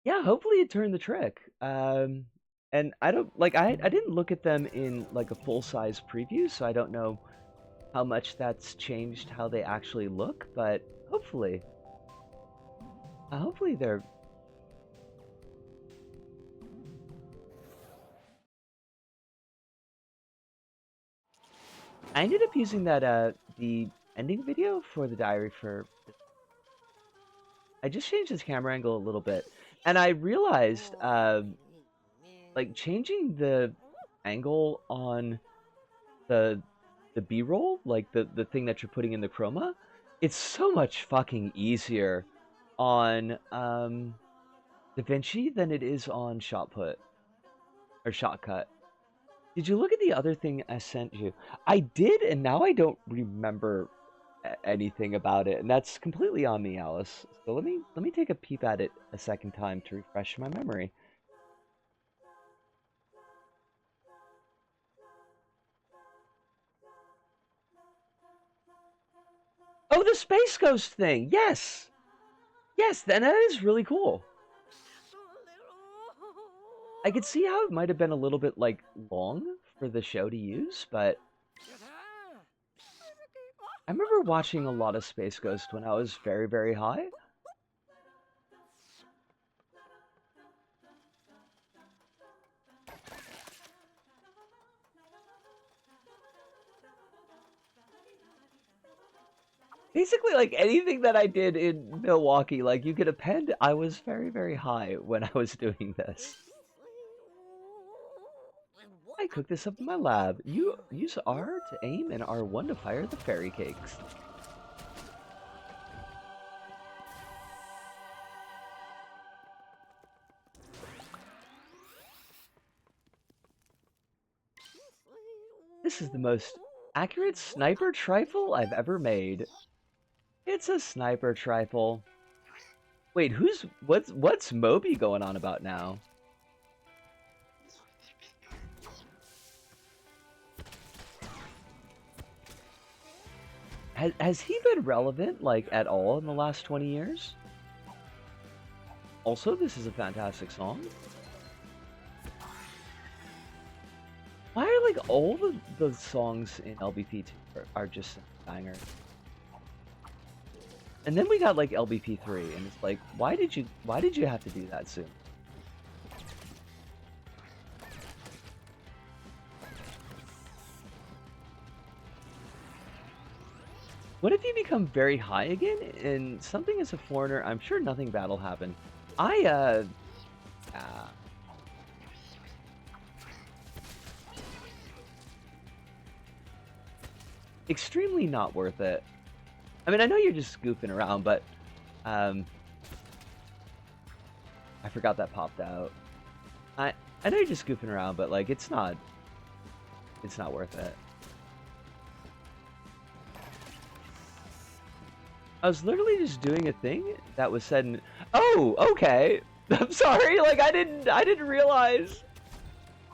Yeah, hopefully it turned the trick. And I don't like I didn't look at them in like a full size preview, so I don't know how much that's changed how they actually look, but hopefully they're. I ended up using that the ending video for the diary for. I just changed his camera angle a little bit, and I realized like changing the angle on the B-roll, like the thing that you're putting in the chroma, it's so much fucking easier on DaVinci than it is on Shotput or Shotcut. Did you look at the other thing I sent you? I did, and now I don't remember anything about it, and that's completely on me, Alice. So let me take a peep at it a second time to refresh my memory. Oh, the Space Ghost thing! Yes! Yes, and that is really cool. I could see how it might have been a little bit, like, long for the show to use, but I remember watching a lot of Space Ghost when I was very, very high. Basically, like, anything that I did in Milwaukee, like, you could append, I was very, very high when I was doing this. I cooked this up in my lab. You use R to aim and R1 to fire the fairy cakes. This is the most accurate sniper trifle I've ever made. It's a sniper trifle. Wait, what's Moby going on about now? Has he been relevant, like, at all in the last 20 years? Also, this is a fantastic song. Why are, like, all the songs in LBP2 are just bangers? And then we got, like, LBP3, and it's like, why did you have to do that soon? What if you become very high again, and something as a foreigner, I'm sure nothing bad will happen. Extremely not worth it. I mean, I know you're just goofing around, but, I forgot that popped out. I know you're just goofing around, but, like, it's not worth it. I was literally just doing a thing that was said in... Oh, okay! I'm sorry, like I didn't realize.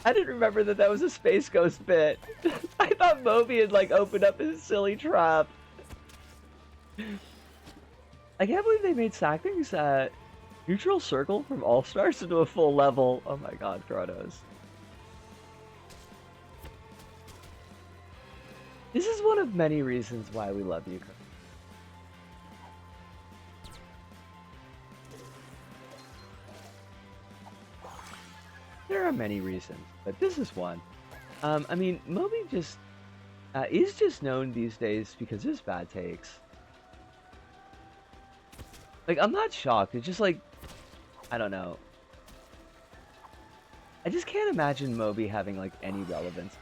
I didn't remember that that was a Space Ghost bit. I thought Moby had like opened up his silly trap. I can't believe they made Sackthings at neutral circle from All Stars into a full level. Oh my god, Kronos. This is one of many reasons why we love you, Kronos. There are many reasons, but this is one. I mean, Moby just is just known these days because of his bad takes. Like, I'm not shocked. It's just like, I don't know. I just can't imagine Moby having like any relevance.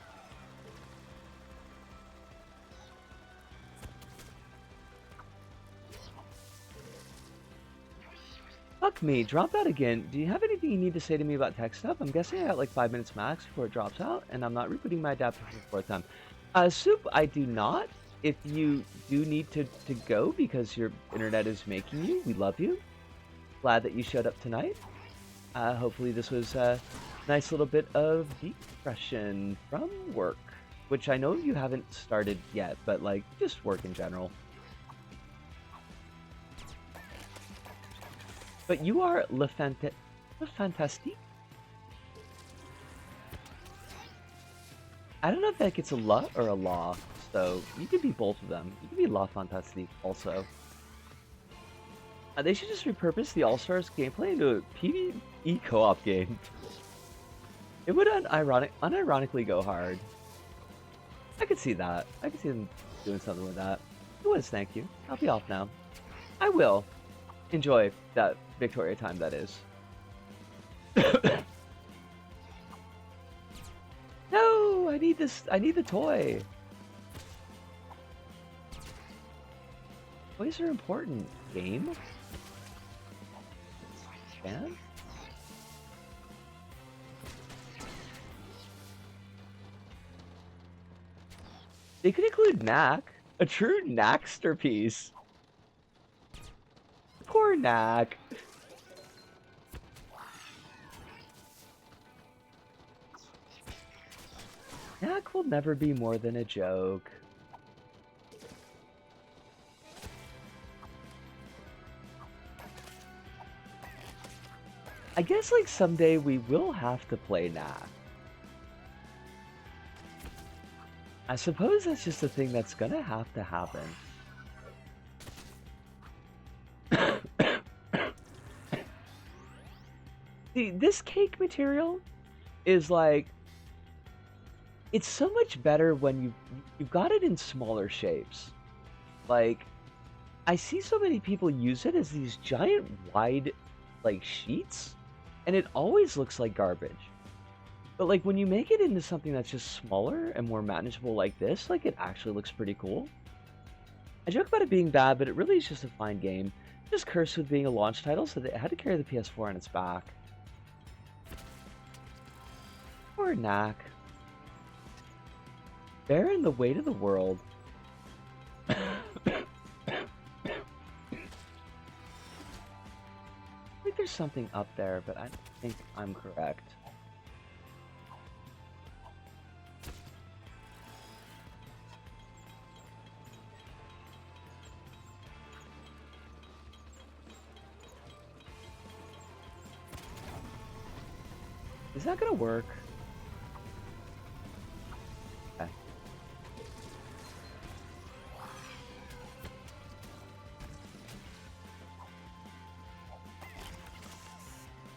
Fuck me, drop out again. Do you have anything you need to say to me about tech stuff? I'm guessing I got like 5 minutes max before it drops out, and I'm not rebooting my adapter for the fourth time. Soup, I do not. If you do need to go because your internet is making you, we love you. Glad that you showed up tonight. Hopefully this was a nice little bit of decompression from work, which I know you haven't started yet, but like just work in general. But you are Le Fantastique. I don't know if that gets a la or a law, so you could be both of them. You could be La Fantastique also. They should just repurpose the All-Stars gameplay into a PvE co-op game. It would unironically go hard. I could see that. I could see them doing something with that. It was, thank you. I'll be off now. I will enjoy that Victoria time, that is. No, I need this. I need the toy. Toys are important. Game? Fan? They could include Knack. A true Knackster piece. Poor Knack. Knack will never be more than a joke. I guess like someday we will have to play Knack. I suppose that's just a thing that's gonna have to happen. See, this cake material is like, it's so much better when you've got it in smaller shapes. Like, I see so many people use it as these giant wide like sheets, and it always looks like garbage. But like when you make it into something that's just smaller and more manageable like this, like it actually looks pretty cool. I joke about it being bad, but it really is just a fine game. Just cursed with being a launch title, so they had to carry the PS4 on its back. Poor Knack. Bearing the weight of the world. I think there's something up there, but I don't think I'm correct. Is that gonna work? Okay.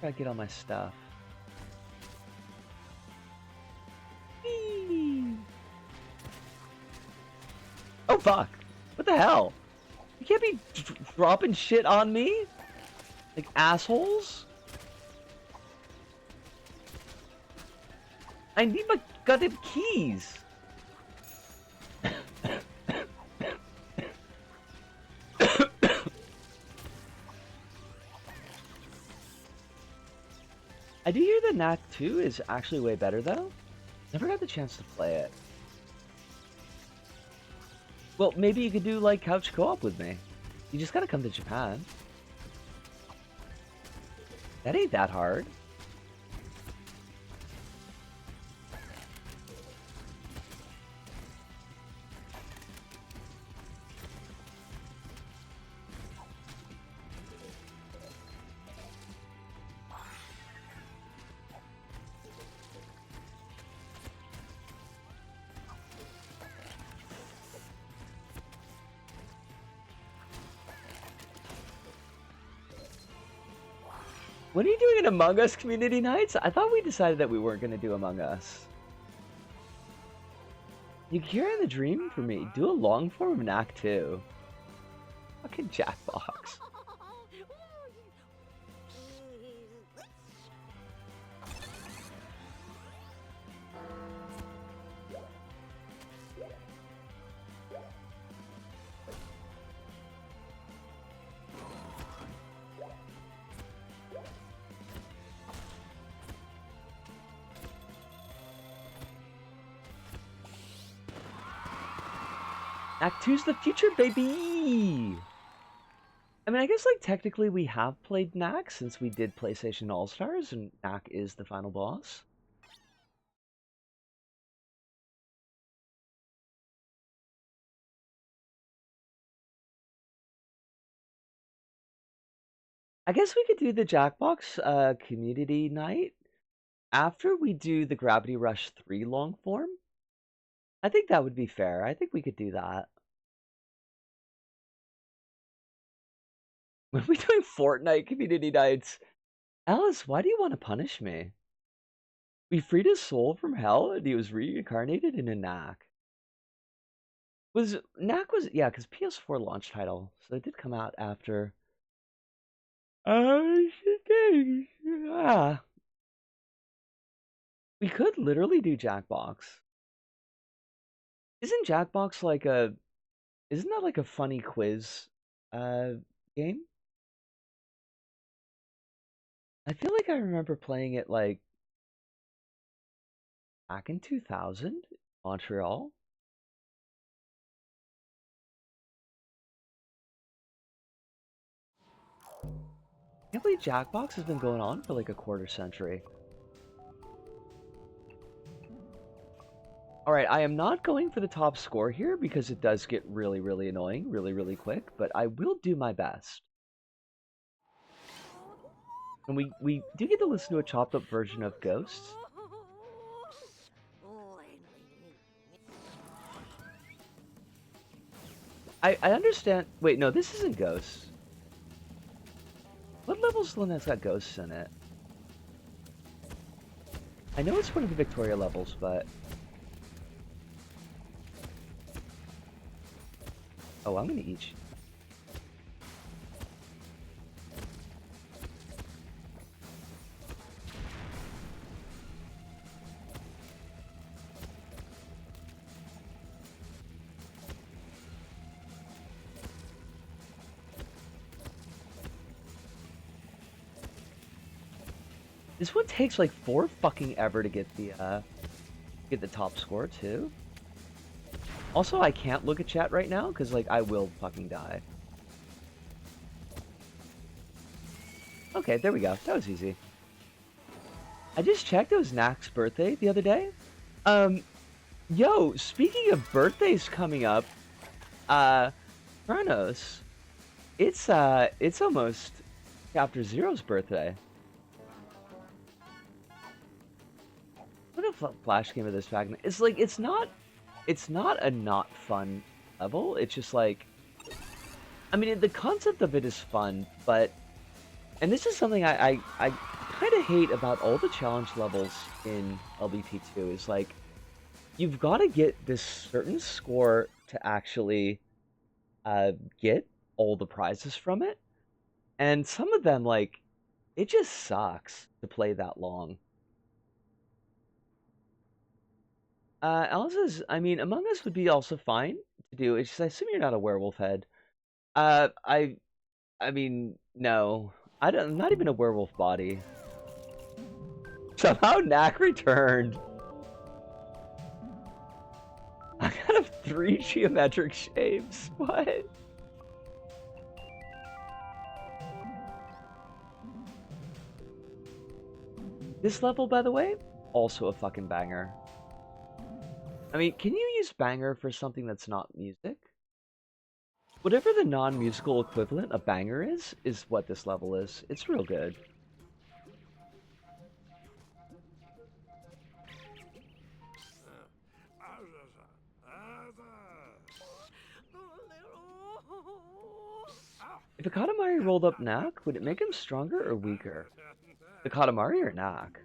Gotta get all my stuff. Whee! Oh fuck! What the hell? You can't be dropping shit on me? Like assholes? I need my goddamn keys! I do hear the Knack 2 is actually way better though. Never got the chance to play it. Well, maybe you could do like couch co-op with me. You just gotta come to Japan. That ain't that hard. When are you doing an Among Us community nights? I thought we decided that we weren't going to do Among Us. You carrying the dream for me. Do a long form of Knack 2. Fucking Jackbox. Act 2's the future, baby! I mean, I guess, like, technically we have played Knack since we did PlayStation All-Stars, and Knack is the final boss. I guess we could do the Jackbox community night after we do the Gravity Rush 3 long form. I think that would be fair. I think we could do that. When are we doing Fortnite community nights? Alice, why do you want to punish me? We freed his soul from hell and he was reincarnated in a Knack. Knack was, yeah, because PS4 launch title, so it did come out after. Ah. We could literally do Jackbox. Isn't Jackbox like a... Isn't that like a funny quiz game? I feel like I remember playing it like back in 2000, Montreal. I can't believe Jackbox has been going on for like a quarter century. Alright, I am not going for the top score here because it does get really, really annoying really quick, but I will do my best. And we do get to listen to a chopped up version of Ghosts. I understand. Wait, no, this isn't Ghosts. What level's the one that's got Ghosts in it? I know it's one of the Victoria levels, but... Oh, I'm gonna eat you. This one takes like 4 fucking ever to get the top score too. Also, I can't look at chat right now because like I will fucking die. Okay, there we go. That was easy. I just checked. It was Knack's birthday the other day. Yo, speaking of birthdays coming up, Kronos, it's almost Chapter Zero's birthday. What a flash game of this fact. It's like it's not a not fun level. It's just like, I mean, the concept of it is fun, but, and this is something I kind of hate about all the challenge levels in LBP2 is like, you've got to get this certain score to actually get all the prizes from it, and some of them, like, it just sucks to play that long. Alice says, I mean, Among Us would be also fine to do. It's just, I assume you're not a werewolf head. I mean, no. I'm not even a werewolf body. Somehow Knack returned. I got 3 geometric shapes. What? This level, by the way, also a fucking banger. I mean, can you use banger for something that's not music? Whatever the non-musical equivalent of banger is what this level is. It's real good. If a Katamari rolled up Knack, would it make him stronger or weaker? The Katamari or Knack?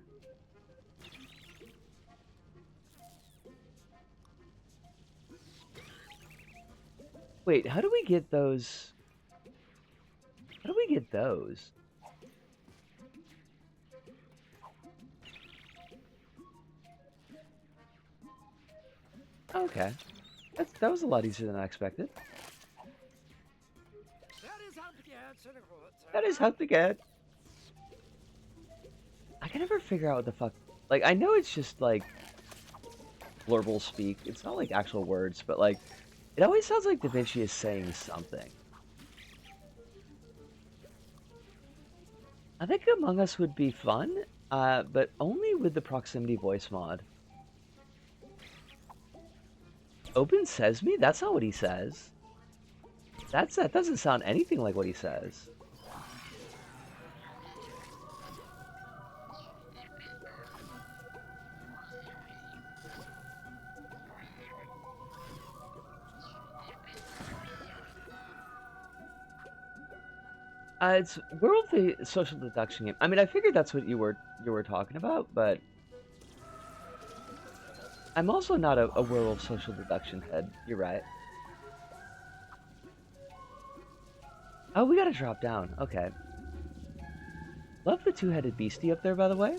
Wait, how do we get those? How do we get those? Okay. That was a lot easier than I expected. That is how to get. I can never figure out what the fuck. Like, I know it's just like blurble speak. It's not like actual words, but like, it always sounds like Da Vinci is saying something. I think Among Us would be fun, but only with the proximity voice mod. Open Sesame? That's not what he says. That doesn't sound anything like what he says. It's World the social deduction game. I mean, I figured that's what you were talking about, but I'm also not a werewolf social deduction head. You're right. Oh, we gotta drop down. Okay. Love the two-headed beastie up there, by the way.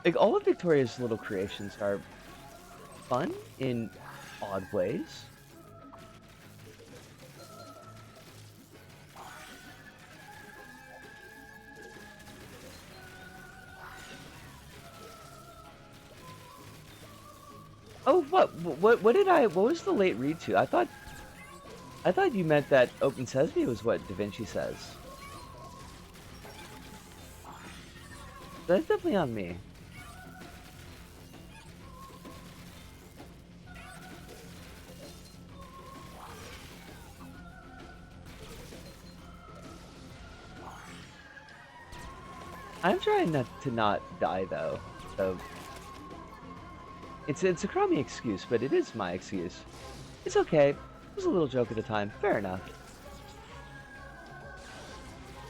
Like, all of Victoria's little creations are fun in odd ways. Oh, what was the late read to? I thought you meant that Open Sesame was what Da Vinci says. That's definitely on me. I'm trying not to die though, so it's a crummy excuse, but it is my excuse. It's okay. It was a little joke at the time. Fair enough.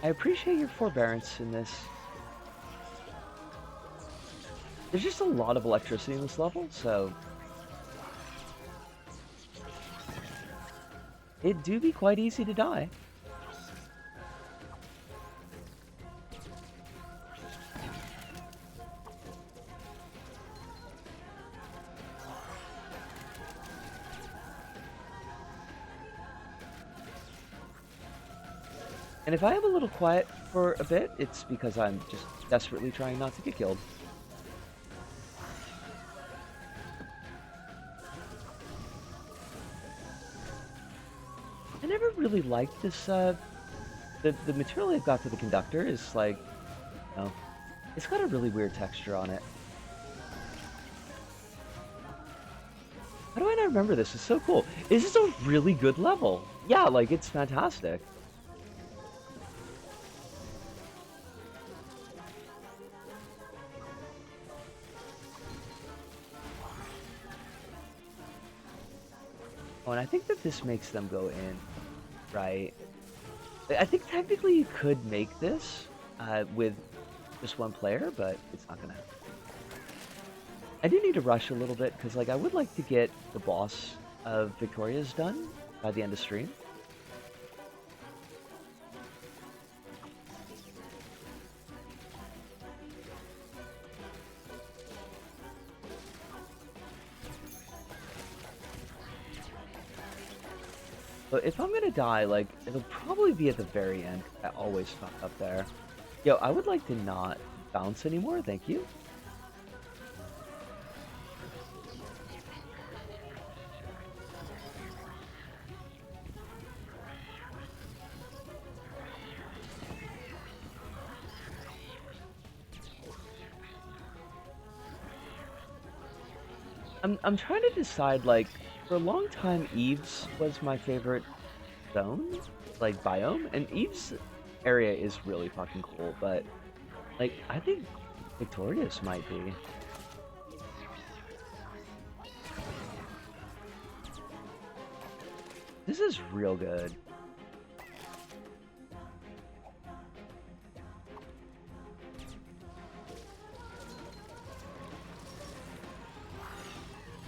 I appreciate your forbearance in this. There's just a lot of electricity in this level, so it do be quite easy to die. And if I am a little quiet for a bit, it's because I'm just desperately trying not to get killed. I never really liked this, the material they've got for the conductor is like, you know, it's got a really weird texture on it. How do I not remember this? It's so cool. This is a really good level. Yeah, like, it's fantastic. Oh, and I think that this makes them go in, right? I think technically you could make this with just one player, but it's not gonna happen. I do need to rush a little bit, because like, I would like to get the boss of Victoria's done by the end of stream. But if I'm gonna die, like, it'll probably be at the very end. I always fuck up there. Yo, I would like to not bounce anymore, thank you. I'm trying to decide, like, for a long time, Eve's was my favorite zone, like, biome, and Eve's area is really fucking cool, but, like, I think Victoria's might be. This is real good.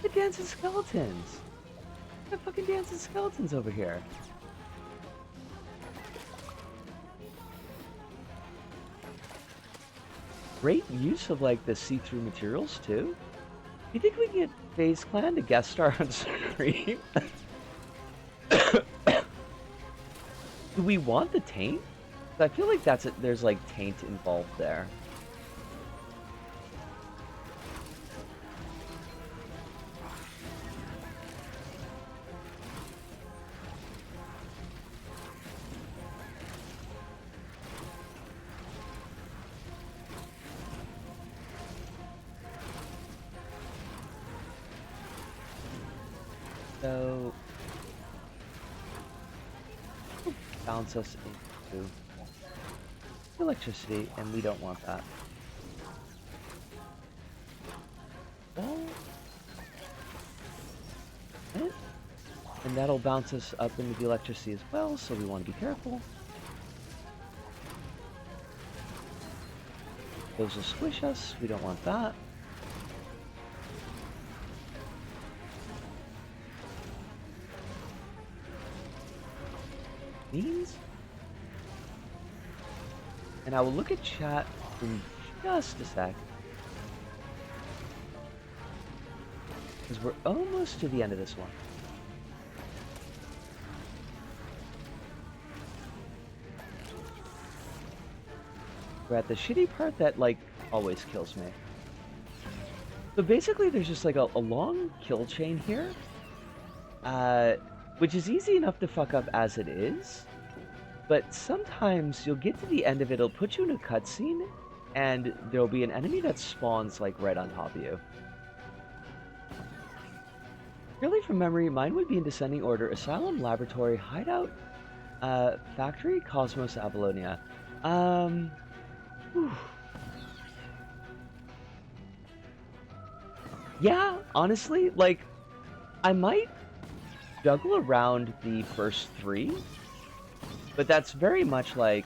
The dancing skeletons! The fucking dancing skeletons over here. Great use of, like, the see-through materials, too. You think we can get FaZe Clan to guest star on stream? Do we want the taint? I feel like there's, like, taint involved there. So, bounce us into electricity, and we don't want that. Well, and that'll bounce us up into the electricity as well, so we want to be careful. Those will squish us, we don't want that. Means? And I will look at chat in just a sec. Because we're almost to the end of this one. We're at the shitty part that, like, always kills me. So basically there's just like a long kill chain here. Which is easy enough to fuck up as it is. But sometimes you'll get to the end of it, it'll put you in a cutscene, and there'll be an enemy that spawns, like, right on top of you. Really, from memory, mine would be in descending order: Asylum, Laboratory, Hideout, Factory, Cosmos, Avalonia. Whew. Yeah, honestly, like, I might juggle around the first three, but that's very much like...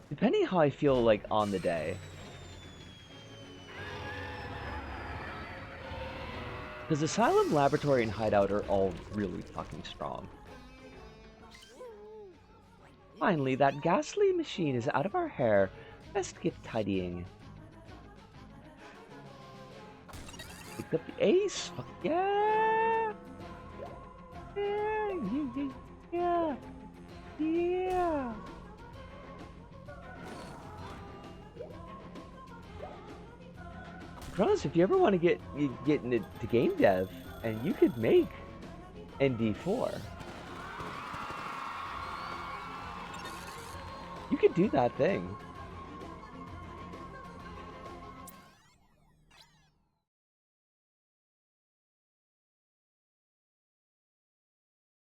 depending how I feel, like, on the day. Because Asylum, Laboratory, and Hideout are all really fucking strong. Finally, that ghastly machine is out of our hair. Best get tidying. Picked up the ace. Fuck yeah! Yeah! Yeah! Kronos, if you ever want to get into game dev, and you could make ND4. You could do that thing.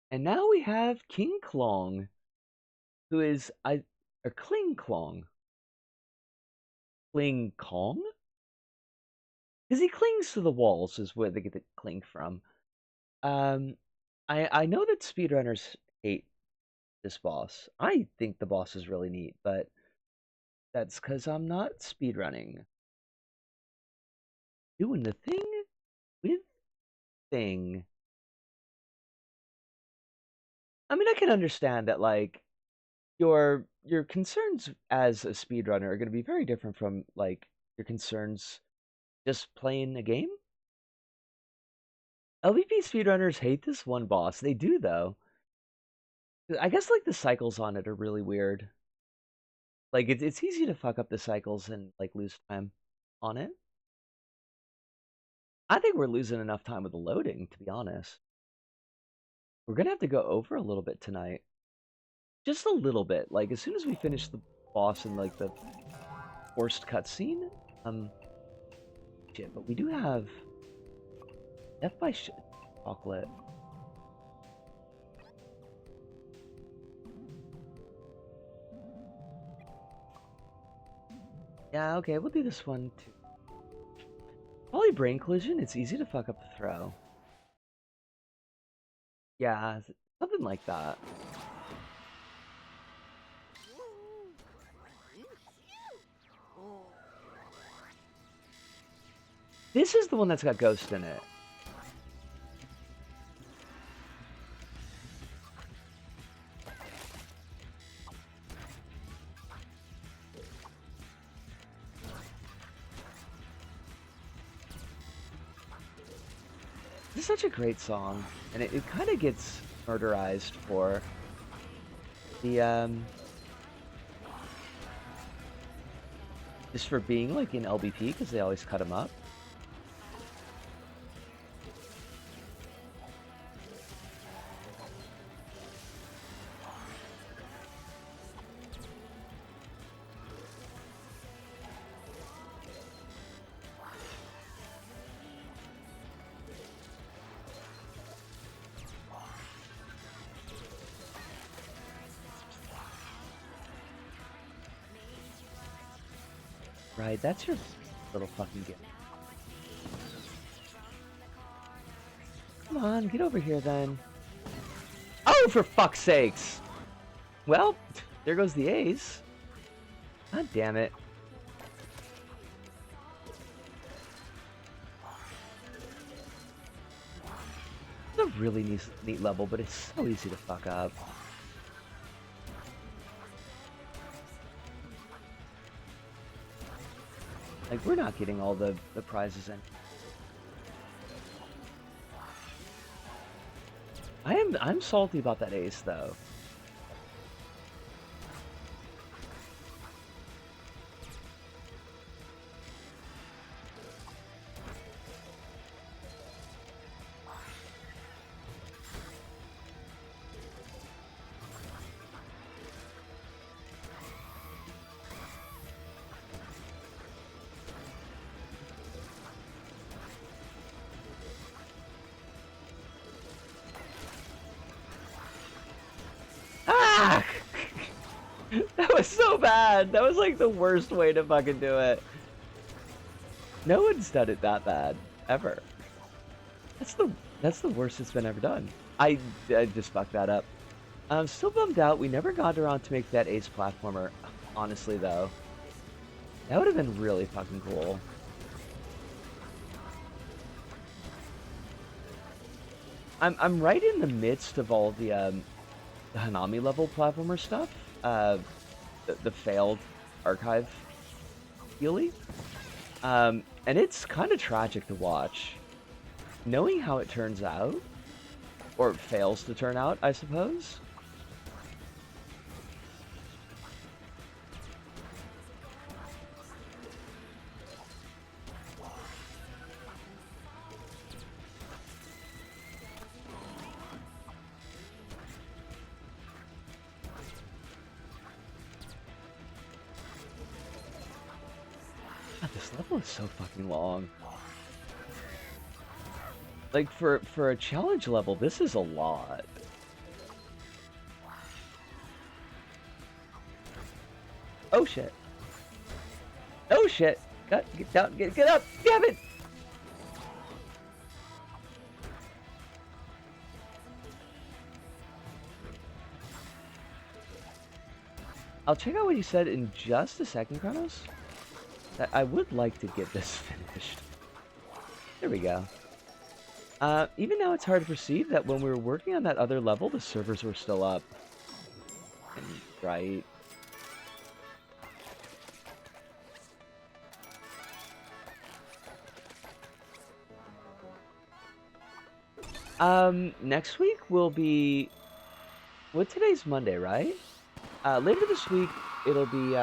And now we have King Klong, who is or Kling Klong. Kling Kong? Because he clings to the walls, is where they get the cling from. I know that speedrunners hate this boss. I think the boss is really neat, but that's because I'm not speedrunning. Doing the thing with thing. I mean, I can understand that, like, your concerns as a speedrunner are going to be very different from, like, your concerns just playing a game. LVP speedrunners hate this one boss. They do, though. I guess, like, the cycles on it are really weird. Like, it's easy to fuck up the cycles and, like, lose time on it. I think we're losing enough time with the loading, to be honest. We're gonna have to go over a little bit tonight. Just a little bit. Like, as soon as we finish the boss in like the forced cutscene. Shit, but we do have Death by Chocolate. Yeah, okay, we'll do this one too. Probably Brain Collision, it's easy to fuck up the throw. Yeah, something like that. This is the one that's got Ghost in it. This is such a great song, and it kind of gets murderized for the, just for being, like, in LBP, because they always cut him up. Right, that's your little fucking gift. Come on, get over here then. Oh, for fuck's sakes! Well, there goes the A's. God damn it. It's a really neat level, but it's so easy to fuck up. Like, we're not getting all the prizes in. I'm salty about that ace, though. Ah! That was so bad. That was like the worst way to fucking do it. No one's done it that bad ever. That's the worst it's been ever done. I just fucked that up. I'm still bummed out. We never got around to make that ace platformer. Honestly, though, that would have been really fucking cool. I'm right in the midst of all the Hanami level platformer stuff. The failed archive Healy. And it's kind of tragic to watch. Knowing how it turns out, or fails to turn out, I suppose. God, this level is so fucking long. Like, for a challenge level, this is a lot. Oh shit. Oh shit. Get down, get up, damn it! I'll check out what you said in just a second, Kronos. I would like to get this finished. There we go. Even now it's hard to perceive that when we were working on that other level, the servers were still up. Right. Next week will be... Well, today's Monday, right? Later this week, it'll be,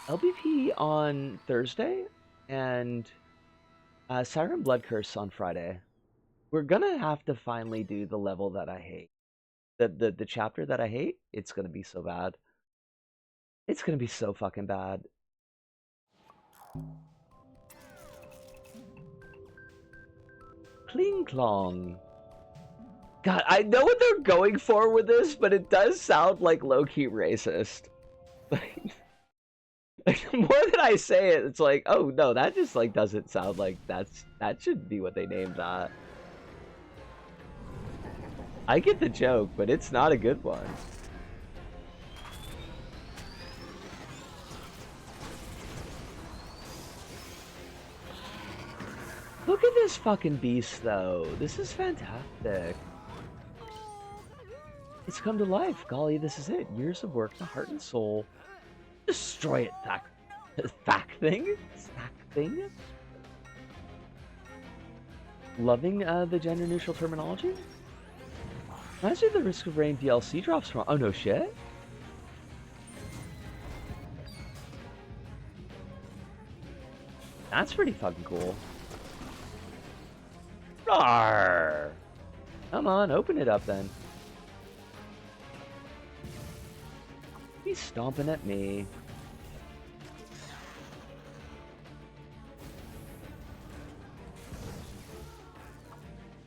LBP on Thursday, and, Siren Blood Curse on Friday. We're gonna have to finally do the level that I hate. The chapter that I hate, it's gonna be so bad. It's gonna be so fucking bad. Kling Klong. God, I know what they're going for with this, but it does sound like low-key racist. Like, the more that I say it, it's like, oh no, that just like doesn't sound like that should be what they named that. I get the joke, but it's not a good one. Look at this fucking beast, though. This is fantastic. It's come to life. Golly, this is it. Years of work, the heart and soul. Destroy it, Thack. Thack thing? Thack thing? Loving the gender-neutral terminology? Imagine the Risk of Rain DLC drops from. Oh, no shit? That's pretty fucking cool. Rawr! Come on, open it up then. He's stomping at me.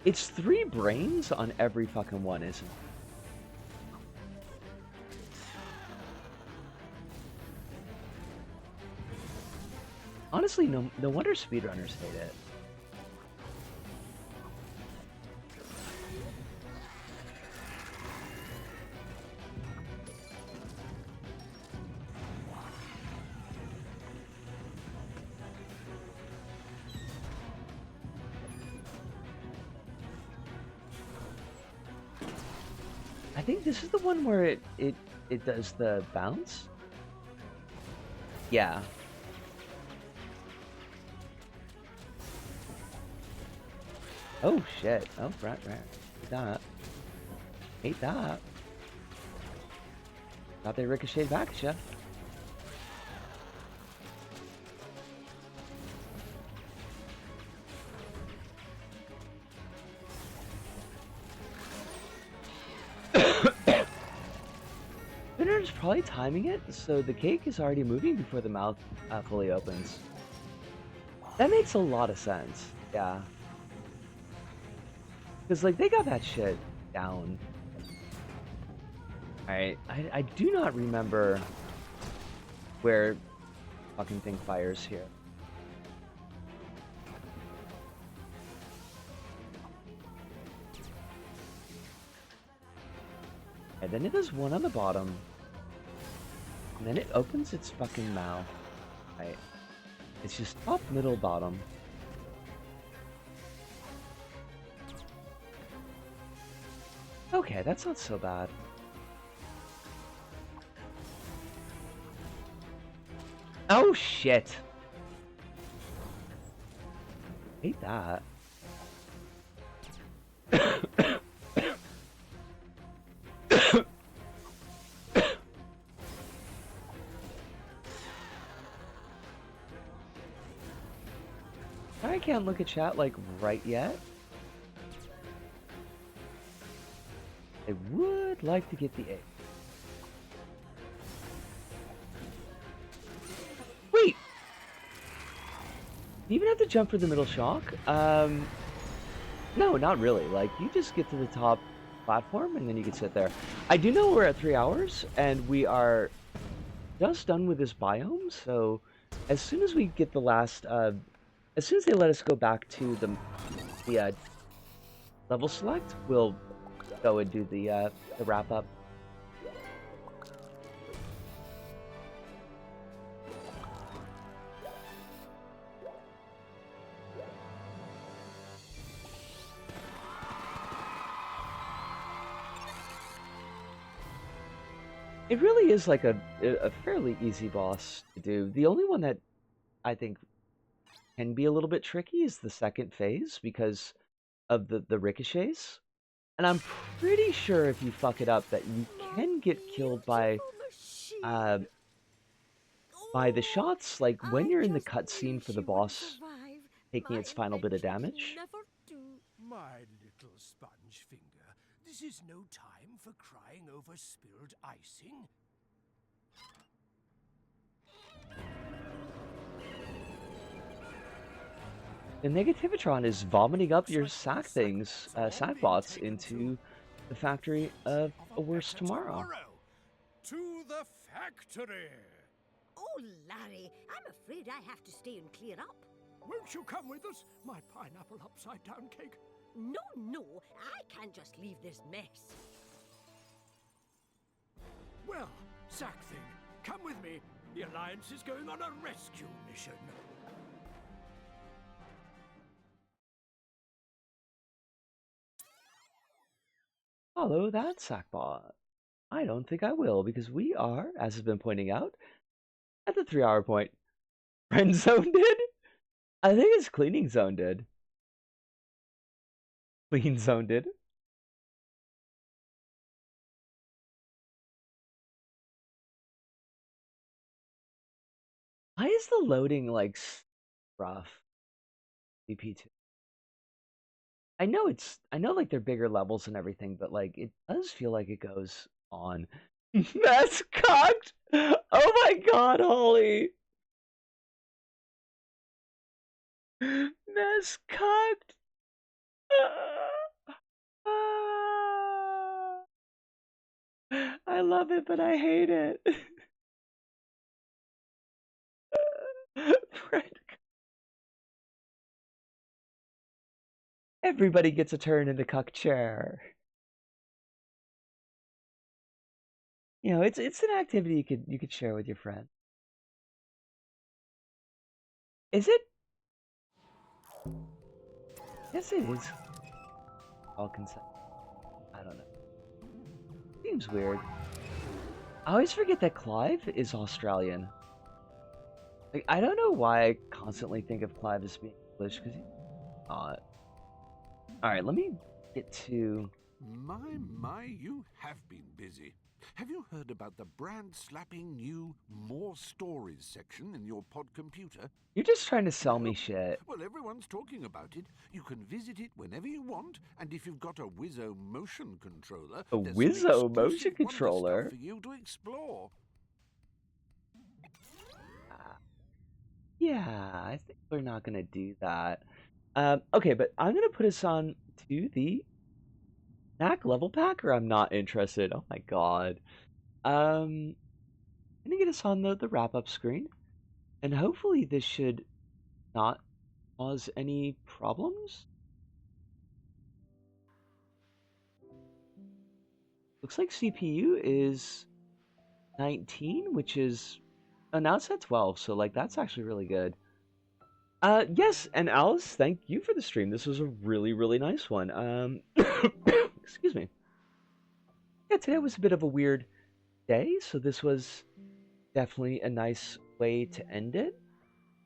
It's 3 brains on every fucking one, isn't it? Honestly, no wonder speedrunners hate it. I think this is the one where it does the bounce. Yeah. Oh shit. Oh right. Hate that. Hate that. Thought they ricocheted back at ya. Spinner's probably timing it so the cake is already moving before the mouth fully opens. That makes a lot of sense. Yeah. Because, like, they got that shit down. Alright, I do not remember where fucking thing fires here. And then it does one on the bottom. And then it opens its fucking mouth. Right. It's just top, middle, bottom. Okay, that's not so bad. Oh shit! Hate that. I can't look at chat like right yet. I would like to get the A. Wait! You even have to jump for the middle shock? No, not really. Like, you just get to the top platform and then you can sit there. I do know we're at 3 hours and we are just done with this biome, so as soon as we get the last, as soon as they let us go back to the level select, we'll go and do the wrap up. It really is like a fairly easy boss to do. The only one that I think can be a little bit tricky is the second phase because of the ricochets. And I'm pretty sure if you fuck it up that you can get killed by the shots, like when you're in the cutscene for the boss taking its final bit of damage. My little sponge finger, this is no time for crying over spilled icing. The Negativitron is vomiting up your sack things, sack bots into the factory of a worse tomorrow. To the factory! Oh, Larry, I'm afraid I have to stay and clear up. Won't you come with us, my pineapple upside-down cake? No, I can't just leave this mess. Well, Sack Thing, come with me. The Alliance is going on a rescue mission. Follow that sackbot. I don't think I will, because we are, as has been pointing out, at the 3-hour point. Friend Zone did? I think it's Cleaning Zone did. Clean Zone did. Why is the loading like rough? BP2. I know like they're bigger levels and everything, but like it does feel like it goes on. That's cocked. Oh my god, Holly. That's cocked. I love it, but I hate it. Everybody gets a turn in the cuck chair. You know, it's an activity you could share with your friend. Is it? Yes, it is. All consent. I don't know. Seems weird. I always forget that Clive is Australian. Like, I don't know why I constantly think of Clive as being English, because he's not. Alright, let me get to... My, you have been busy. Have you heard about the brand-slapping new More Stories section in your pod computer? You're just trying to sell me shit. Well, everyone's talking about it. You can visit it whenever you want, and if you've got a Wizzo motion controller, A there's Wizzo some motion exclusive wonder controller? stuff for you to explore. Yeah, I think we're not gonna do that. Okay, but I'm gonna put us on to the knack level pack, or I'm not interested. Oh my god. I'm gonna get us on the wrap-up screen, and hopefully this should not cause any problems. Looks like CPU is 19, which is... Oh, now it's at 12, so like that's actually really good. Yes, and Alice, thank you for the stream. This was a really, really nice one. Excuse me. Yeah, today was a bit of a weird day, so this was definitely a nice way to end it.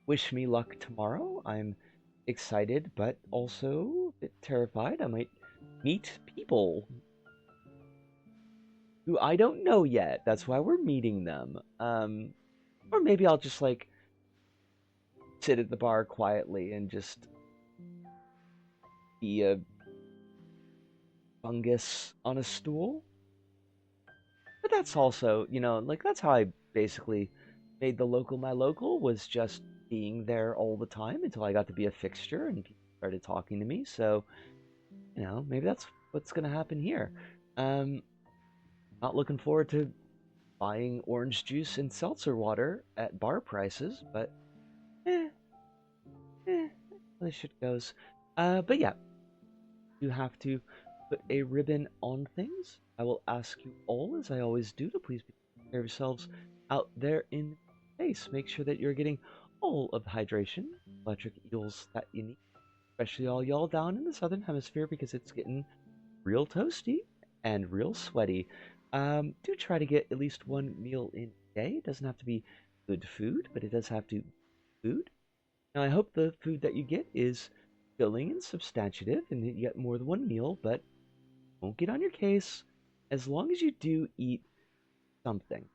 Wish me luck tomorrow. I'm excited, but also a bit terrified. I might meet people who I don't know yet. That's why we're meeting them. Or maybe I'll just like sit at the bar quietly and just be a fungus on a stool. But that's also, you know, like that's how I basically made the local my local, was just being there all the time until I got to be a fixture and people started talking to me. So, you know, maybe that's what's going to happen here. Not looking forward to buying orange juice and seltzer water at bar prices, but this shit goes. But yeah, you have to put a ribbon on things. I will ask you all, as I always do, to please be taking care of yourselves out there in space. Make sure that you're getting all of the hydration, electric eels that you need, especially all y'all down in the southern hemisphere, because it's getting real toasty and real sweaty. Do try to get at least one meal in a day. It doesn't have to be good food, but it does have to be food. Now, I hope the food that you get is filling and substantive, and that you get more than one meal, but don't get on your case. As long as you do eat something,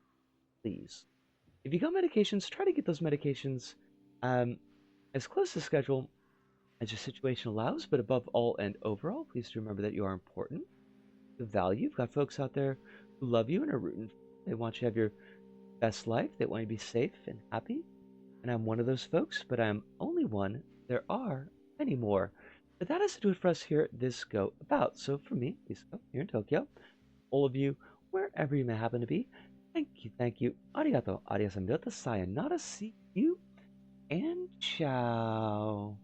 please. If you got medications, try to get those medications as close to schedule as your situation allows, but above all and overall, please do remember that you are important, of value. You've got folks out there who love you and are rooting for you. They want you to have your best life. They want you to be safe and happy. And I'm one of those folks, but I'm only one. There are many more. But that has to do it for us here at This Go About. So for me, Bisco, here in Tokyo, all of you, wherever you may happen to be, thank you. Arigato, adios, and sayonara, see you, and ciao.